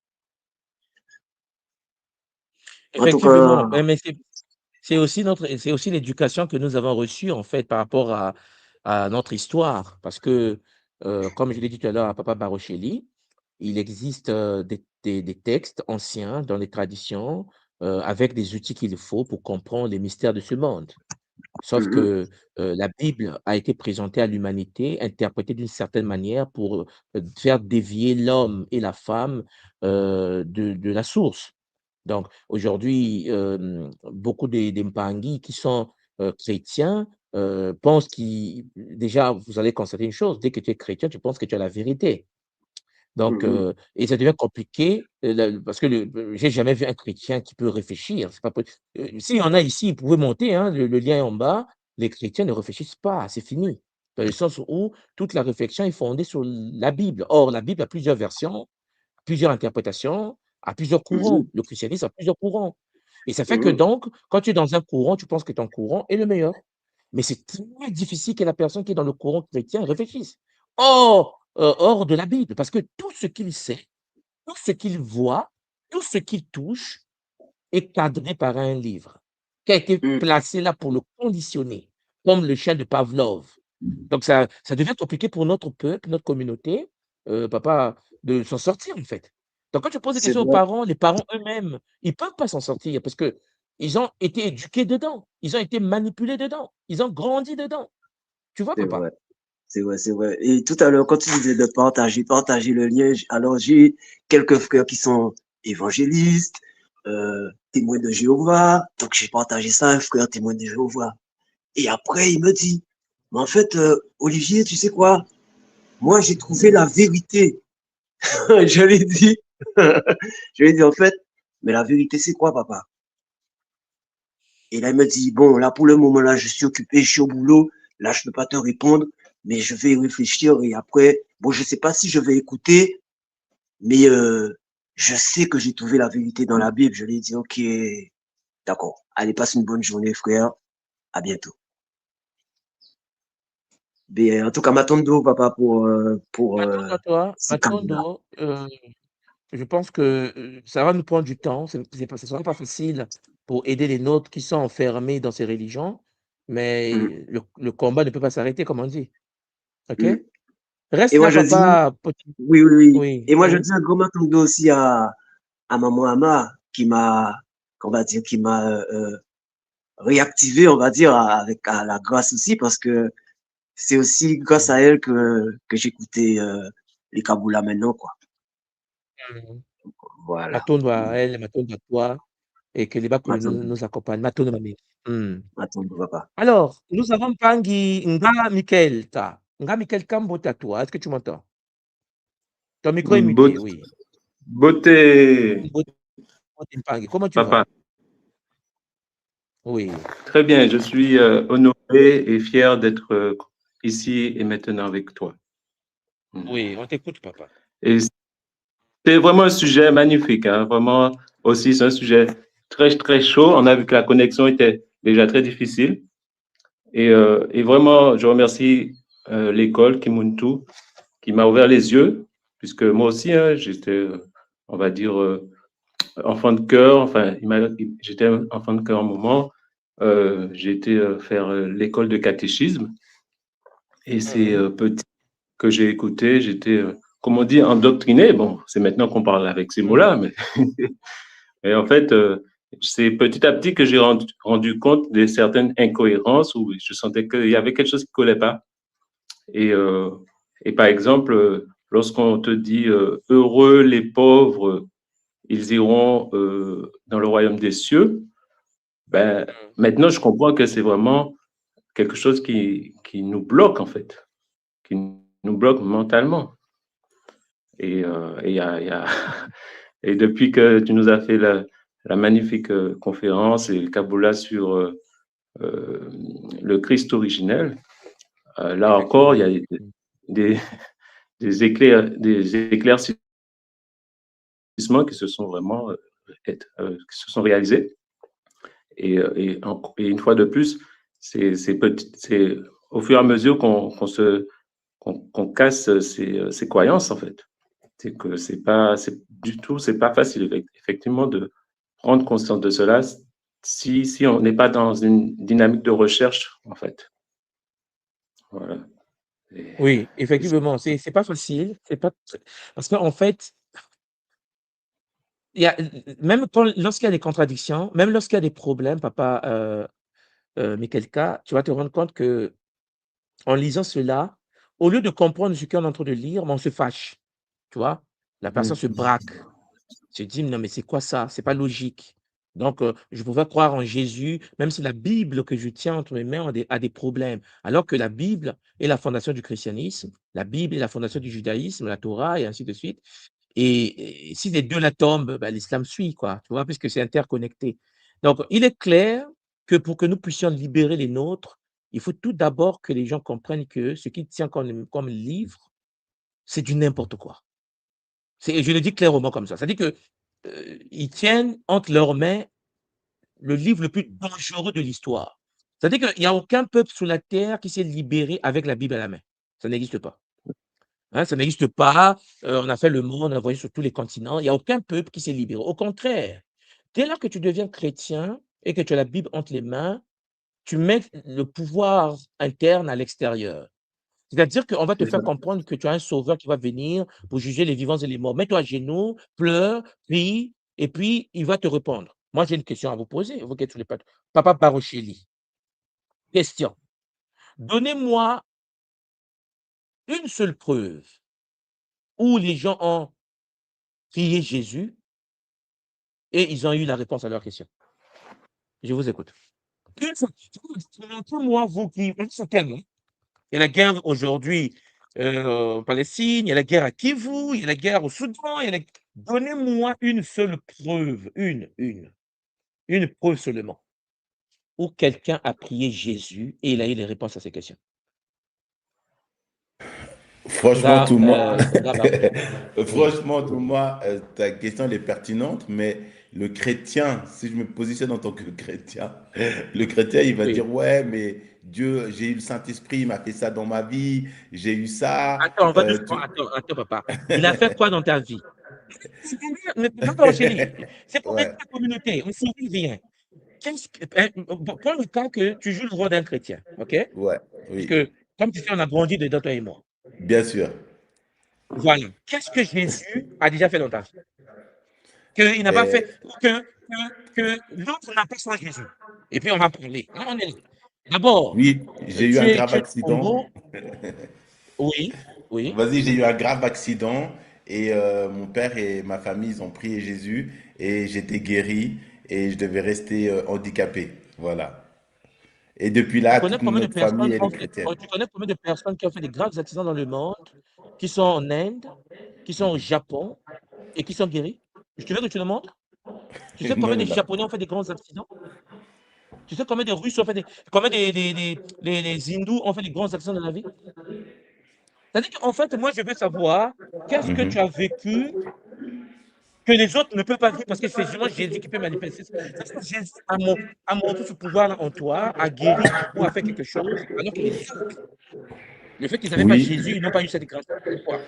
En tout Effectivement, cas, mais c'est aussi l'éducation que nous avons reçue, en fait, par rapport à notre histoire. Parce que, comme je l'ai dit tout à l'heure à papa Barocheli, il existe, des textes anciens dans les traditions, avec des outils qu'il faut pour comprendre les mystères de ce monde. Sauf mhm, que, la Bible a été présentée à l'humanité, interprétée d'une certaine manière pour, faire dévier l'homme et la femme, de la source. Donc aujourd'hui, beaucoup des Mpangi qui sont, chrétiens, pensent qu'ils déjà, vous allez constater une chose, dès que tu es chrétien, tu penses que tu as la vérité. Donc, mhm, et ça devient compliqué, parce que j'ai jamais vu un chrétien qui peut réfléchir, c'est pas possi s'il y en a ici, vous pouvez monter, hein, le lien est en bas. Les chrétiens ne réfléchissent pas, c'est fini. Dans le sens où toute la réflexion est fondée sur la Bible. Or, la Bible a plusieurs versions, plusieurs interprétations, à plusieurs mhm, courants. Le christianisme a plusieurs courants et ça fait que mhm. donc, quand tu es dans un courant, tu penses que ton courant est le meilleur. Mais c'est très difficile que la personne qui est dans le courant chrétien réfléchisse. Hors de la Bible, parce que tout ce qu'il sait, tout ce qu'il voit, tout ce qu'il touche est cadré par un livre qui a été Mhm. placé là pour le conditionner, comme le chien de Pavlov. Donc ça devient compliqué pour notre peuple, notre communauté, papa, de s'en sortir, en fait. Donc quand tu poses des C'est questions aux vrai, parents, les parents eux-mêmes, ils peuvent pas s'en sortir parce que ils ont été éduqués dedans, ils ont été manipulés dedans, ils ont grandi dedans. Tu vois, c'est papa? vrai, c'est vrai, c'est vrai. Et tout à l'heure, quand tu disais de partager le lien, alors j'ai quelques frères qui sont évangélistes, témoins de Jéhovah. Donc j'ai partagé ça à un frère témoin de Jéhovah. Et après, il me dit, mais en fait, Olivier, tu sais quoi? Moi, j'ai trouvé la vérité. Je lui ai dit, je lui ai dit, en fait, mais la vérité, c'est quoi, papa? Et là, il me dit, bon, là, pour le moment, là, je suis occupé, je suis au boulot. Là, je peux pas te répondre, mais je vais y réfléchir. Et après, bon, je sais pas si je vais écouter, mais je sais que j'ai trouvé la vérité dans la Bible. Je lui ai dit, OK, d'accord. Allez, passe une bonne journée, frère. À bientôt. Mais, en tout cas, m'attendre, papa, pour Matondo à toi, ces cadeaux-là. Matondo, je pense que, ça va nous prendre du temps, ce sera pas facile pour aider les nôtres qui sont enfermés dans ces religions, Mm, mais le combat ne peut pas s'arrêter comme on dit, OK? mm. Reste Et moi, là je dis, papa, petit oui, oui, oui. oui, Et moi, je mmh, dis un grand m'attendre aussi à maman Ama, qui m'a, qu'on va dire, qui m'a réactivé, on va dire, avec à la grâce aussi, parce que c'est aussi grâce à mmh, elle que j'écoutais les Kaboula maintenant, quoi. mmh. Voilà. Matondo à elle, Matondo à toi et que les Bakulu M'attendre, nous accompagnent. Matondo mamie. Mmh. m'attendre, papa. Alors, nous avons Mpangi Nga Michael Kambo toi, est-ce que tu m'entends? Ton micro est muté, Beauté, oui. beauté, Mbote Mpangi, comment tu vas? papa. Oui, Très bien, je suis honoré et fier d'être ici et maintenant avec toi. Mm. oui, on t'écoute papa. Et c'est vraiment un sujet magnifique, hein. Vraiment aussi, c'est un sujet très, très chaud. On a vu que la connexion était déjà très difficile. Et vraiment, je remercie l'école Kimuntu qui m'a ouvert les yeux, puisque moi aussi, hein, j'étais, on va dire, enfant de cœur. Enfin, j'étais enfant de cœur un moment. J'ai été faire l'école de catéchisme et c'est Mmh. petit que j'ai écouté. J'étais, comme on dit, endoctriné. Bon, c'est maintenant qu'on parle avec ces Mmh. mots-là, mais et en fait, c'est petit à petit que j'ai rendu compte de certaines incohérences où je sentais qu'il y avait quelque chose qui collait pas. Et, euh, et par exemple, lorsqu'on te dit heureux les pauvres, ils iront dans le royaume des cieux, ben, Mmh. maintenant je comprends que c'est vraiment quelque chose qui nous bloque en fait, qui nous bloque mentalement. Et depuis que tu nous as fait la magnifique conférence et le Kabbalah sur le Christ originel, là encore, il y Effectivement. a Mmh. des, des éclaircissements qui se sont vraiment qui se sont réalisés. Et une fois de plus, c'est au fur et à mesure qu'on qu'on casse ses croyances, en fait. C'est que c'est pas facile, effectivement, de prendre conscience de cela si on n'est pas dans une dynamique de recherche, en fait. Voilà. Oui, effectivement, c'est pas facile, c'est pas parce qu'en fait, il y a même lorsqu'il y a des contradictions, même lorsqu'il y a des problèmes, papa, Mickaëlka, tu vas te rendre compte que en lisant cela, au lieu de comprendre ce qu'on est en train de lire, mais on se fâche, tu vois? La personne se braque, se dit: «Non, mais c'est quoi ça? C'est pas logique». Donc je pouvais croire en Jésus, même si la Bible que je tiens entre mes mains a des problèmes, alors que la Bible est la fondation du christianisme, la Bible est la fondation du judaïsme, la Torah et ainsi de suite. Et si les 2 là tombent, bah, l'islam suit, quoi, tu vois? Puisque c'est interconnecté. Donc il est clair que pour que nous puissions libérer les nôtres, il faut tout d'abord que les gens comprennent que ce qu'ils tiennent comme livre, c'est du n'importe quoi. Je le dis clairement comme ça. C'est-à-dire que, ils tiennent entre leurs mains le livre le plus dangereux de l'histoire. C'est-à-dire qu'il y a aucun peuple sur la terre qui s'est libéré avec la Bible à la main. Ça n'existe pas. Hein, ça n'existe pas. On a fait le monde, on a voyagé sur tous les continents. Il y a aucun peuple qui s'est libéré. Au contraire, dès lors que tu deviens chrétien et que tu as la Bible entre les mains, tu mets le pouvoir interne à l'extérieur. C'est-à-dire qu'on va te faire comprendre que tu as un sauveur qui va venir pour juger les vivants et les morts. Mets-toi à genoux, pleure, prie, et puis il va te répondre. Moi, j'ai une question à vous poser, vous qui êtes sur les plateaux. Papa Barochelli, question. Donnez-moi une seule preuve où les gens ont prié Jésus et ils ont eu la réponse à leur question. Je vous écoute. Une seule. Montrez-moi, vous qui. Il y a la guerre aujourd'hui en Palestine, il y a la guerre à Kivu, il y a la guerre au Soudan. Donnez-moi une seule preuve, une preuve seulement, où quelqu'un a prié Jésus et il a eu les réponses à ses questions. Franchement, tout moi, Baroche. Oui, franchement, tout moi, ta question elle est pertinente, mais le chrétien, si je me positionne en tant que chrétien, le chrétien, il va oui. dire, ouais, mais Dieu, j'ai eu le Saint-Esprit, il m'a fait ça dans ma vie, j'ai eu ça. Attends, on va Tu- doucement. Attends, papa. Il a fait quoi dans ta vie? Mais Papa Barocheli, c'est pour aider Ouais, la communauté. On s'en rien. Prends le cas que tu joues le rôle d'un chrétien, OK? ouais, Parce oui, que, comme tu sais, on a grandi dedans, toi et moi. bien sûr. Voilà. Qu'est-ce que Jésus a déjà fait dans ta vie? Qu'il n'a pas fait, Et que l'autre n'a pas soin Jésus. Et puis on va parler. Là, on est là. D'abord, oui, j'ai eu tu un es, grave tu es au accident. Congo. Oui, oui. Vas-y, j'ai eu un grave accident et mon père et ma famille, ils ont prié Jésus et j'étais guéri et je devais rester handicapé. Voilà. Et depuis Tu là, connais toute combien de notre famille, personnes elle est ont fait, chrétienne. tu connais combien de personnes qui ont fait des graves accidents dans le monde, qui sont en Inde, qui sont au Japon et qui sont guéris? Je veux que tu le montres. Tu sais Non, combien de non, non. Japonais ont fait des grands accidents? Tu sais combien de Russes ont fait combien les hindous ont fait des grands accidents dans la vie? C'est-à-dire qu'en fait, moi, je veux savoir qu'est-ce que tu Mhm. as vécu que les autres ne peuvent pas vivre parce que c'est justement Jésus qui peut manifester ça. C'est que Jésus a montré ce pouvoir en toi, a guéri ou a fait quelque chose, alors que les autres, le fait qu'ils n'avaient pas Oui, Jésus, ils n'ont pas eu cette grâce. Pourquoi?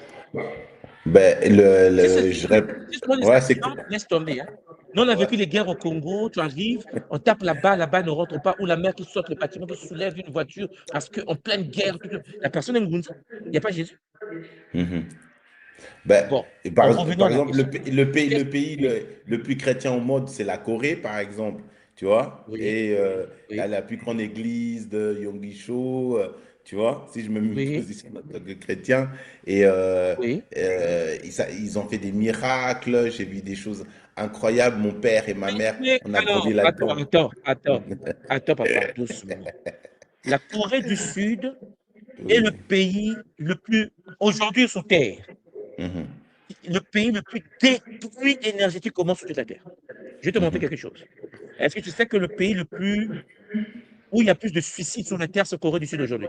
ben, Si c'est si ce sont des ouais, accidents, laisse tomber. Hein. Nous, on a ouais. vécu les guerres au Congo, tu arrives, on tape la balle ne rentre pas, ou la mère qui saute le bâtiment, qui soulève une voiture, parce qu'en pleine guerre, la personne est Ngunza. Il n'y a pas Jésus. Mhm. Ben, Bon, et en revenant par à la exemple, question. le Qu'est-ce- pays Oui, le plus chrétien au monde, c'est la Corée, par exemple, tu vois. oui, Et il y a oui, la plus grande église de Yongisho, tu vois, si je me oui, positionne en tant que chrétien. Et oui. ils ont fait des miracles, j'ai vu des choses incroyables. Mon père et ma mère, Mais on a grandi alors, là-dedans. attends, papa, doucement. La Corée du Sud est Oui. le pays le plus, aujourd'hui sur Terre, Mhm. le pays le plus détruit énergétiquement sur toute la Terre. Je vais te montrer quelque chose. Est-ce que tu sais que le pays le plus, où il y a plus de suicides sur la Terre, c'est Corée du Sud aujourd'hui,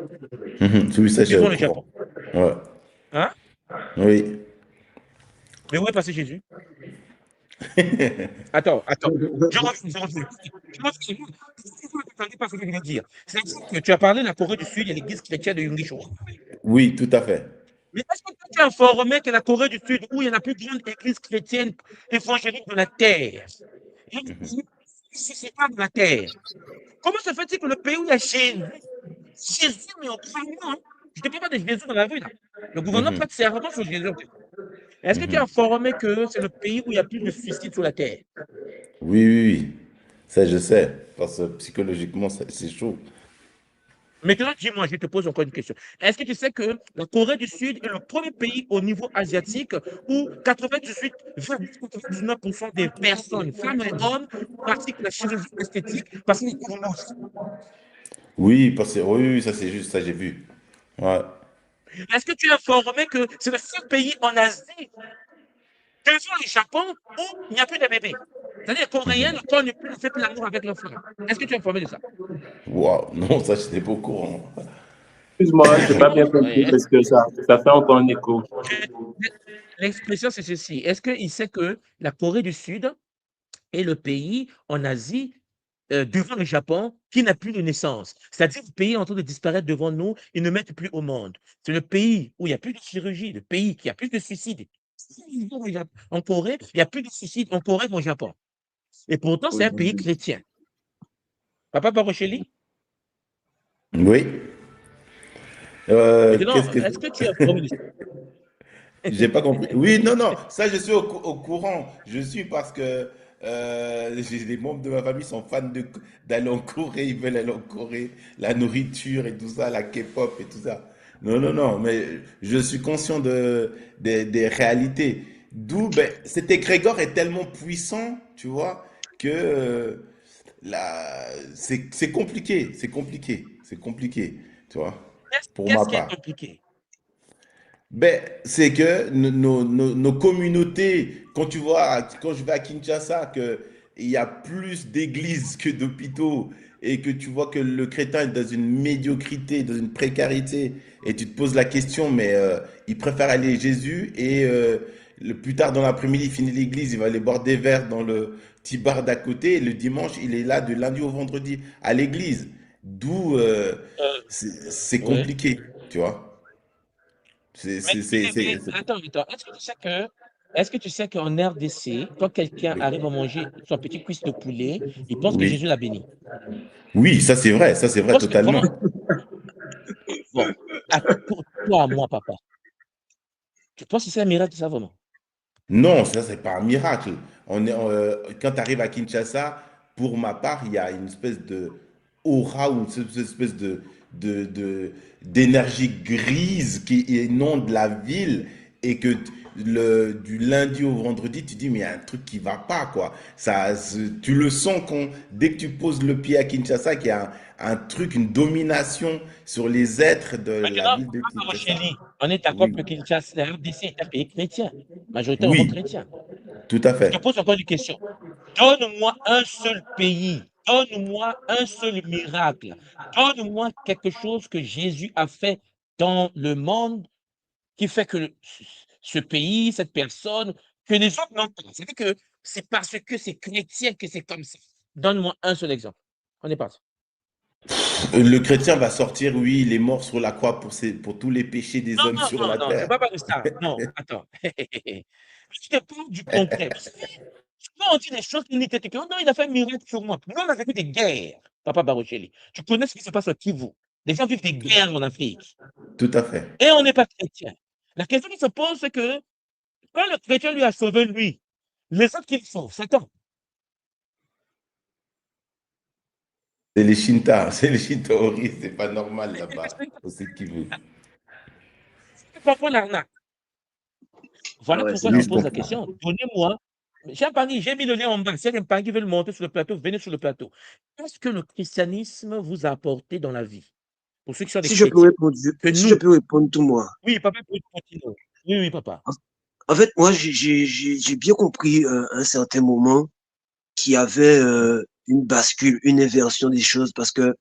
Mhm. Oui, ça, j'ai au devant le courant. Japon. Ouais. Hein? Oui. Mais où est passé Jésus? Attends. Je reviens. Je reviens. Pas ce que je voulais dire. C'est que tu as parlé de la Corée du Sud, il y a l'église chrétienne de Yongisho. Oui, tout à fait. Mais est-ce que tu es informé que la Corée du Sud, où il y a la plus grande église chrétienne évangélique de la Terre, Mhm, c'est pas de la Terre, comment se fait-il que le pays où il y a Jésus, mais autrement, hein, je ne te parle pas de Jésus dans la rue, là. Le gouvernement mhm, prête serment sur Jésus. Est-ce que tu es mhm. informé que c'est le pays où il y a plus de suicides sur la Terre? Oui, oui, oui. Ça, je sais. Parce que psychologiquement, c'est chaud. Maintenant, dis-moi, je te pose encore une question. Est-ce que tu sais que la Corée du Sud est le premier pays au niveau asiatique où 98,99% des personnes, femmes et hommes, pratiquent la chirurgie esthétique parce qu'ils commencent? Oui, parce que, oui, oui, ça, c'est juste, ça, j'ai vu. Ouais. Est-ce que tu es informé que c'est le seul pays en Asie, devant le Japon, où il n'y a plus de bébés? C'est-à-dire, les Coréens ne fait plus l'amour avec leurs femmes. Est-ce que tu es informé de ça? Waouh, non, ça, j'étais pas au courant. Excuse-moi, je n'ai pas bien Ouais, compris parce que ça fait encore un écho. l'expression, c'est ceci. Est-ce qu'il sait que la Corée du Sud est le pays en Asie devant le Japon qui n'a plus de naissance? C'est-à-dire le pays est en train de disparaître devant nous, ils ne mettent plus au monde. C'est le pays où il n'y a plus de chirurgie, le pays qui a plus de suicides. En Corée, il n'y a plus de suicides en Corée qu'au Japon. Et pourtant, c'est un pays chrétien. Papa Barocheli, Oui. maintenant, Qu'est-ce que... est-ce que tu es informé de ça? J'ai pas compris. Oui, non, non, ça, je suis au courant. Je suis parce que les membres de ma famille sont fans d'aller en Corée. Ils veulent aller en Corée. La nourriture et tout ça, la K-pop et tout ça. Non, non, non, mais je suis conscient des réalités. D'où, ben, cet égrégore est tellement puissant, tu vois, que c'est compliqué. C'est compliqué. C'est compliqué, tu vois, pour ma Qu'est-ce qui est part. compliqué? Ben, c'est que nos communautés, quand tu vois, quand je vais à Kinshasa, que il y a plus d'églises que d'hôpitaux et que tu vois que le crétin est dans une médiocrité, dans une précarité, et tu te poses la question, mais il préfère aller Jésus et plus tard dans l'après-midi, il finit l'église, il va aller boire des verres dans le petit bar d'à côté et le dimanche, il est là de lundi au vendredi à l'église. D'où Euh, c'est ouais. compliqué, tu vois. Attends, attends. Est-ce que tu sais qu'en RDC, quand quelqu'un Oui. arrive à manger son petit cuisse de poulet, il pense que Oui. Jésus l'a béni. Oui, ça c'est Tu vrai penses que totalement. vraiment, bon, pour toi, moi, papa, tu penses que c'est un miracle, ça, vraiment? Non, ça c'est pas un miracle. Quand tu arrives à Kinshasa, pour ma part, il y a une espèce de aura ou une espèce d'énergie grise qui inonde la ville et que du lundi au vendredi, tu dis, mais il y a un truc qui va pas, quoi. Tu le sens dès que tu poses le pied à Kinshasa, qu'il y a un truc, une domination sur les êtres de la Maintenant, ville de papa Kinshasa. Rochely, on est d'accord Oui, que Kinshasa, la RDC est un pays chrétien, majoritairement oui, chrétien. tout à Je te fait. pose encore une question. Donne-moi un seul pays, donne-moi un seul miracle, donne-moi quelque chose que Jésus a fait dans le monde qui fait que ce pays, cette personne, que les autres n'ont pas. C'est-à-dire que c'est parce que c'est chrétien que c'est comme ça. Donne-moi un seul exemple. On est parti. Le chrétien va sortir, oui, il est mort sur la croix pour tous les péchés des Non, hommes non, sur non, la non, je ne terre. parle pas de ça. Non, attends. Je te parle du concret. Vous savez, souvent on dit des choses qui n'étaient que non, il a fait un miracle sur moi. Nous, on a vécu des guerres, papa Barocheli. Tu connais ce qui se passe au Kivu. Les gens vivent des guerres en Afrique. Tout à fait. Et on n'est pas chrétien. La question qui se pose, c'est que quand le chrétien lui a sauvé lui, les autres qui le sauvent, Satan. C'est les Shinta, c'est les Shintoori, c'est pas normal là-bas, au Sud Kivu. Tu comprends l'arnaque. Ah Voilà ouais, c'est pourquoi je Oui, te je pose la comprends. question. Donnez-moi. Cher Pagny, j'ai mis le lien en bas. Si un Pagny veut le monter sur le plateau, venez sur le plateau. Qu'est-ce que le christianisme vous a apporté dans la vie? Pour ceux qui sont des si je peux chrétiens. répondre, Que si je nous. peux répondre tout moi. Oui, papa, peut continuer. Oui, oui, papa. En en fait, moi, j'ai bien compris à un certain moment qu'il y avait une bascule, une inversion des choses parce que,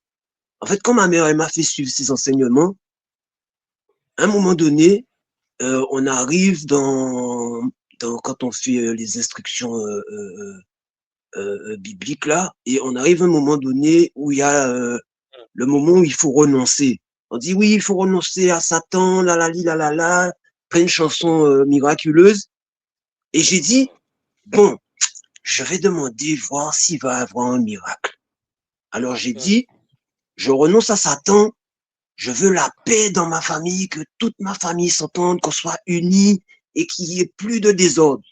en fait, quand ma mère, elle m'a fait suivre ses enseignements, à un moment donné, on arrive quand on fait les instructions bibliques là, et on arrive à un moment donné où il y a le moment où il faut renoncer. On dit oui, il faut renoncer à Satan, la, plein de chansons miraculeuses. Et j'ai dit, bon, je vais demander, voir s'il va y avoir un miracle. Alors j'ai dit, je renonce à Satan, je veux la paix dans ma famille, que toute ma famille s'entende, qu'on soit unis et qu'il n'y ait plus de désordre.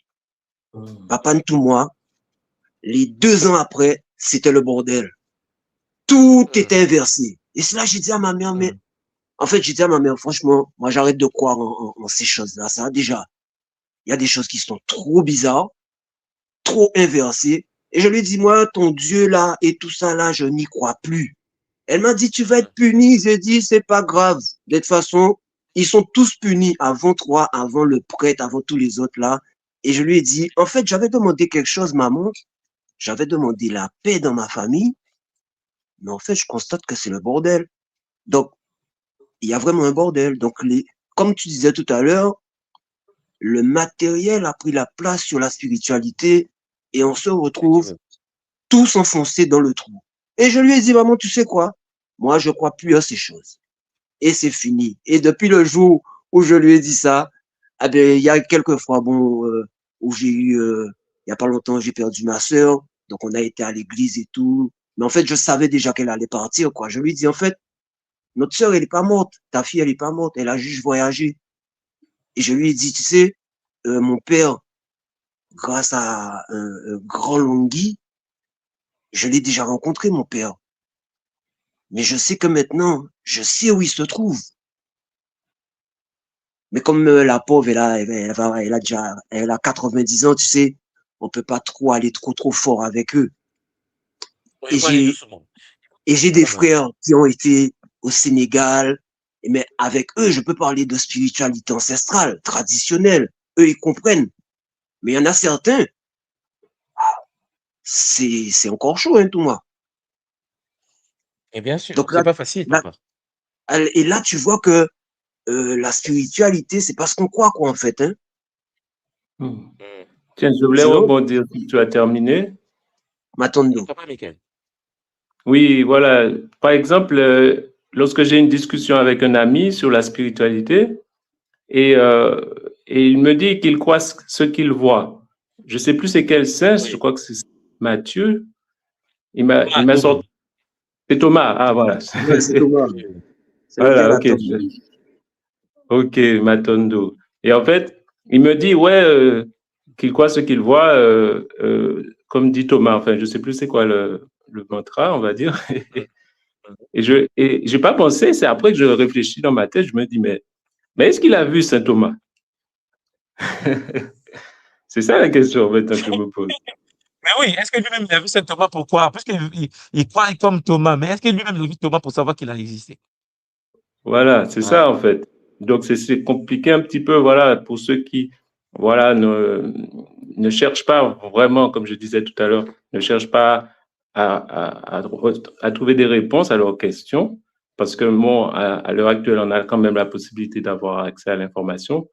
Papa Ntouma, les 2 ans après, c'était le bordel. Tout était inversé. Et c'est là que j'ai dit à ma mère, mais en fait, j'ai dit à ma mère, franchement, moi j'arrête de croire en ces choses-là. Ça, déjà, il y a des choses qui sont trop bizarres, trop inversées. Et je lui ai dit, moi, ton Dieu là et tout ça là, je n'y crois plus. Elle m'a dit, tu vas être puni. J'ai dit, c'est pas grave. De toute façon, ils sont tous punis avant toi, avant le prêtre, avant tous les autres là. Et je lui ai dit, en fait, j'avais demandé quelque chose, maman. J'avais demandé la paix dans ma famille. Mais en fait, je constate que c'est le bordel. Donc, il y a vraiment un bordel. Donc, comme tu disais tout à l'heure, le matériel a pris la place sur la spiritualité et on se retrouve tous enfoncés dans le trou. Et je lui ai dit, maman, tu sais quoi? Moi, je crois plus à ces choses. Et c'est fini. Et depuis le jour où je lui ai dit ça, eh bien, il y a quelques fois, bon, où j'ai eu, il y a pas longtemps, j'ai perdu ma sœur. Donc, on a été à l'église et tout. Mais en fait, je savais déjà qu'elle allait partir, quoi. Je lui ai dit, en fait, notre sœur, elle est pas morte. Ta fille, elle est pas morte. Elle a juste voyagé. Et je lui ai dit, tu sais, mon père, grâce à un grand Longhi, je l'ai déjà rencontré, mon père. Mais je sais que maintenant, je sais où il se trouve. Mais comme la pauvre, elle a 90 ans, tu sais, on peut pas trop aller trop fort avec eux. Ouais, Et il faut aller j'ai, doucement. et j'ai des Vraiment. frères qui ont été au Sénégal, mais avec eux, je peux parler de spiritualité ancestrale, traditionnelle. Eux, ils comprennent. Mais il y en a certains, c'est encore chaud, hein, tout moi. Et bien sûr, Donc c'est là, pas facile, là, papa. et là, tu vois que la spiritualité, c'est pas ce qu'on croit, quoi, en fait. Hein. Hmm. Mm. Tiens, je voulais Sinon, rebondir si tu as terminé. Matondo. Papa Michael. Oui, voilà. Par exemple, lorsque j'ai une discussion avec un ami sur la spiritualité et, euh, et il me dit qu'il croit ce qu'il voit. Je sais plus c'est quel saint, je Oui. crois que c'est Matthieu. Il Thomas, m'a Thomas. sorti. C'est Thomas. Ah, voilà. Ouais, c'est Thomas. Oui, oui. C'est le vieux Voilà, ok. Matondo. Ok, Matondo. Et en fait, il me dit, ouais, qu'il croit ce qu'il voit, comme dit Thomas. Enfin, je sais plus c'est quoi le mantra, on va dire. Et j'ai pas pensé, c'est après que je réfléchis dans ma tête, je me dis, mais est-ce qu'il a vu Saint Thomas? C'est ça la question maintenant que je me pose. Mais oui, est-ce que lui-même il a vu Saint Thomas pour croire? Parce qu'il croit comme Thomas, mais est-ce que lui-même il a vu Thomas pour savoir qu'il a existé? Voilà, c'est Ah, ça en fait. Donc c'est compliqué un petit peu, voilà, pour ceux qui, voilà, ne cherchent pas vraiment, comme je disais tout à l'heure, ne cherchent pas à trouver des réponses à leurs questions, parce que bon, à l'heure actuelle, on a quand même la possibilité d'avoir accès à l'information,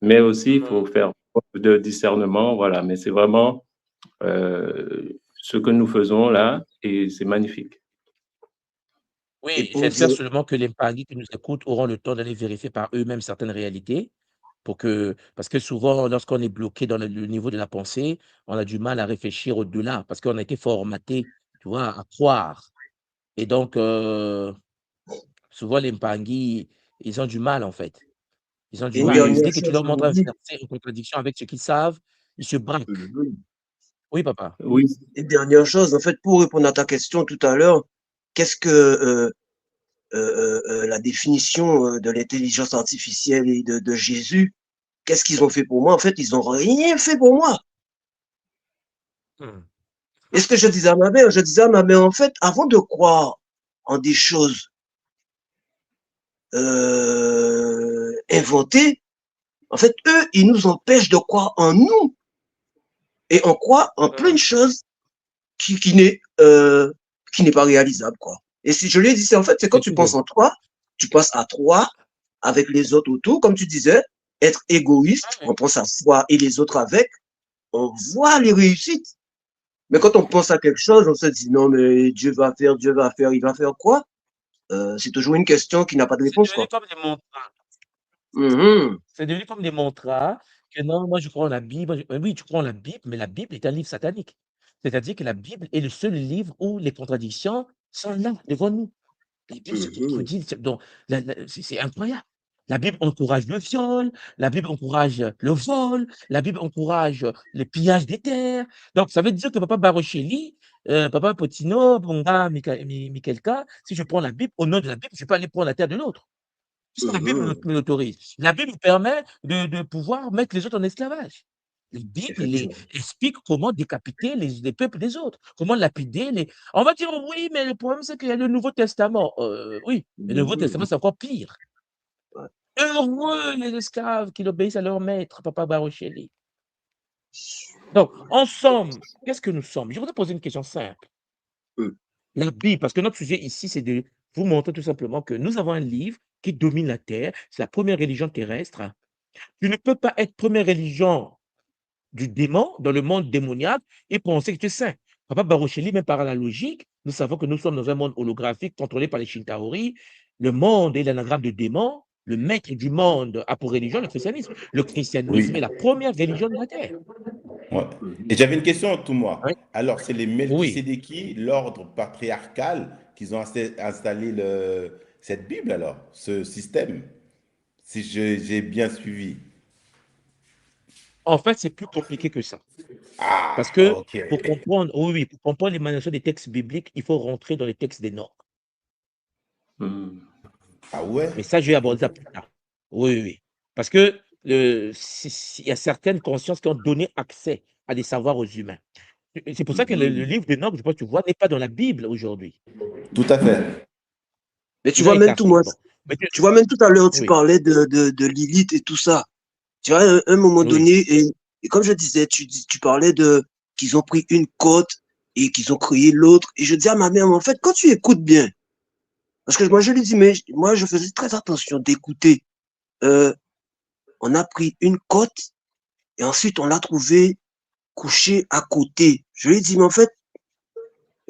mais aussi il faut faire preuve de discernement, voilà. Mais c'est vraiment ce que nous faisons là, et c'est magnifique. Et oui, pour j'espère dire, seulement que les paris qui nous écoutent auront le temps d'aller vérifier par eux-mêmes certaines réalités. Parce que souvent, lorsqu'on est bloqué dans le niveau de la pensée, on a du mal à réfléchir au-delà, parce qu'on a été formaté, tu vois, à croire. Et donc, souvent, les Mpangui, ils ont du mal, en fait. Ils ont du une mal. Oui, dernière Dès que tu chose, leur mon montres un ami. verset en contradiction avec ce qu'ils savent, ils se braquent. Oui, papa. oui. Une dernière chose, en fait, pour répondre à ta question tout à l'heure, qu'est-ce que la définition de l'intelligence artificielle et de Jésus, qu'est-ce qu'ils ont fait pour moi? En fait, ils n'ont rien fait pour moi. Hmm. Et ce que je disais à ma mère, en fait, avant de croire en des choses inventées, en fait, eux, ils nous empêchent de croire en nous. Et on croit en plein de Hmm. choses qui, qui n'est pas réalisable, quoi. Et si je lui ai dit, c'est en fait, c'est quand tu penses Effectivement. en toi, tu penses à toi, avec les autres autour, comme tu disais, être égoïste, Hmm. on pense à soi et les autres avec, on voit les réussites. Mais quand on pense à quelque chose, on se dit, non, mais Dieu va faire, il va faire quoi? c'est toujours une question qui n'a pas de C'est réponse, devenu quoi. comme des mantras. Mhm, C'est devenu comme des mantras que non, moi je crois en la Bible. Oui, tu crois en la Bible, mais la Bible est un livre satanique. C'est-à-dire que la Bible est le seul livre où les contradictions sont là, devant nous. La Bible se mhm, contredit, donc c'est incroyable. La Bible encourage le viol, la Bible encourage le vol, la Bible encourage le pillage des terres. Donc ça veut dire que papa Barocheli, papa Potino, Bonga, Mikelka, si je prends la Bible, au nom de la Bible, je peux aller prendre la terre de l'autre. Puisque la Bible mhm. me l'autorise. La Bible me permet de pouvoir mettre les autres en esclavage. La Bible Effectivement. explique comment décapiter les peuples des autres, comment lapider les. On va dire oui, mais le problème, c'est qu'il y a le Nouveau Testament. Oui, mais le Nouveau Testament, Mhm, c'est encore pire. ouais. Heureux les esclaves qui obéissent à leur maître, papa Barocheli. Donc, en somme, qu'est-ce que nous sommes? Je voudrais poser une question simple. Mhm, La Bible, parce que notre sujet ici, c'est de vous montrer tout simplement que nous avons un livre qui domine la terre. C'est la première religion terrestre. Tu ne peux pas être première religion du démon dans le monde démoniaque et penser que tu es saint. Papa Barocheli, même par la logique, nous savons que nous sommes dans un monde holographique contrôlé par les Shintaori. Le monde est l'anagramme de démon. Le maître du monde a pour religion le christianisme. Le Oui, christianisme est la première religion de la terre. ouais. Et mhm. j'avais une question, tout moi. Oui. Alors, c'est les Oui. Melchisédéki, l'ordre patriarcal, qui ont installé cette Bible, alors, ce système, si j'ai bien suivi. En fait, c'est plus compliqué que ça. Parce Ah, que ok. pour comprendre, oui, oui, pour comprendre l'émanation des textes bibliques, il faut rentrer dans les textes des normes. Hmm. Ah ouais? Mais ça, je vais aborder ça plus tard. Oui, oui, oui. Parce que il y a certaines consciences qui ont donné accès à des savoirs aux humains. Et c'est pour ça que le Mhm. livre de Nob, je pense que tu vois, n'est pas dans la Bible aujourd'hui. Tout à fait. Mais tu Il a vois, été même tout, caché. moi, Bon. Mais tu vois, même tout à l'heure, tu oui, parlais de Lilith et tout ça. Tu vois, à un moment oui. donné, et comme je disais, tu parlais qu'ils ont pris une côte et qu'ils ont créé l'autre. Et je dis à ma mère, mais en fait, quand tu écoutes bien, parce que moi, je lui dis, mais moi, je faisais très attention d'écouter. Euh, on a pris une côte et ensuite, on l'a trouvée couchée à côté. Je lui ai dit, mais en fait,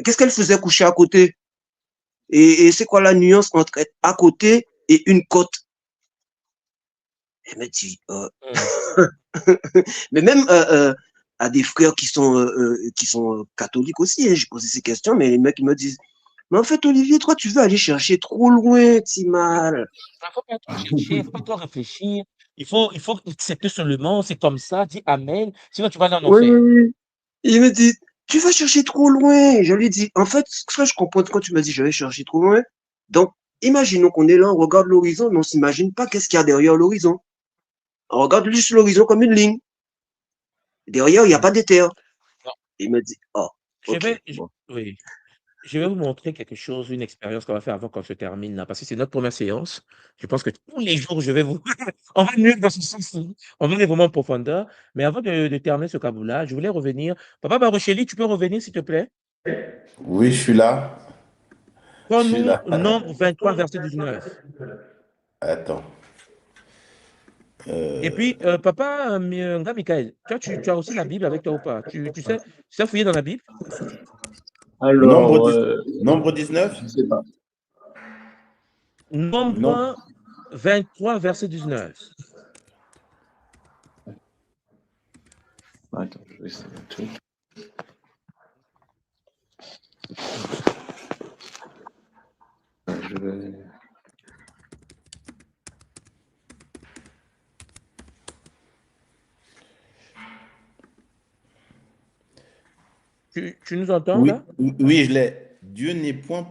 qu'est-ce qu'elle faisait coucher à côté? Et c'est quoi la nuance entre être à côté et une côte? Elle me dit, Hmm. mais même à des frères qui sont catholiques aussi, hein, j'ai posé ces questions, mais les mecs ils me disent, mais en fait, Olivier, toi, tu veux aller chercher trop loin, Timal. Il ne faut pas trop chercher, il ne faut pas trop réfléchir. Il faut accepter seulement, c'est comme ça, dis Amen. Sinon, tu vas aller en Oui, oui, enfer. oui. Il me dit, tu vas chercher trop loin. Je lui dis, en fait, ce que je comprends quand tu me dis, je vais chercher trop loin. Donc, imaginons qu'on est là, on regarde l'horizon, mais on s'imagine pas qu'est-ce qu'il y a derrière l'horizon. On regarde juste l'horizon comme une ligne. Derrière, il n'y a Hmm. pas d'éther. Non, Il me dit, oh, je ok, vais, bon. oui. Je vais vous montrer quelque chose, une expérience qu'on va faire avant qu'on se termine là, parce que c'est notre première séance. Je pense que tous les jours, je vais vous. On va mieux dans ce sens-ci. On va aller vraiment en profondeur. Mais avant de terminer ce cabou-là, je voulais revenir. Papa Barocheli, tu peux revenir, s'il te plaît? Oui, je suis là. Je suis Prends-nous là. Nombre 23, verset 19. Attends. Et puis, papa Nga Michael, tu as aussi la Bible avec toi ou pas? Tu sais fouiller dans la Bible? Nombre, Alors, 10 nombre 19? je sais pas. Non. Nombre 23, verset 19. Attends, je vais essayer un truc. Je vais... Tu nous entends Oui, là? oui, je l'ai. Dieu n'est point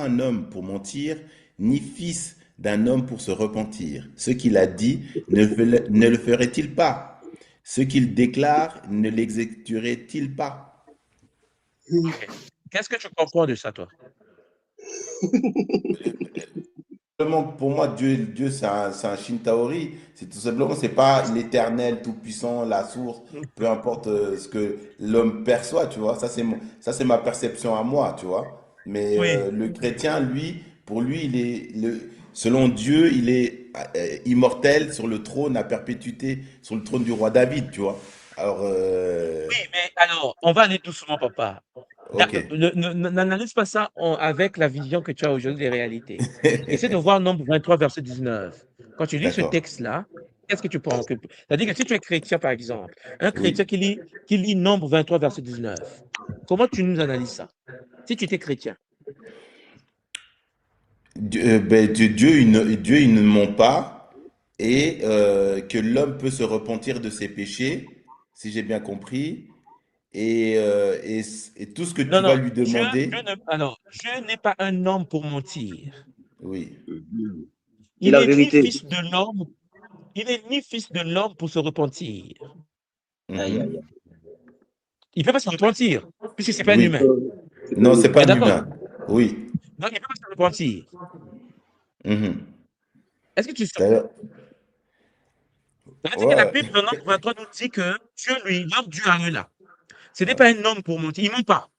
un homme pour mentir, ni fils d'un homme pour se repentir. Ce qu'il a dit, ne le ferait-il pas? Ce qu'il déclare, ne l'exécuterait-il pas? Ok. Qu'est-ce que tu comprends de ça, toi? Simplement, pour moi, Dieu c'est un Shintaori. C'est tout simplement, c'est pas l'éternel, tout-puissant, la source, peu importe ce que l'homme perçoit, tu vois. Ça, c'est ma perception à moi, tu vois. Mais Oui. le chrétien, lui, pour lui, selon Dieu, il est immortel sur le trône à perpétuité, sur le trône du roi David, tu vois. Alors, Oui, mais alors, on va aller doucement, papa. Ok. N'analyse pas ça avec la vision que tu as aujourd'hui des réalités. Essaie de voir Nombre 23, verset 19. Quand tu lis ce D'accord. texte-là, qu'est-ce que tu penses c'est-à-dire que si tu es chrétien, par exemple, un chrétien Oui. qui lit Nombre 23, verset 19, comment tu nous analyses ça? Si tu étais chrétien. Dieu, il ne ment pas et que l'homme peut se repentir de ses péchés, si j'ai bien compris, et tout ce que tu Non, vas non, lui demander, Dieu n'est pas un homme pour mentir. oui. Mhm. C'est Il la n'est ni vérité. fils de l'homme, il n'est ni fils de l'homme pour se repentir. Aïe, aïe, Mhm. aïe. Il ne peut pas se repentir, puisque ce n'est pas un Oui. humain. C'est pas Non, c'est une- On pas est un d'accord? humain. Oui. Donc, il ne peut pas se repentir. Mhm. Est-ce que tu sais? D'ailleurs, Ça veut dire que la ouais. Bible, dans Nombre 23, nous dit que Dieu, lui, l'homme Dieu a là. Ce n'est Ouais. pas un homme pour mentir. Il ne ment pas.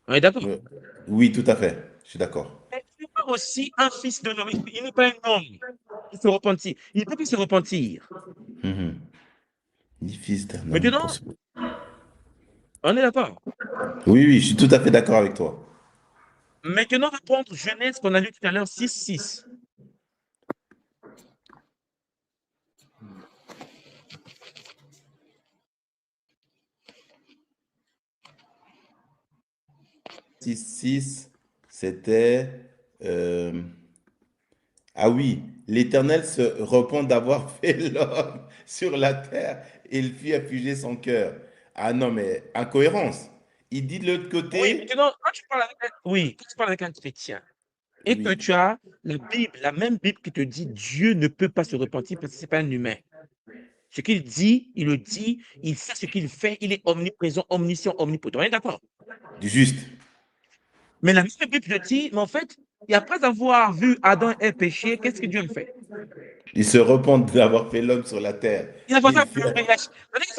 On est d'accord? Ouais. Oui, tout à fait. Je suis d'accord. Mais il n'est pas aussi un fils de l'homme. Il n'est pas un homme pour se repentir. Il ne peut pas se repentir. Mhm. Ni fils d'un homme pour Maintenant, se... on est d'accord. Oui, oui, je suis tout à fait d'accord avec toi. Maintenant, on va prendre Genèse qu'on a lu tout à l'heure, 6:6. Six, c'était... euh, Ah oui, l'Éternel se repent d'avoir fait l'homme sur la terre et il fit affuger son cœur. Ah non, mais incohérence. Il dit de l'autre Oui, côté, maintenant, quand tu parles avec un chrétien et que oui, tu as la Bible, la même Bible qui te dit Dieu ne peut pas se repentir parce que ce n'est pas un humain. Ce qu'il dit, il le dit, il sait ce qu'il fait, il est omniprésent, omniscient, omnipotent. On est d'accord? du juste. Mais la même Bible te dit, mais en fait, et après avoir vu Adam et Ève pécher, qu'est-ce que Dieu a fait? Il se repent d'avoir fait l'homme sur la terre. Il a commencé Il à fait... pleurer. C'est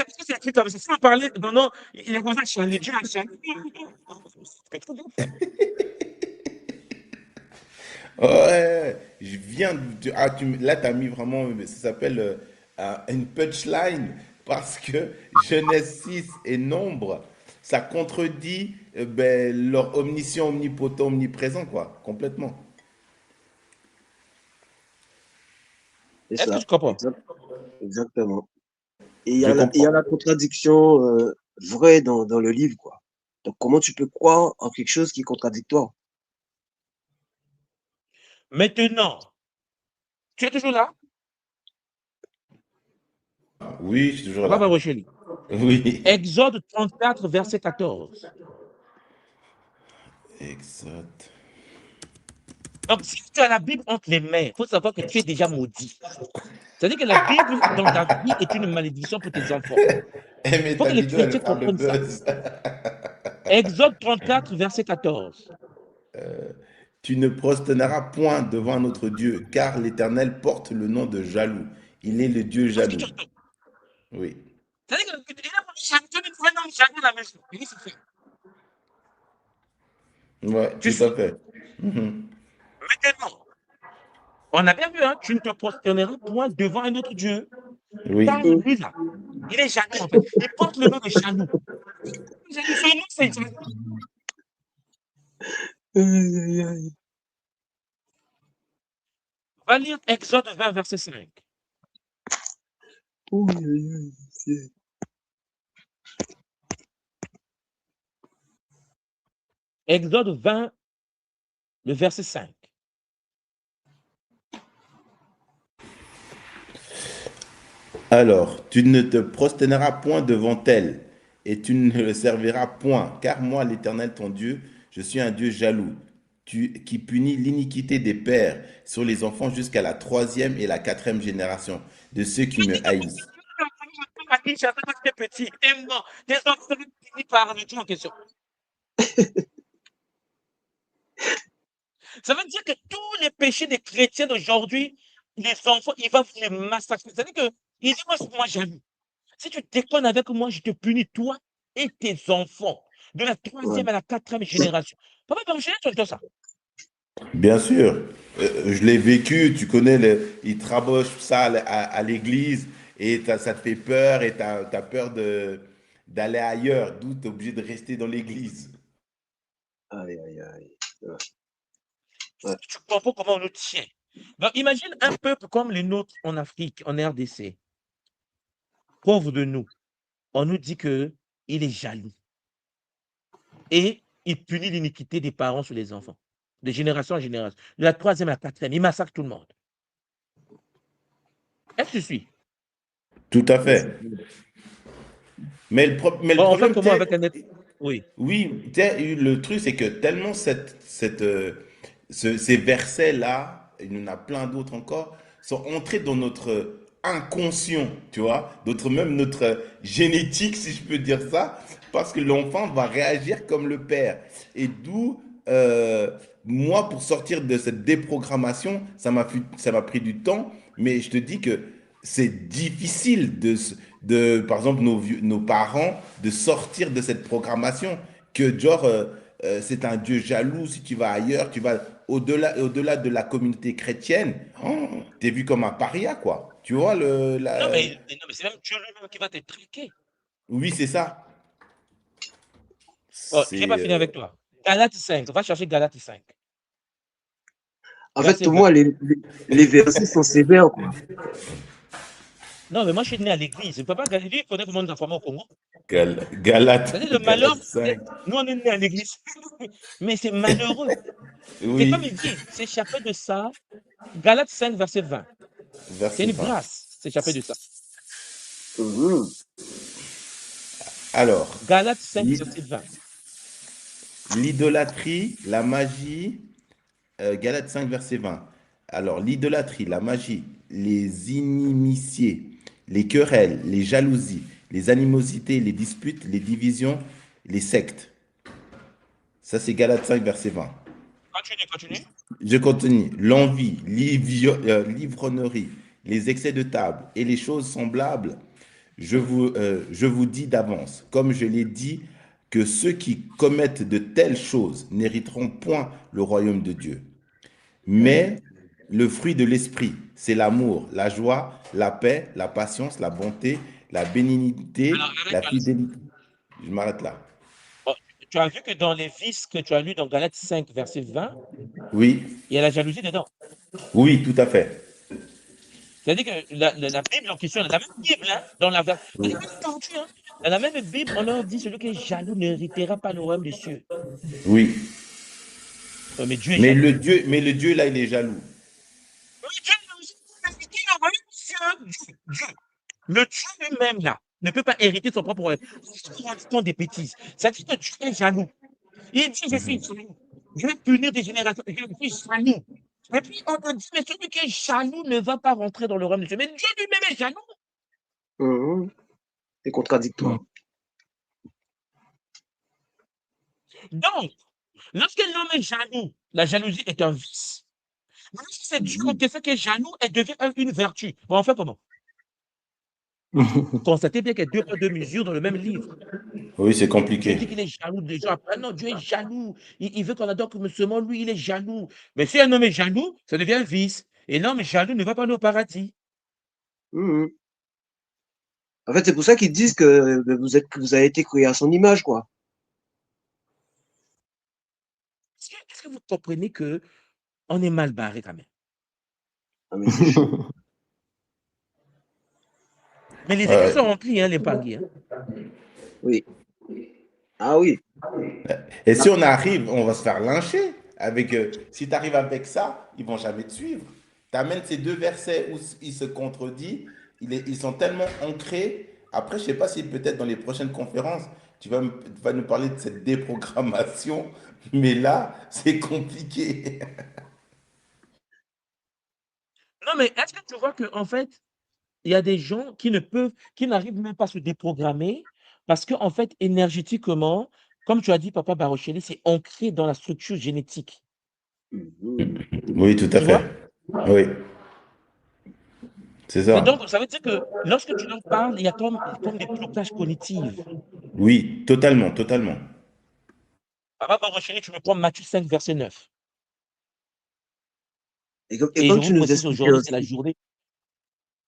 parce que c'est écrit comme ça. Si on parlait, non, non, il a commencé à chialer. Dieu a chialé. C'est trop bien fait. Ouais, je viens là, tu as mis vraiment, ça s'appelle une punchline parce que Genèse 6 et Nombre, ça contredit leur omniscient, omnipotent, omniprésent, quoi, complètement. C'est Est-ce que ça. tu comprends? Exactement. Et Je il y a comprends. la contradiction vraie dans le livre, quoi. Donc, comment tu peux croire en quelque chose qui est contradictoire? Maintenant, tu es toujours là? Oui, je suis toujours On va là. voir Rochelle. Oui. Exode 34, verset 14. Exode. Donc, si tu as la Bible entre les mains, il faut savoir que tu es déjà maudit. C'est-à-dire que la Bible dans ta vie est une malédiction pour tes enfants. Eh, Il mais faut ta que les vidéo, elle va chrétiens faire le comprennent ça. buzz. Exode 34, verset 14. Tu ne prosterneras point devant notre Dieu, car l'Éternel porte le nom de jaloux. Il est le Dieu Est-ce que tu jaloux. entends? Oui. C'est-à-dire que il a voulu chanter une vraie langue jamais à la maison. Et il se fait. Ouais, Tu tout à suis. fait. Mhm. Maintenant, on a bien vu, hein, tu ne te prosterneras point devant un autre Dieu. Oui. Car lui, là, il est jaloux, en fait. Il porte le nom de jaloux. Jaloux, son nom, c'est jaloux. Aïe, aïe, aïe. Va lire Exode 20, verset 5. Ouh, aïe, aïe, Exode 20, le verset 5. Alors, tu ne te prosterneras point devant elle, et tu ne le serviras point, car moi, l'Éternel ton Dieu, je suis un Dieu jaloux, qui punit l'iniquité des pères sur les enfants jusqu'à la troisième et la quatrième génération de ceux qui me haïssent. J'attends quand tu es petit. T'es mort. Tes enfants seront finis par le Dieu en question. Ça veut dire que tous les péchés des chrétiens d'aujourd'hui, les enfants, ils vont les massacrer. C'est-à-dire que, il dit, moi, jaloux. Si tu déconnes avec moi, je te punis, toi et tes enfants, de la ouais. troisième à la quatrième génération. Papa, tu entends ça? Bien sûr, je l'ai vécu, tu connais, ils trabochent ça à l'église, et ça te fait peur, et tu as peur d'aller ailleurs, d'où tu es obligé de rester dans l'église. Aïe, aïe, aïe. Ouais. Tu comprends comment on nous tient. Donc, imagine un peuple comme les nôtres en Afrique, en RDC, pauvre de nous. On nous dit qu'il est jaloux et il punit l'iniquité des parents sur les enfants, de génération en génération, de la troisième à la quatrième. Il massacre tout le monde. Est-ce que tu suis? Tout à Ouais, c'est fait. Mais le Bon, on fait problème, comment avec un être? Oui. oui, le truc, c'est que tellement ces versets-là, il y en a plein d'autres encore, sont entrés dans notre inconscient, tu vois, même notre génétique, si je peux dire ça, parce que l'enfant va réagir comme le père. Et d'où, moi, pour sortir de cette déprogrammation, ça m'a pris du temps, mais je te dis que c'est difficile par exemple, nos parents, de sortir de cette programmation que genre, c'est un Dieu jaloux, si tu vas ailleurs, tu vas au-delà de la communauté chrétienne, oh, t'es vu comme un paria, quoi. Tu vois, Non, mais c'est même Dieu lui-même qui va te traquer. oui, c'est ça. Bon, je n'ai C'est, pas fini avec toi. Galates 5, va chercher Galates 5, En fait, verset pour moi, 20. les versets sont sévères, quoi. Non, mais moi, je suis né à l'église. Je ne peux pas gagner. Lui, il connaît comment nous informer au Congo. Galate, C'est-à-dire, le malheur, Galate 5. nous, on est né à l'église. Mais c'est malheureux. C'est comme Oui, il dit, s'échapper de ça. Galates 5, verset 20. C'est verset une 20. grâce, s'échapper de ça. Mhm. Alors, Galates 5, l'i- verset 20. l'idolâtrie, la magie, Galates 5, verset 20. Alors, l'idolâtrie, la magie, les inimitiés, les querelles, les jalousies, les animosités, les disputes, les divisions, les sectes. Ça, c'est Galates 5, verset 20. Continue, continue. Je continue. L'envie, l'ivrognerie, les excès de table et les choses semblables, je vous dis d'avance, comme je l'ai dit, que ceux qui commettent de telles choses n'hériteront point le royaume de Dieu. Mais le fruit de l'esprit, c'est l'amour, la joie, la paix, la patience, la bonté, la bénignité, Alors, la arrête-toi là. fidélité. Je m'arrête là. Bon, tu as vu que dans les vices que tu as lus dans Galates 5, verset 20, Oui, il y a la jalousie dedans. oui, tout à fait. C'est-à-dire que la Bible en question, la même Bible, hein, dans la version, elle n'est pas tordue, hein. Dans la même Bible, on leur dit celui qui est jaloux n'héritera pas le royaume des cieux. Oui. Mais Dieu est jaloux. Mais le Dieu là, il est jaloux. Oui, Dieu nous hérité le royaume des cieux. Dieu. Le Dieu lui-même, là, ne peut pas hériter son propre royaume. Il raconte des bêtises. C'est-à-dire que Dieu est jaloux. Il dit, je suis jaloux. Je vais punir des générations. Je suis jaloux. Et puis, on te dit, mais celui qui est jaloux ne va pas rentrer dans le royaume de Dieu. Mais Dieu lui-même est jaloux. Mhm. C'est contradictoire. Donc, lorsque l'homme est jaloux, la jalousie est un vice. Mais lorsque c'est Dieu en question qui est jaloux, elle devient une vertu. Bon, on fait comment? Constatez bien qu'il y a deux poids, deux mesures dans le même livre. Oui, c'est Dieu compliqué. dit qu'il est jaloux des gens. Après, non, Dieu est jaloux. Il veut qu'on adore comme seulement lui, il est jaloux. Mais si un homme est jaloux, ça devient un vice. Et l'homme jaloux ne va pas aller au paradis. Mhm. En fait, c'est pour ça qu'ils disent que vous avez été créé à son image, quoi. Est-ce que vous comprenez que on est mal barré quand même? Ah, mais c'est chaud. Mais les églises Ouais. sont remplies, hein, les panguis. Hein. Oui. Ah oui. Et Là, si on arrive, on va se faire lyncher. Si tu arrives avec ça, ils vont jamais te suivre. Tu amènes ces deux versets où ils se contredisent, ils sont tellement ancrés. Après, je sais pas si peut-être dans les prochaines conférences, tu vas nous parler de cette déprogrammation, mais là, c'est compliqué. Non, mais est-ce que tu vois qu'en fait, il y a des gens qui n'arrivent même pas à se déprogrammer parce qu'en fait, énergétiquement, comme tu as dit, Papa Barocheli, c'est ancré dans la structure génétique. mhm. Oui, tout à Tu vois? fait. Oui, c'est Et ça. donc, ça veut dire que lorsque tu leur parles, il y a comme des blocages cognitifs. Oui, totalement, totalement. Papa Barocheli, tu me prends Matthieu 5, verset 9. Et Et je comme vous tu nous précise, expliquais aujourd'hui, c'est la aussi, journée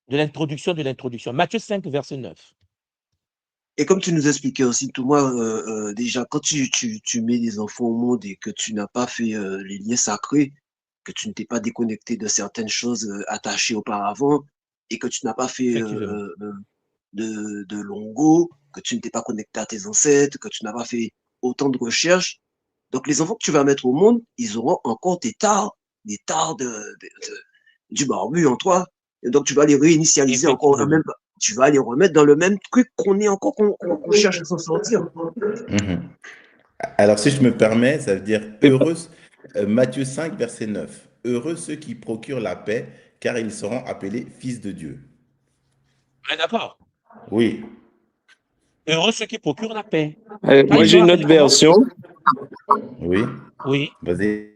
de l'introduction de l'introduction. Matthieu 5, verset 9. Et comme tu nous expliquais aussi, tout moi, déjà, quand tu mets des enfants au monde et que tu n'as pas fait les liens sacrés, que tu ne t'es pas déconnecté de certaines choses attachées auparavant et que tu n'as pas fait Effectivement. de longo, que tu ne t'es pas connecté à tes ancêtres, que tu n'as pas fait autant de recherches. Donc, les enfants que tu vas mettre au monde, ils auront encore des tares du barbu en toi. Et donc, tu vas les réinitialiser encore, Effectivement. même, tu vas les remettre dans le même truc qu'on est encore, qu'on cherche à s'en sortir. Mhm. Alors, si je me permets, ça veut dire Et heureux, Matthieu 5, verset 9. Heureux ceux qui procurent la paix, car ils seront appelés fils de Dieu. Ah, d'accord. Oui, Heureux ceux qui procurent la paix. Quand moi, ils j'ai seront une appelés autre comment? version. oui, Oui. vas-y.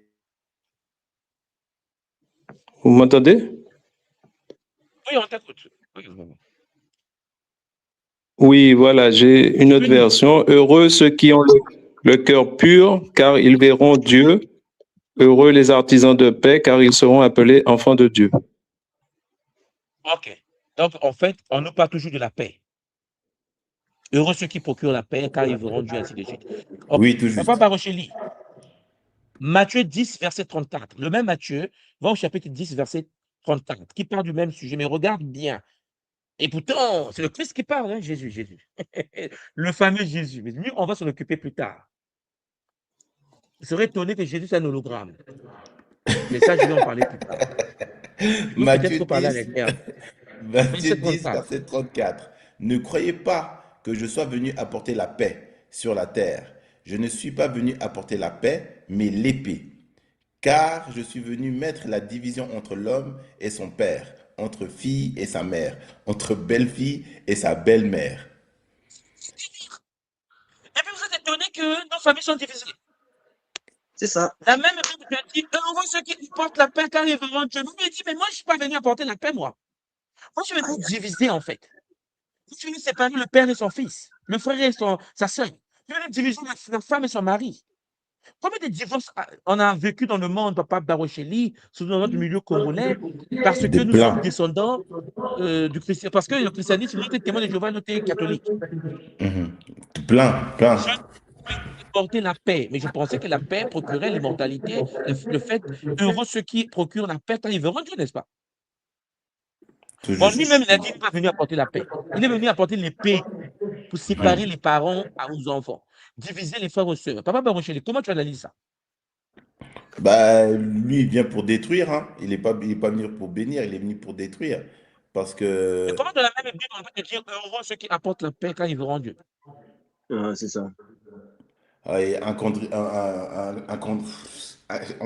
Vous m'entendez? Oui, on t'écoute. Oui, Oui, voilà, j'ai une autre version. Heureux ceux qui ont le cœur pur, car ils verront Dieu. Heureux les artisans de paix, car ils seront appelés enfants de Dieu. OK. Donc, en fait, on nous parle toujours de la paix. Heureux ceux qui procurent la paix, car ils verront Dieu, ainsi de suite. OK. Oui, tout Papa juste. Barocheli, Matthieu 10, verset 34. Le même Matthieu va au chapitre 10, verset 34, qui parle du même sujet, mais regarde bien. Et pourtant, c'est le Christ qui parle, hein, Jésus, Jésus. Le fameux Jésus. Mais lui, on va s'en occuper plus tard. Je serais étonné que Jésus soit un hologramme. Mais ça, je vais en parler plus tard. Je peux Matthieu peut-être parler à 10, l'interne. Matthieu Verset 10, 34. verset 34. Ne croyez pas que je sois venu apporter la paix sur la terre. Je ne suis pas venu apporter la paix, mais l'épée. Car je suis venu mettre la division entre l'homme et son père, entre fille et sa mère, entre belle-fille et sa belle-mère. Et puis vous êtes étonné que nos familles sont divisées. C'est ça. La même Bible te dit, heureux ceux qui portent la paix car ils verront Dieu. Vous me dites, mais moi, je ne suis pas venu apporter la paix, moi. Moi, je suis venu diviser, en fait. Je suis venu séparer le père et son fils, le frère et sa sœur. Je suis venu diviser la femme et son mari. Combien de divorces on a vécu dans le monde, Papa Barocheli, surtout dans notre milieu congolais, parce De que nous sommes plein. descendants du christianisme, parce que le christianisme, nous, témoins de Jéhovah, nous, catholiques. Mhm. Plein, plein. Je porter la paix, mais je pensais que la paix procurait l'immortalité, le fait, heureux ceux qui procurent la paix quand ils verront Dieu, n'est-ce pas? Tout Bon, juste. lui-même, il a dit qu'il n'est pas venu apporter la paix. Il est venu apporter l'épée pour séparer les Mhm. parents aux enfants, diviser les frères aux sœurs. Papa Barocheli, comment tu analyses ça? Bah, lui, il vient pour détruire, hein. Il est pas venu pour bénir, il est venu pour détruire. Parce Et que, comment dans la même Bible, on peut te dire heureux ceux qui apportent la paix quand ils verront Dieu? C'est ça. et on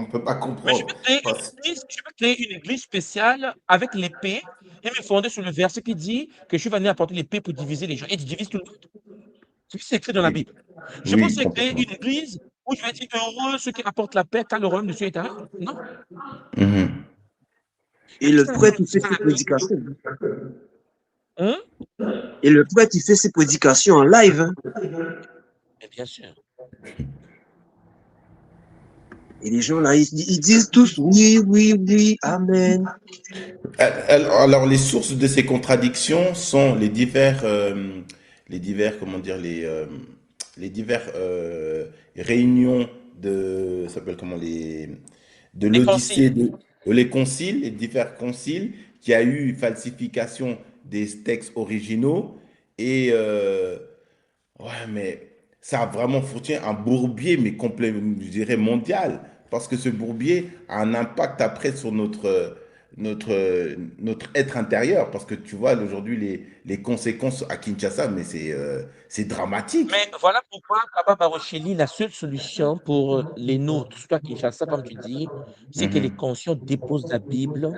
ne peut pas Mais je comprendre. peux créer Parce- une église, je peux créer une église spéciale avec l'épée et me fonder sur le verset qui dit que je suis venu apporter l'épée pour diviser les gens. Et tu divises tout le monde. C'est écrit dans la oui, Bible. Je oui, pense créer complètement. une église où je vais dire heureux ceux qui apportent la paix quand le royaume de Dieu est arrivé. Non. Mhm. Et Et puis le ça, prêtre, il c'est fait dans ses la Bible. prédications. Hein? Et le prêtre, il fait ses prédications en live, hein. Mais bien sûr. Et les gens, là, ils disent tous oui, oui, oui, amen. Alors, les sources de ces contradictions sont comment dire, les divers réunions ça s'appelle comment de Les l'Odyssée, conciles. les conciles, les divers conciles, qui a eu falsification des textes originaux et ouais, mais ça a vraiment foutu un bourbier, mais complet, je dirais mondial. Parce que ce bourbier a un impact après sur notre être intérieur. Parce que tu vois, aujourd'hui, les conséquences à Kinshasa, mais c'est dramatique. Mais voilà pourquoi Papa Barocheli, la seule solution pour les nôtres, surtout à Kinshasa, comme tu dis, c'est que les Mhm, conscients déposent la Bible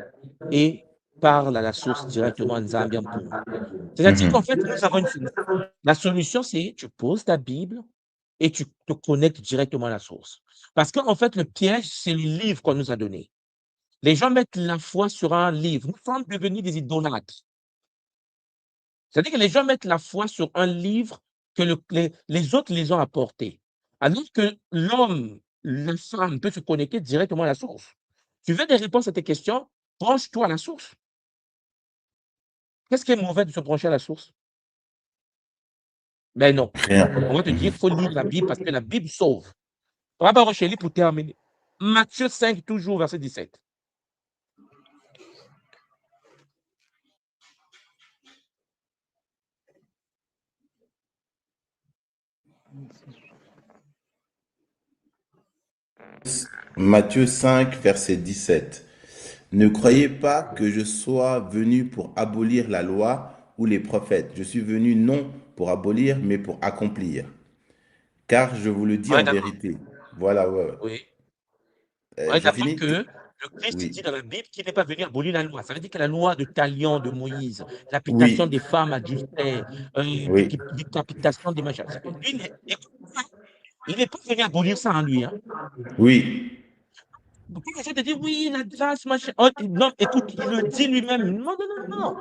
et parlent à la source directement en Zambien pour. C'est-à-dire qu'en mhm, fait, nous avons une solution. La solution, c'est tu poses ta Bible et tu te connectes directement à la source. Parce qu'en fait, le piège, c'est le livre qu'on nous a donné. Les gens mettent la foi sur un livre. Nous sommes devenus des idolâtres. C'est-à-dire que les gens mettent la foi sur un livre que les autres les ont apportés. Alors que l'homme, la femme peut se connecter directement à la source. Tu veux des réponses à tes questions? Branche-toi à la source. Qu'est-ce qui est mauvais de se brancher à la source? Mais non. Rien. On va te dire qu'il faut lire la Bible parce que la Bible sauve. Papa Rochely, pour terminer. Matthieu 5, toujours, verset 17. Matthieu 5, verset 17. Ne croyez pas que je sois venu pour abolir la loi ou les prophètes. Je suis venu non pour abolir, mais pour accomplir. Car je vous le dis On est en d'accord. vérité. Voilà, ouais. Oui. On est J'ai d'accord fini? que le Christ Oui. dit dans la Bible qu'il n'est pas venu abolir la loi. Ça veut dire que la loi de Talion, de Moïse, l'application Oui. des femmes adultères, Oui. décapitation des machins. Lui, il n'est pas venu abolir ça en lui. Hein. Oui. Quand les gens te disent oui, la grâce, machin. Oh, non, écoute, il le dit lui-même. Non, non, non, non.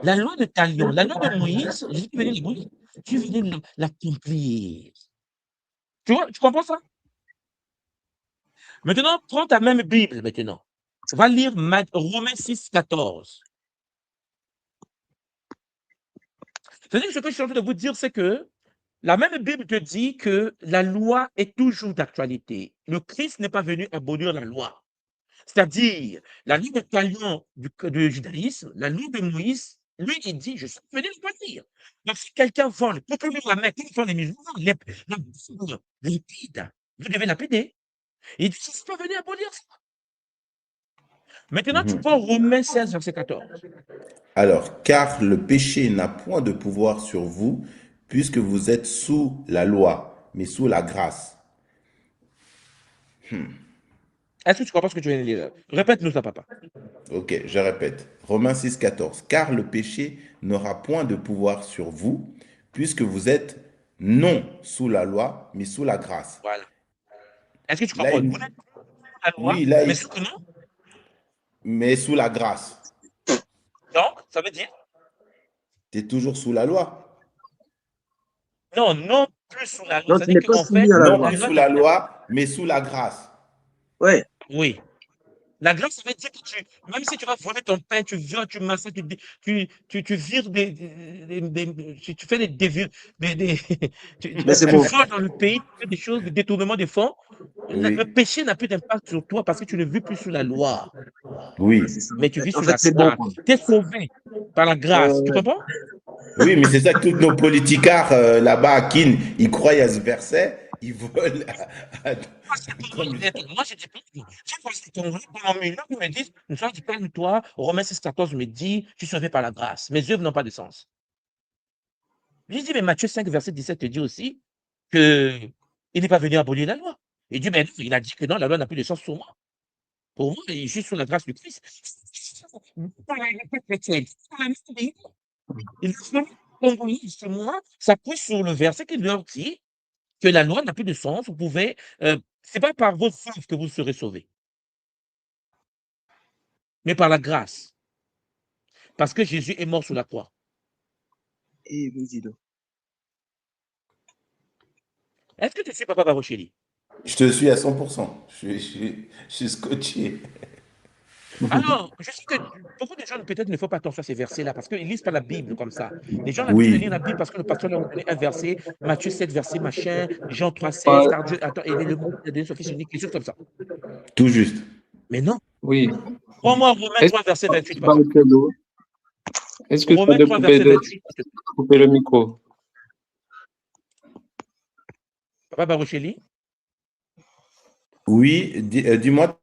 La loi de Talion, la loi de Moïse, je suis venu l'abolir. Tu es venu l'accomplir. Tu vois, tu comprends ça? Maintenant, prends ta même Bible maintenant. Va lire Romains 6, 14. C'est-à-dire que ce que je suis en train de vous dire, c'est que la même Bible te dit que la loi est toujours d'actualité. Le Christ n'est pas venu abolir la loi. C'est-à-dire, la loi de Talion du judaïsme, la loi de Moïse, lui, il dit, je suis venu l'abolir. Donc, si quelqu'un vole, pour la main, comme font les musulmans, lapide, vous devez lapider. Il dit, je ne suis pas venu abolir ça. Maintenant, tu prends Romains 16, verset 14. Alors, car le péché n'a point de pouvoir sur vous, puisque vous êtes sous la loi, mais sous la grâce. Est-ce que tu comprends ce que tu viens de lire? Répète-nous ça, papa. Ok, je répète. Romains 6, 14. Car le péché n'aura point de pouvoir sur vous, puisque vous êtes non sous la loi, mais sous la grâce. Voilà. Est-ce que tu Là, comprends? Vous êtes sous la loi, oui, là, mais sous comment? mais sous la grâce. Donc, ça veut dire Tu es toujours sous la loi. non, non plus sous la loi. Non, tu C'est-à-dire n'es pas qu'en fait, soumis à la Non loi. plus la loi sous te la permet. loi, mais sous la grâce. Ouais. Oui. La grâce, ça veut dire que même si tu vas voler ton pain, tu violes, tu massacres, tu vires tu fais Mais c'est tu bon. voles dans le pays, tu fais des choses, des détournements de fonds. Le Oui, péché n'a plus d'impact sur toi parce que tu ne vis plus sous la loi, oui. Ouais, c'est ça. mais tu vis En sous fait, la c'est bon, grâce. quoi. Tu es sauvé par la grâce. Tu Ouais. comprends? Oui, mais c'est ça que tous nos politicards là-bas à Kin, ils croient à ce verset, ils veulent. Moi, c'est pas Comme... vrai. Moi, je dis pas. J'ai passé ton vrai pendant 1000 ans, ils me disent, nous sommes du calme-toi. Romains 6, 14 me dit, je suis sauvé par la grâce. Mes œuvres n'ont pas de sens. Je dis, mais Matthieu 5, verset 17 te dit aussi qu'il n'est pas venu abolir la loi. Il dit, mais non, il a dit que non, la loi n'a plus de sens sur moi. Pour moi, je suis sous la grâce du Christ. Dans la foi chrétienne, dans la même Bible, il a fallu envoyer sur moi, s'appuie sur le verset qui leur dit que la loi n'a plus de sens. Vous pouvez, c'est pas par vos œuvres que vous serez sauvés, mais par la grâce. Parce que Jésus est mort sur la croix. Et vas-y donc. Est-ce que tu suis Papa Barocheli? Je te suis à 100%. Je suis scotché. Alors, je sais que beaucoup de gens peut-être ne font pas attention à ces versets-là parce qu'ils ne lisent pas la Bible comme ça. Les gens ont l'habitude de Oui, lire la Bible parce que le pasteur leur a donné un verset, Matthieu 7, verset machin, Jean 3, Ouais, 16, car Dieu, attends, il est le monde, il a donné son fils unique, des choses comme ça. tout juste. Mais non. oui. Prends-moi Romains Est-ce 3, verset 28, que papa. est-ce que tu as Romains 3, verset 28. couper le micro? Papa Barocheli. Oui, dis-moi,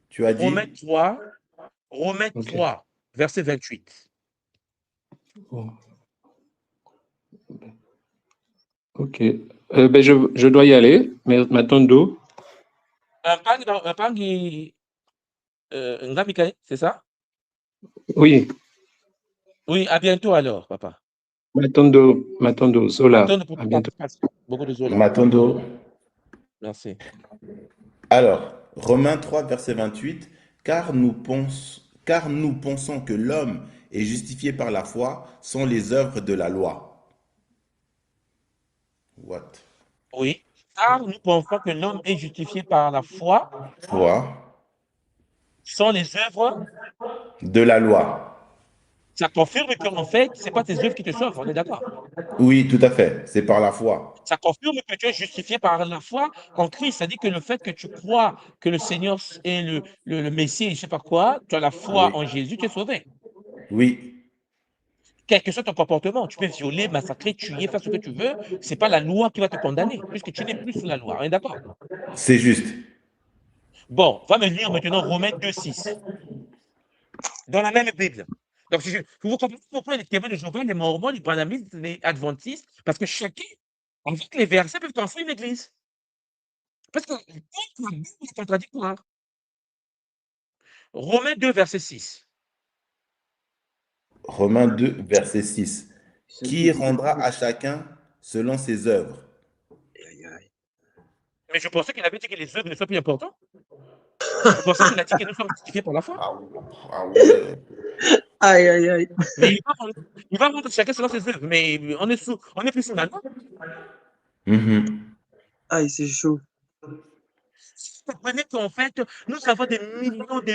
tu as Romains dit 3, Romains Ok. 3, verset 28. Bon. Ok. Ben, je dois y aller, mais m'attends. Un pangi, Ngamikaï, c'est ça? Oui, Oui, à bientôt alors, papa. m'attends, Zola. Attends pour À bientôt. beaucoup de zola. Matondo. Merci. Alors, Romains 3, verset 28, car nous pensons que l'homme est justifié par la foi sans les œuvres de la loi. What? Oui, car nous pensons que l'homme est justifié par la foi Foi sans les œuvres. de la loi. Ça confirme qu'en fait, ce n'est pas tes œuvres qui te sauvent, on est d'accord. Oui, tout à fait. C'est par la foi. Ça confirme que tu es justifié par la foi en Christ. Ça dit que le fait que tu crois que le Seigneur est le Messie, je ne sais pas quoi, tu as la foi Oui. en Jésus, tu es sauvé. Oui. Quel que soit ton comportement, tu peux violer, massacrer, tuer, faire ce que tu veux, ce n'est pas la loi qui va te condamner, puisque tu n'es plus sous la loi. On est d'accord? C'est juste. Bon, va me lire maintenant Romains 2,6. Dans la même Bible. Donc, vous comprenez pourquoi les témoins de Jéhovah, les Mormons, les Branhamites, les Adventistes, parce que chacun, avec les versets, peut construire une église. Parce que la Bible est contradictoire. Romains 2, verset 6. Romains 2, verset 6. C'est Qui dit. rendra à chacun selon ses œuvres. Aïe, aïe. Mais je pensais qu'il avait dit que les œuvres ne soient plus importantes. Je pensais qu'il a dit que nous sommes justifiés par la foi. Ah ouais. Aïe, aïe, aïe. Mais il va rendre chacun selon ses œuvres. Mais on est plus sous la loi. Mhm. Aïe, c'est chaud. Vous comprenez qu'en fait, nous avons des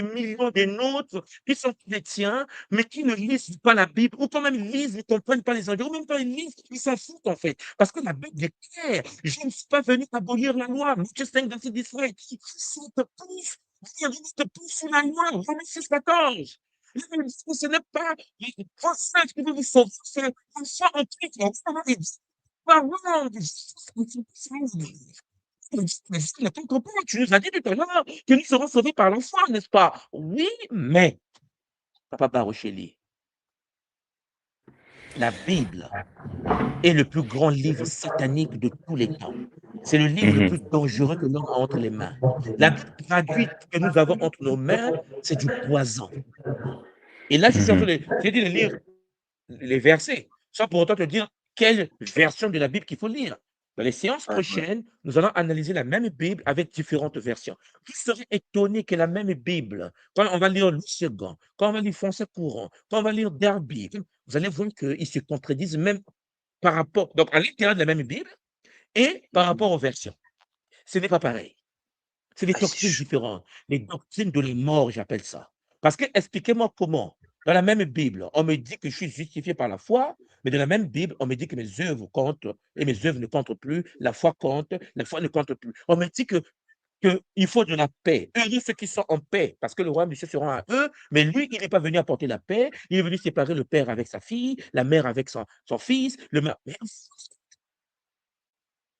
millions de nôtres qui sont chrétiens, mais qui ne lisent pas la Bible, ou quand même ils lisent, ils ne comprennent pas les enjeux, ou même quand ils lisent, ils s'en foutent en fait. Parce que la Bible est claire. Je ne suis pas venu abolir la loi. Matthieu 5, verset 18. Vous n'êtes plus sous la loi. Romains 6, 14. La Bible dit que ce n'est pas les prophètes qui vont vous sauver, c'est la foi en Christ. La foi est parole de Jésus. Ne comprends pas, tu nous as dit tout à l'heure que nous serons sauvés par la foi, n'est-ce pas? Oui, mais, Papa Barocheli, la Bible est le plus grand livre satanique de tous les temps. C'est le livre le plus Mhm. dangereux que l'homme a entre les mains. La Bible traduite que nous avons entre nos mains, c'est du poison. Et là, je suis en train Mhm. de lire les versets, sans pour autant te dire quelle version de la Bible qu'il faut lire. Dans les séances Ouais, ouais. prochaines, nous allons analyser la même Bible avec différentes versions. Vous serez étonné que la même Bible, quand on va lire le second, quand on va lire Français courant, quand on va lire Derby, vous allez voir qu'ils se contredisent même par rapport, donc à l'intérieur de la même Bible et par rapport aux versions. Ce n'est pas pareil. C'est des Aïe, c'est doctrines chaud. différentes. Les doctrines de la mort, j'appelle ça. Parce que expliquez-moi comment. Dans la même Bible, on me dit que je suis justifié par la foi, mais dans la même Bible, on me dit que mes œuvres comptent et mes œuvres ne comptent plus. La foi compte, la foi ne compte plus. On me dit qu'il faut de la paix. Heureux ceux qui sont en paix, parce que le royaume des cieux sera à eux, mais lui, il n'est pas venu apporter la paix. Il est venu séparer le père avec sa fille, la mère avec son fils, le mari. Mais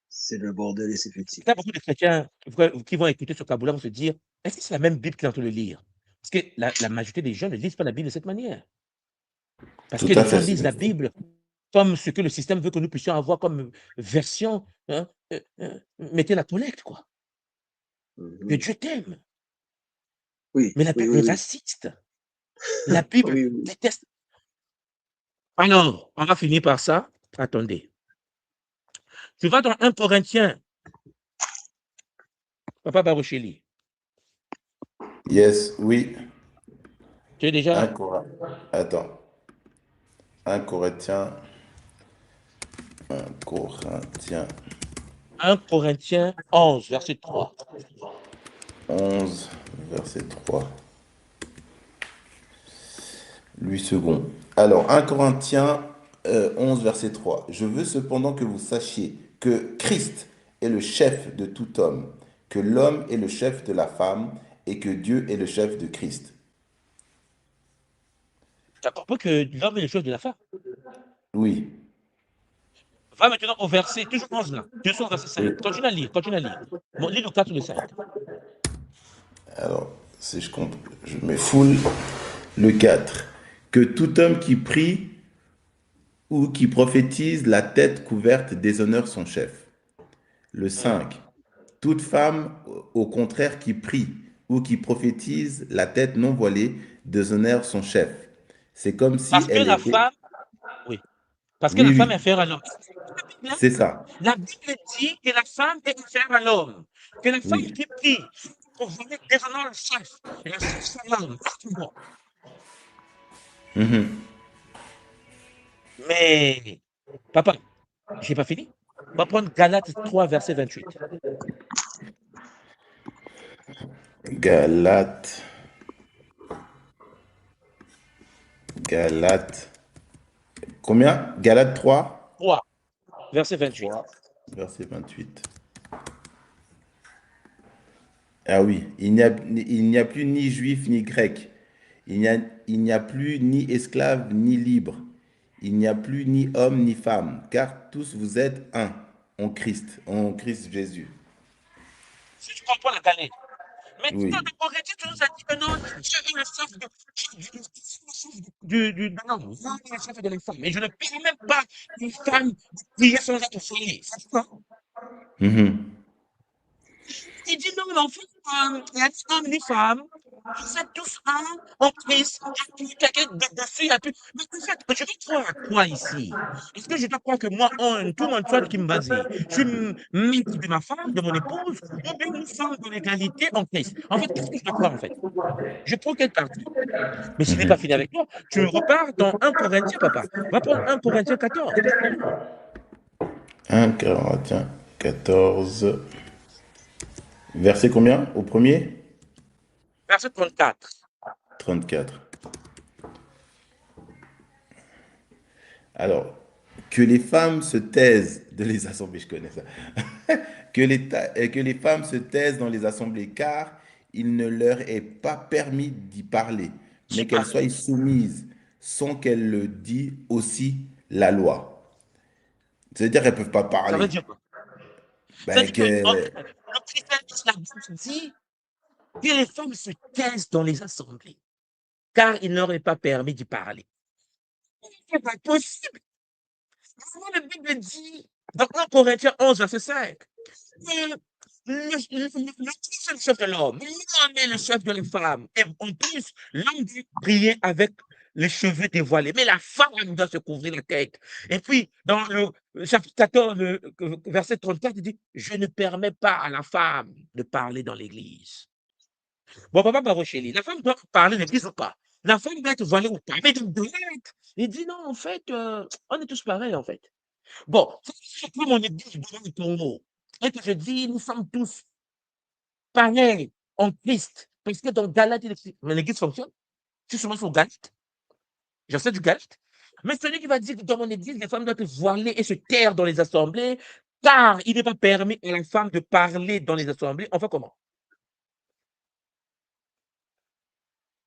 C'est le bordel et c'est petit. il y a beaucoup de chrétiens qui vont écouter ce vocabulaire, vont se dire, est-ce que c'est la même Bible qu'il est en train de lire? Parce que la majorité des gens ne lisent pas la Bible de cette manière. Parce Tout que à les gens fait. lisent la Bible comme ce que le système veut que nous puissions avoir comme version. Hein, mettez la collecte, quoi. Que Mhm. Dieu t'aime. Oui, Mais la oui, Bible oui, est oui. raciste. La Bible Oui, oui. déteste. Alors, on va finir par ça. Attendez. Tu vas dans 1 Corinthiens, Papa Barocheli. Yes, oui. Tu es déjà Un là? Cora- Attends. Un Corinthien. Un Corinthien 1 Corinthiens 11, verset 3. 11, verset 3. 8 secondes. Alors, 1 Corinthiens 11, verset 3. Je veux cependant que vous sachiez que Christ est le chef de tout homme, que l'homme est le chef de la femme et que Dieu est le chef de Christ. Tu as compris que l'homme est le chef de la femme. Oui, Va maintenant au verset, toujours 11 là, 200 verset oui. 5. Continue à lire, continue à lire. Bon, lis le 4 ou le 5. Alors, si je compte, je mets full le 4. Que tout homme qui prie ou qui prophétise la tête couverte déshonore son chef. Le 5. Toute femme, au contraire, qui prie ou qui prophétise la tête non voilée déshonore son chef. C'est comme si Parce que elle la était... femme, oui, parce que Oui, la femme est oui, inférieure à l'homme. c'est ça. La Bible dit que la femme est inférieure à l'homme. Que la femme Oui. qui prie, pour venir déshonore le chef. Et le chef, c'est l'homme. Bon. Mhm. Mais, papa, j'ai pas fini. On va prendre Galates 3, verset 28. Galates. Galates. Combien? Galates 3, 3, verset 28. 3, verset 28. Ah oui, il n'y a plus ni juif ni grec. Il n'y a plus ni esclave ni libre. Il n'y a plus ni homme ni femme, car tous vous êtes un en Christ Jésus. Si tu comprends la galère. Mais dans Oui. le Corinthiens, tu nous as dit que non, Dieu est le chef de l'homme, Dieu est le chef de la femme. Mais je ne permets pas une femme de prier sans être foulée. C'est quoi? Mhm. Il dit non, mais en fait, il y a ni homme ni femme. Vous êtes tous un en Christ. Il y a plus quelqu'un dessus, il y a plus. Mais en fait, je vais croire à quoi ici? Est-ce que je dois croire que moi, tout mon choix qui me basé, je suis maître de ma femme, de mon épouse, ou bien nous sommes dans l'égalité en Christ? En fait, qu'est-ce que je dois croire en fait? Je prends quelle partie? Mais ce n'est pas Mhm. fini avec toi. Tu repars dans 1 Corinthiens, papa. Va prendre 1 Corinthiens 14. 1 Corinthiens 14, verset combien au premier? Verset 34. 34. Alors, que les femmes se taisent de les assemblées, je connais ça. Que les femmes se taisent dans les assemblées, car il ne leur est pas permis d'y parler, Qui mais qu'elles parle? soient soumises, sans qu'elle le dise aussi la loi. C'est-à-dire qu'elles ne peuvent pas Ça veut parler. dire quoi? Ça Ben veut dire que en fait, que le christianisme, la Bible dit que les femmes se taisent dans les assemblées, car il ne leur est pas permis d'y parler. C'est pas possible. La Bible dit, dans 1 Corinthiens 11, verset 5, que Christ est le chef de l'homme, l'homme est le chef de la femme. Et en plus, l'homme dit prier avec les cheveux dévoilés, mais la femme doit se couvrir la tête. Et puis, dans le chapitre 14, verset 34, il dit, je ne permets pas à la femme de parler dans l'église. Bon, papa Barochelli, la femme doit parler dans l'église ou pas? La femme doit être voilée ou pas? Mais donc, il dit non, en fait, on est tous pareils, en fait. Bon, si je prends mon église de Congo et que je dis nous sommes tous pareils en Christ, parce que dans Galate, mais l'église fonctionne, je suis seulement sur Galate, je sais du Galate. Mais celui qui va dire que dans mon église, les femmes doivent se voiler et se taire dans les assemblées, car il n'est pas permis à la femme de parler dans les assemblées, on fait comment?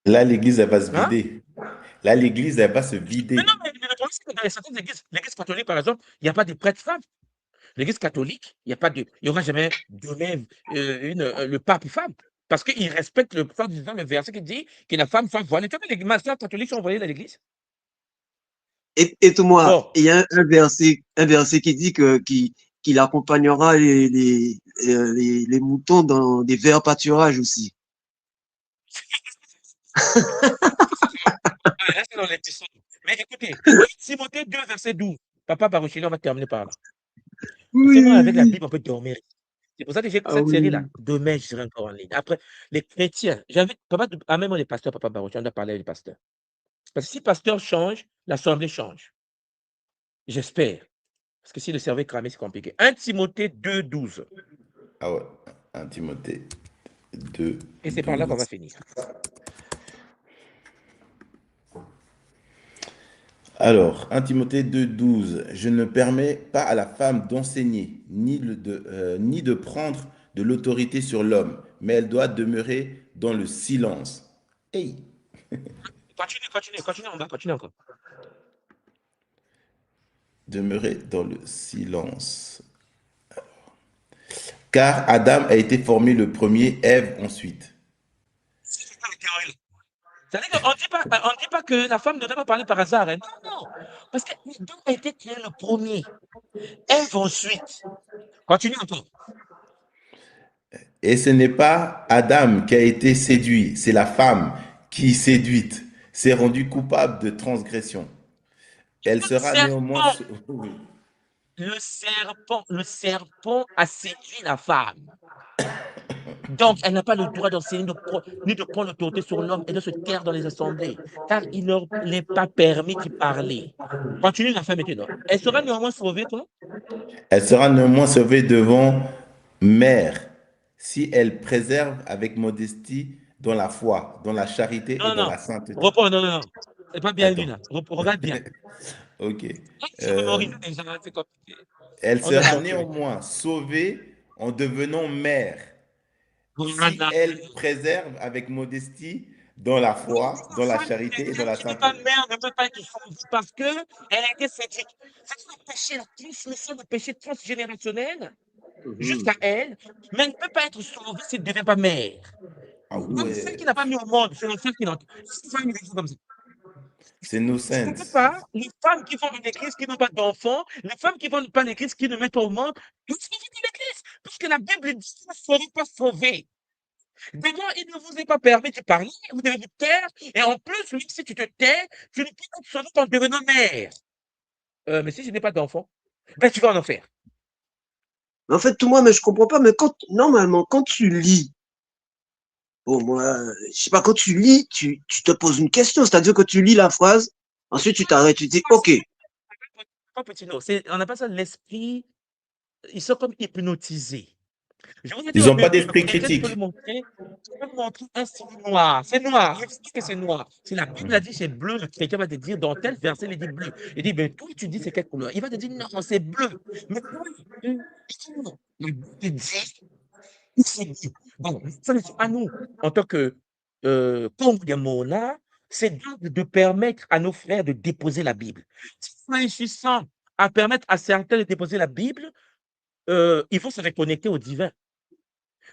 là, l'église, elle va se Hein? vider. Là, l'église, elle va se Mais non, vider. mais le problème, c'est que dans certaines églises, l'église catholique, par exemple, il n'y a pas de prêtre femme. L'église catholique, il n'y aura jamais demain le pape femme. Parce qu'il respecte le verset qui dit que la femme soit voilée. Tu vois, les masters catholiques sont voilés dans l'église. Et tout moi, Bon, il y a un verset qui dit qu'il accompagnera les moutons dans des verts pâturages aussi. là, c'est dans les tissons. Mais écoutez, Timothée 2, verset 12. Papa Barucheli, on va terminer par là. Oui, Seulement oui, avec la oui. Bible, on peut dormir. C'est pour ça que j'ai Ah cette série-là. oui. Demain, je serai encore en ligne. Après, les chrétiens, même les pasteurs, papa Barucheli, on doit parler des pasteurs. Parce que si le pasteur change, l'assemblée change. J'espère. Parce que si le cerveau est cramé, c'est compliqué. 1 Timothée 2, 12. Ah ouais, 1 Timothée 2, Et c'est par là qu'on va 12. finir. Alors, 1 Timothée 2, 12. Je ne permets pas à la femme d'enseigner, ni de prendre de l'autorité sur l'homme, mais elle doit demeurer dans le silence. Hey, Continue, on va continuer encore. demeurer dans le silence. Car Adam a été formé le premier, Ève ensuite. C'est ça la théorie, là. C'est-à-dire qu'on ne dit pas que la femme ne devait pas parler par hasard, hein. Non, non. Parce que Adam a été créé le premier. Ève ensuite. Continue encore. Et ce n'est pas Adam qui a été séduit, c'est la femme qui, séduite, s'est rendue coupable de transgression. Elle Le sera néanmoins... serpent, Oui. le serpent a séduit la femme. Donc, elle n'a pas le droit d'enseigner ni de prendre l'autorité sur l'homme et de se taire dans les assemblées, car il ne n'est pas permis d'y parler. Continue, la femme maintenant. Elle sera néanmoins sauvée, toi? Elle sera néanmoins sauvée devant mère si elle préserve avec modestie dans la foi, dans la charité et Non, dans non. la sainteté. Reprends, non, non, non. C'est pas bien lu, Attends. là. Regarde bien. Ok. C'est Euh, mémorisé déjà, c'est compliqué. Elle On doit sera torturer. néanmoins sauvée en devenant mère, si Voilà. elle préserve avec modestie dans la Oui, foi, une dans la femme charité et dans chrétienne la qui n'est pas sainteté. mère ne peut pas être sauvée parce qu'elle a été séduite. C'est le péché, la transmission du péché transgénérationnel Mhm. jusqu'à elle, mais elle ne peut pas être sauvée si elle ne devient pas mère. Ah Même celle qui ouais, n'a pas mis au monde, c'est l'enfant qui l'entre. C'est une femme qui est comme ça. c'est Quelque innocent. part, les femmes qui vont en église qui n'ont pas d'enfants, les femmes qui vont pas en église qui ne mettent pas au monde, ils sont en l'église. Parce que la Bible dit que vous ne serez pas sauvés. D'abord, il ne vous est pas permis de parler, vous devez vous taire. Et en plus, même si tu te tais, tu ne peux pas te sauver en devenant mère. Mais si je n'ai pas d'enfant, ben tu vas en enfer. En fait, tout moi, mais je comprends pas. Mais normalement, quand tu lis, bon, moi, je sais pas, quand tu lis, tu te poses une question. C'est-à-dire que tu lis la phrase, ensuite tu t'arrêtes, tu dis, OK. Pas petit, non. On appelle ça l'esprit. Ils sont comme hypnotisés. Je vous ai dit Ils au n'ont pas début, le d'esprit chrétien, critique. tu peux lui montrer un signe noir. C'est noir. Il explique que c'est noir. Si la Bible a dit c'est bleu, le chrétien va te dire dans tel verset, il dit bleu. Il dit, ben toi, tu dis c'est quelle couleur? Il va te dire non, c'est bleu. Mais toi, la Bible dit c'est bleu. Bon, ça, c'est à nous, en tant que Congo de Mona, c'est donc de permettre à nos frères de déposer la Bible. Si on est insuffisant à permettre à certains de déposer la Bible, il faut se reconnecter au divin.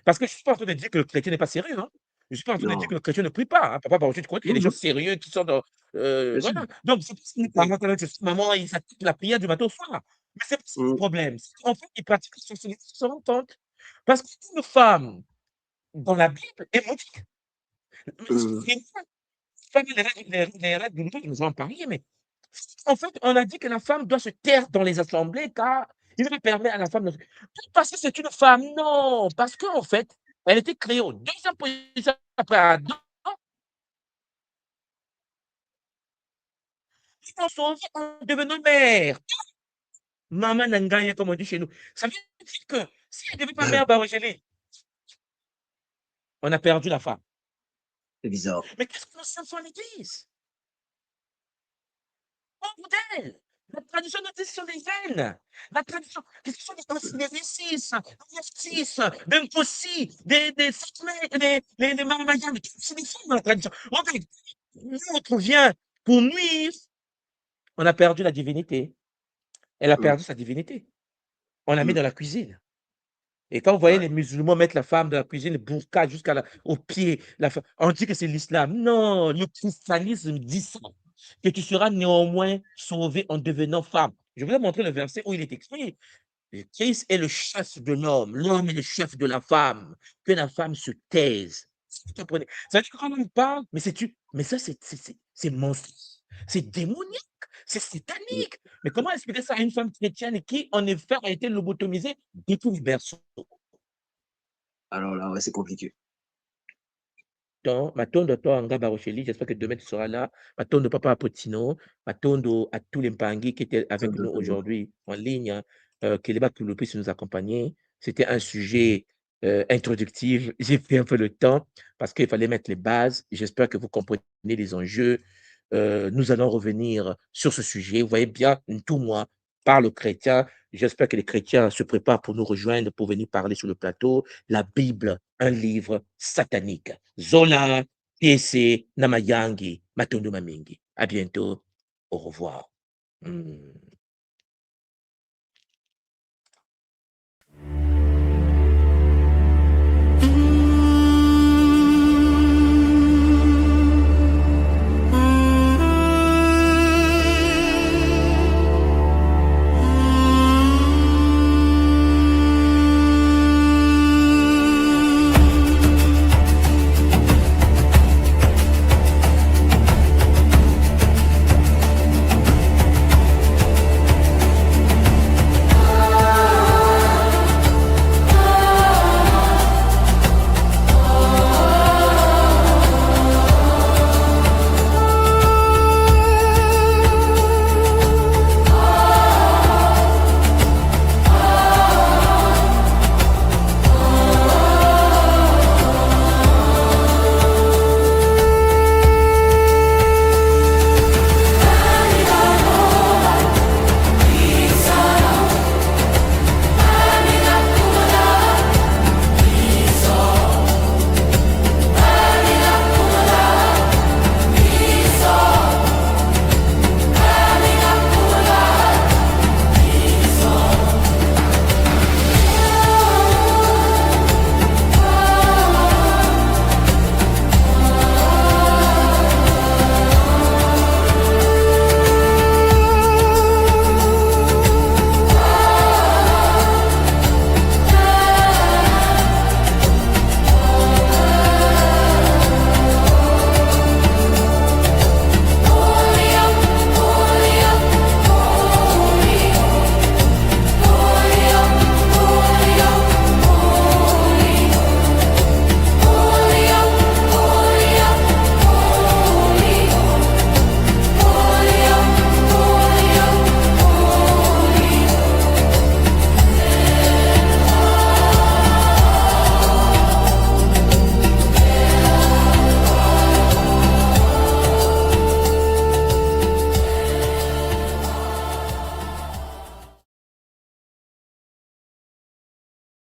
Parce que je ne suis pas en train de dire que le chrétien n'est pas sérieux, hein. Je ne suis pas en train de dire Non. que le chrétien ne prie pas, hein. Papa Baroché, tu crois qu'il y a des gens Mhm. sérieux qui sont dans. Bien sûr. Voilà. Donc, c'est parce qu'il parle avec maman, il s'applique la prière du matin au soir. Mais c'est pas ça le Mhm. problème. En fait, il pratique la sexualité sur son entente. Parce qu'une femme, dans la Bible, est maudite. Mhm. C'est une femme, les règles du monde, nous en parler, mais en fait, on a dit que la femme doit se taire dans les assemblées car il ne permet à la femme de. Pas parce que c'est une femme, non, parce qu'en fait, elle était créée au deuxième position après Adam, ils ont sauvé en devenant mère. Maman Nangaya, comme on dit chez nous. Ça veut dire que si elle ne devait pas mère Barogélie, on a perdu la femme. C'est bizarre. Mais qu'est-ce que nous sommes sur l'église? Pauvre d'elle. La tradition nous dit sur les veines. La tradition, qu'est-ce que sont les récits, les justices, des Nkosi, des Fatmé, des Maramayas, c'est des femmes dans la tradition. Regarde, nous, on vient pour nuire, on a perdu la divinité. Elle a Mhm. perdu sa divinité. On l'a mis Mhm. dans la cuisine. Et quand vous voyez Ouais. les musulmans mettre la femme dans la cuisine, le burqa au pied, on dit que c'est l'islam. Non, le christianisme dit ça, que tu seras néanmoins sauvé en devenant femme. Je vous ai montré le verset où il est écrit, Christ est le chef de l'homme est le chef de la femme, que la femme se taise. Vous comprenez? Ça veut dire que quand on parle, mais ça, c'est monstrueux, c'est démoniaque, c'est Mhm. satanique. Mais comment expliquer ça à une femme chrétienne qui, en effet, a été lobotomisée depuis le berceau? Alors là, ouais, c'est compliqué. Matondo toi Anga Barocheli, j'espère que demain tu seras là. Matondo Papa Apotino, Matondo à tous les Mpangi qui étaient avec nous Exactement. aujourd'hui en ligne, hein, que les Bakulu puissent nous accompagner. C'était un sujet introductif. J'ai pris un peu le temps parce qu'il fallait mettre les bases. J'espère que vous comprenez les enjeux. Nous allons revenir sur ce sujet. Vous voyez bien, tout moi parle chrétien. J'espère que les chrétiens se préparent pour nous rejoindre, pour venir parler sur le plateau. La Bible, un livre satanique. Zola, Piese, Namayangi, Matondo Mamingi. À bientôt. Au revoir.